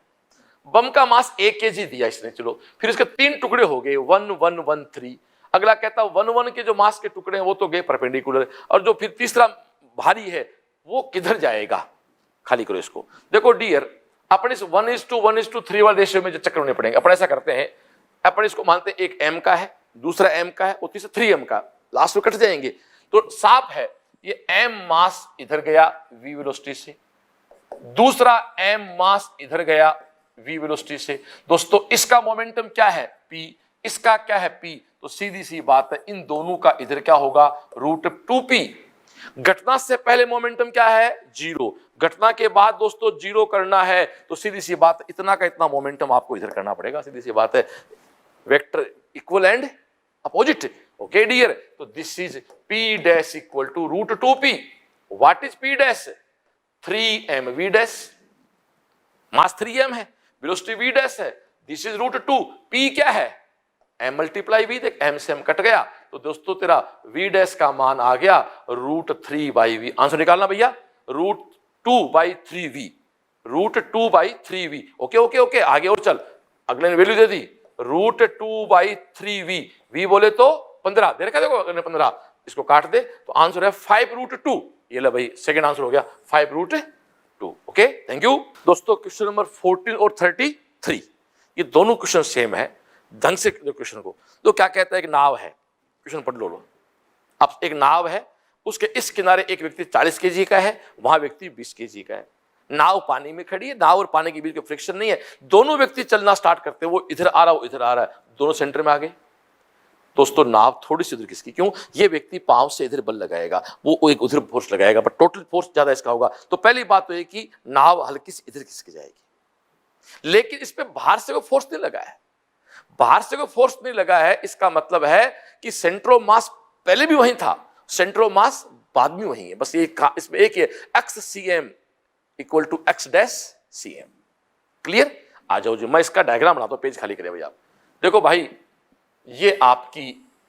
बम का मास 1 kg दिया इसने, चलो फिर इसके 3 टुकड़े हो गए, 1 1 1 3। अगला कहता 1 1 के जो मास के टुकड़े हैं वो तो गए परपेंडिकुलर, और जो फिर तीसरा भारी है वो किधर जाएगा, खाली करो इसको। देखो डियर, अपन इस 1:1:3 वाले रेशियो में जो चक्कर होने पड़ेंगे। अपन ऐसा करते हैं, अपन इसको मानते हैं एक m का है, दूसरा m का है और तीसरा 3m का, लास्ट में कट जाएंगे। तो साफ है ये m मास इधर गया v वेलोसिटी से, दूसरा m मास इधर गया v वेलोसिटी से। दोस्तों इसका मोमेंटम क्या है p, इसका क्या है p, तो सीधी सी बात है इन दोनों का इधर क्या होगा, रूट 2p। घटना से पहले मोमेंटम क्या है, 0, घटना के बाद दोस्तों 0 करना है, तो सीधी सी बात है इतना का इतना मोमेंटम आपको इधर करना पड़ेगा। सीधी सी बात है, vector equal and opposite. Okay dear, तो this is p dash equal to root 2p। What is p dash, 3m v dash, mass 3m है, वेलोसिटी v डैश है, दिस इज रूट 2, p क्या है m मल्टीप्लाई v, देख m से m कट गया, तो दोस्तों तेरा v डैश का मान आ गया रूट 3/v। आंसर निकालना भैया, root 2/3v, root 2/3v। Okay okay okay, आगे और चल, अगले ने वैल्यू दे दी रूट 2/3v, v बोले तो 15 दे रखा, देखो अगले 15, इसको काट दे तो आंसर है 5 रूट 2। ये ले भाई सेकंड आंसर हो गया 5√2। ओके, थैंक यू दोस्तों। क्वेश्चन नंबर 14 और 33 ये दोनों क्वेश्चन सेम है, ढंग से क्वेश्चन को। तो क्या कहता है, एक नाव है, क्वेश्चन पढ़ लो। अब एक नाव है, उसके इस किनारे एक व्यक्ति 40 केजी का है, वहां व्यक्ति 20 केजी का है। नाव पानी में खड़ी है, नाव और पानी के बीच में फ्रिक्शन नहीं है, दोनों व्यक्ति चलना स्टार्ट करते हैं, वो इधर आ रहा, वो इधर आ रहा है, दोनों सेंटर में आ गए। दोस्तों नाव थोड़ी सी उधर किसकी, क्यों, ये व्यक्ति पांव से इधर बल लगाएगा, वो एक उधर फोर्स लगाएगा, बट टोटल फोर्स ज्यादा इसका होगा। तो पहली बात तो ये कि नाव हल्की सी इधर खिसक जाएगी, लेकिन इस पे बाहर से कोई फोर्स नहीं लगा है, बाहर से कोई फोर्स नहीं लगा है। इसका मतलब है कि सेंटर ऑफ मास पहले भी वहीं था, सेंटर ऑफ मास बाद में वहीं है, बस ये इसमें एक ही X C M equal to X dash C M. Clear, आ जाओ जी, मैं इसका डायग्राम बनाता हूं, पेज खाली करें भैया। देखो भाई, ये आपकी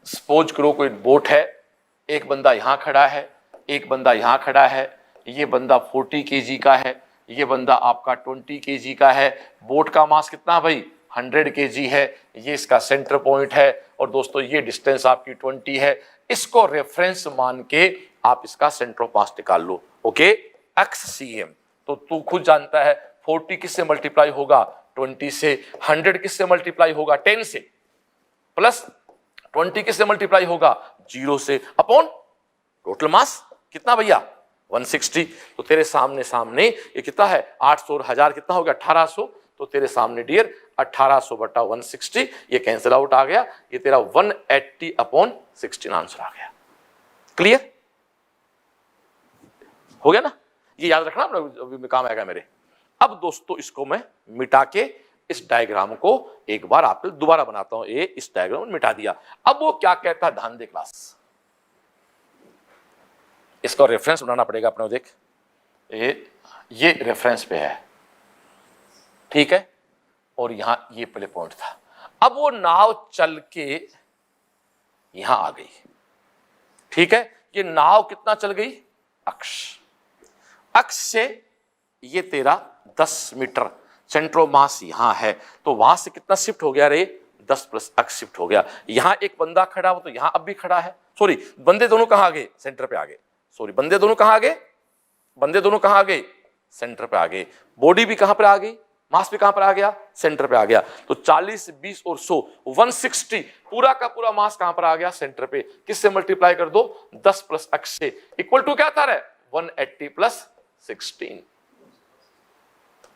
सपोज करो कोई बोट है, एक बंदा यहां खड़ा है, एक बंदा यहां खड़ा है, ये बंदा 40 केजी का है, ये बंदा आपका 20 केजी का है। बोट का मास कितना भाई, 100 केजी है, ये इसका सेंटर पॉइंट है, और दोस्तों ये डिस्टेंस आपकी 20 है। इसको रेफरेंस मान के आप इसका सेंटर ऑफ मास निकाल लो। ओके, एक्स सी एम, तो तू खुद जानता है 40 किससे मल्टीप्लाई होगा, 20 से, 100 किससे मल्टीप्लाई होगा, 10 से, प्लस 20 किससे मल्टीप्लाई होगा, 0 से, अपॉन टोटल मास कितना भैया, 160। तो तेरे सामने ये कितना है, 800 और 1000 कितना हो गया, 1800। तो तेरे सामने डियर 1800 बटा 160, ये कैंसिल आउट आ गया, ये तेरा 180 अपॉन 16 आंसर आ गया। क्लियर हो गया ना, ये याद रखना अभी काम आएगा मेरे। अब दोस्तों इसको मैं मिटा के इस डायग्राम को एक बार आपको दोबारा बनाता हूं। ये इस डायग्राम में मिटा दिया। अब वो क्या कहता है, ध्यान दे क्लास, इसका रेफरेंस बनाना पड़ेगा अपने। देख ये रेफरेंस पे है, ठीक है, और यहां ये पहले पॉइंट था। अब वो नाव चल के यहां आ गई, ठीक है, ये नाव कितना चल गई, अक्ष से ये तेरा 10 मीटर सेंटर ऑफ मास यहां है, तो वहां से कितना शिफ्ट हो गया रे, 10 प्लस अक्ष शिफ्ट हो गया। यहां एक बंदा खड़ा हो, तो यहां अब भी खड़ा है, सॉरी बंदे दोनों कहां आ गए, सेंटर पे आ गए, सॉरी बंदे दोनों कहां आ गए, बंदे दोनों कहां आ गए, सेंटर पे आ गए। बॉडी भी कहां पर आ गई, मास भी कहां पर आ गया, सेंटर पे आ गया। तो 40, 20 और 100, 160 पूरा का पूरा मास कहां पर आ गया, सेंटर पे। किससे मल्टीप्लाई कर दो, 10 प्लस अक्ष से, इक्वल टू क्या था रे, 180 प्लस 16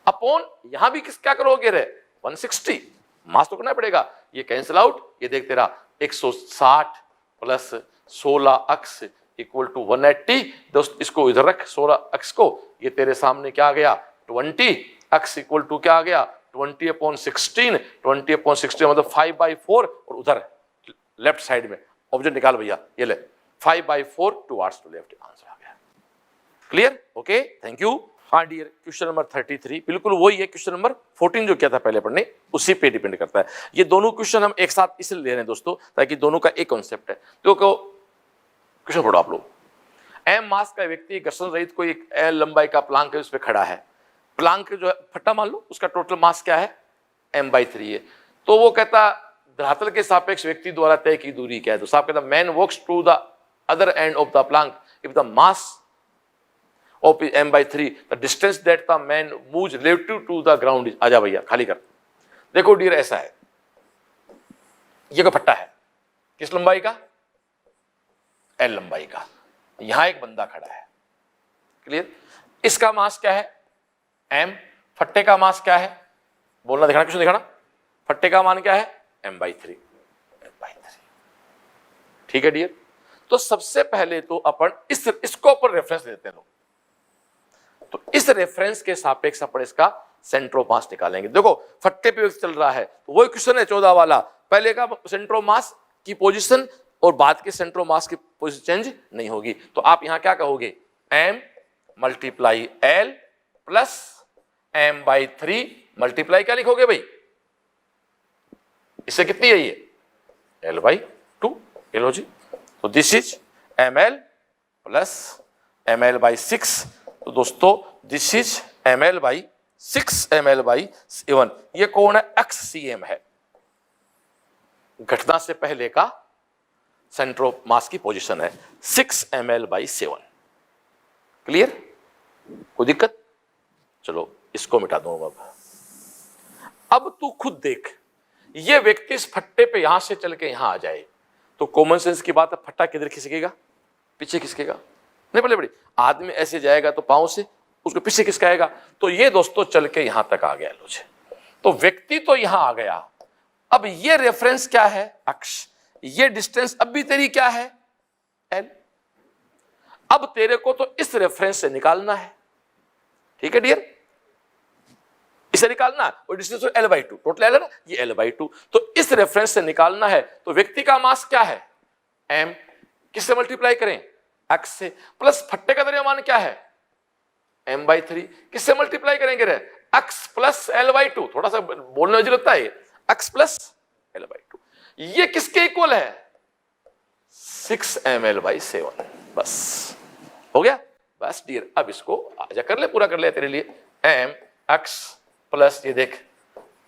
अपॉन यहां भी क्या करोगे रे, 160 मास तो करना पड़ेगा, ये कैंसिल आउट, ये देख तेरा 160 प्लस 16 अक्ष इक्वल टू 180। दोस्त इसको इधर रख, 16 अक्ष को, ये तेरे सामने क्या आ गया, 20 अक्ष इक्वल टू क्या आ गया, 20 अपॉन 16, 20 अपॉन 16 मतलब 5/4, और उधर लेफ्ट साइड में ऑब्जेक्ट निकाल भैया, ये ले 5/4 टुवर्ड्स टू लेफ्ट, आंसर आ गया। Clear, okay, thank you. हाँ डियर, क्वेश्चन नंबर 33 बिल्कुल वही है, क्वेश्चन नंबर 14 जो किया था पहले पढ़ने, उसी पे डिपेंड करता है। ये दोनों क्वेश्चन हम एक साथ इसलिए ले रहे हैं दोस्तों, ताकि दोनों का एक कॉन्सेप्ट है। तो क्वेश्चन पढ़ो आप लोग। एम मास का व्यक्ति घर्षण रहित कोई एल लंबाई का प्लांक है, उस पर खड़ा है। प्लांक जो है फट्टा मान लो, उसका टोटल मास क्या है, m/3 है। तो वो कहता धरातल के सापेक्ष व्यक्ति द्वारा तय की दूरी क्या है। तो साहब कहता man walks to the other end of the plank if the mass of m/3 the distance that the man moves relative to the ground is। आजा भैया खाली कर। देखो डियर ऐसा है, ये कोई फट्टा है, किस लंबाई का, l लंबाई का, यहां एक बंदा खड़ा है। क्लियर, इसका मास क्या है, m, फट्टे का मास क्या है, बोलना दिखाना, क्वेश्चन दिखाना, फट्टे का मान क्या है, m/3। ठीक है डियर, तो सबसे पहले तो अपन इसको ऊपर रेफरेंस देते हैं लोग, तो इस रेफरेंस के सापेक्ष अपन इसका सेंटर ऑफ मास निकालेंगे। देखो फट्टे पे चल रहा है, तो वही क्वेश्चन है 14 वाला, पहले का सेंटर ऑफ मास की पोजीशन और बाद के सेंटर ऑफ मास की पोजीशन चेंज नहीं होगी। तो आप यहां क्या कहोगे, m multiply l plus m/3 multiply क्या लिखोगे भाई, इससे कितनी है ये, l/2 लो जी। तो this is ml plus ml/6। तो दोस्तों दिस इज ml/6 ml/7। ये कौन है, XCM है, घटना से पहले का सेंटर ऑफ मास की पोजीशन है, 6 ml/7। क्लियर? कोई दिक्कत? चलो इसको मिटा दूंगा। अब तू खुद देख, ये व्यक्ति इस फट्टे पे यहां से चल के यहां आ जाए तो कॉमन सेंस की बात है, फट्टा किधर खिसकेगा? पीछे खिसकेगा। नहीं बड़े बड़ी आदमी ऐसे जाएगा तो पांव से उसको पीछे खिसकाएगा। तो ये दोस्तों चल के यहां तक आ गया लोचे, तो व्यक्ति तो यहां आ गया। अब ये रेफरेंस क्या है? अक्ष। ये डिस्टेंस अब भी तेरी क्या है? एल। अब तेरे को तो इस रेफरेंस से निकालना है, ठीक है डियर? इसे निकालना है, और डिस्टेंस L/2 टोटल L है ना, ये L/2। तो इस रेफरेंस से निकालना है, तो व्यक्ति का मास क्या है? m। किससे मल्टीप्लाई करें? x से। प्लस फट्टे का द्रव्यमान क्या है? m/3। किससे मल्टीप्लाई करेंगे रे? x plus L/2। थोड़ा सा बोलने में लगता है, x प्लस L/2। ये किसके इक्वल है? 6ml/7। बस हो गया। बस डियर, अब इसको आजा कर ले, पूरा कर ले तेरे लिए। mx प्लस ये देख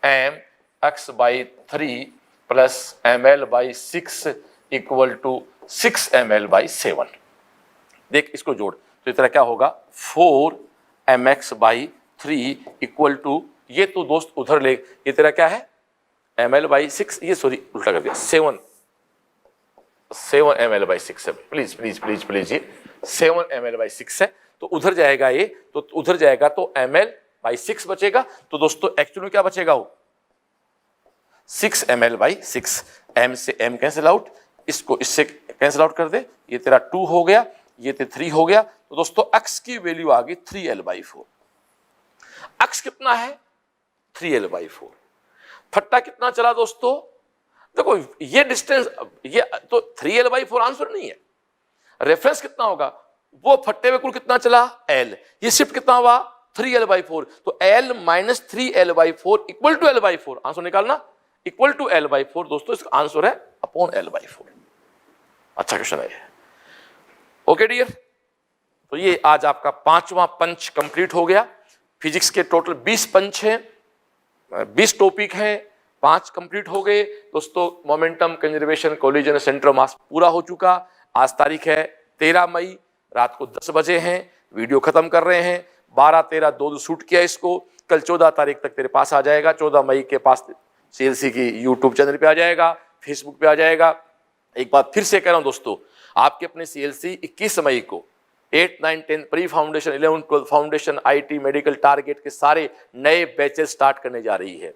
mx/3 plus ml/6 equal to 6ml/7। देख इसको जोड़ तो इतना क्या होगा? 4mx/3 इक्वल टू, ये तो दोस्त उधर ले, ये तेरा क्या है? ml/6, ये सॉरी उल्टा कर दिया, 7ml/6 है। प्लीज प्लीज प्लीज प्लीज, ये 7ml/6 है, तो उधर जाएगा ये, तो उधर जाएगा तो ml/6 बचेगा। तो दोस्तों एक्चुअली में क्या बचेगा? वो 6ml/6। m से m कैंसिल आउट, इसको इससे कैंसिल आउट कर दे, ये तेरा 2 हो गया, ये तेरा 3 हो गया। तो दोस्तों x की वैल्यू आ गई 3l/4। x कितना है? 3l/4। फट्टा कितना चला दोस्तों? देखो ये डिस्टेंस, ये तो 3l/4 आंसर नहीं है। रेफरेंस कितना होगा? वो फट्टे में कुल कितना चला? l। ये शिफ्ट कितना हुआ? 3l/4। तो l minus 3l/4 equal to l/4। Answer निकालना, इक्वल टू l/4। दोस्तों इसका आंसर है अपॉन l/4। अच्छा क्वेश्चन है ये। ओके डियर, तो ये आज आपका 5वां पंच कंप्लीट हो गया। फिजिक्स के टोटल 20 पंच हैं, 20 टॉपिक हैं, 5 कंप्लीट हो गए। दोस्तों momentum, conservation, collision, centre mass पूरा हो चुका। आज तारीख है 13 मई, रात को 10 बजे हैं, वीडियो खत्म कर रहे हैं। 12, 13 दो शूट किया इसको, कल 14 तारीख तक तेरे पास आ जाएगा। 14 मई के पास CLC की यूट्यूब चैनल पे आ जाएगा, फेसबुक पे आ जाएगा। एक बात फिर से कह रहा हूं दोस्तों, आपके अपने CLC 21 मई को 8, 9, 10 pre foundation, 11, 12 foundation, IT, medical, target के सारे नए बैचेस स्टार्ट करने जा रही है।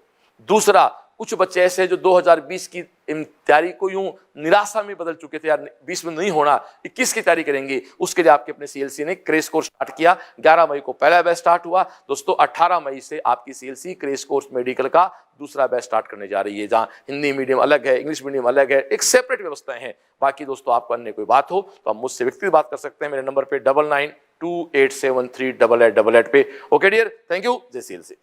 दूसरा, कुछ बच्चे ऐसे हैं जो 2020 की तैयारी को यूं निराशा में बदल चुके थे, यार 20 में नहीं होना, 21 की तैयारी करेंगे। उसके लिए आपके अपने CLC ने क्रेश कोर्स स्टार्ट किया। 11 मई को पहला बैच स्टार्ट हुआ। दोस्तों 18 मई से आपकी CLC क्रेश कोर्स मेडिकल का दूसरा बैच स्टार्ट करने जा रही है, जहां हिंदी मीडियम अलग है, इंग्लिश मीडियम अलग है, एक सेपरेट व्यवस्थाएं हैं। बाकी दोस्तों आपको अन्य कोई बात हो तो आप मुझसे व्यक्तिगत बात कर सकते हैं मेरे नंबर पे 9928738888 पे। Okay dear, thank you. जय CLC।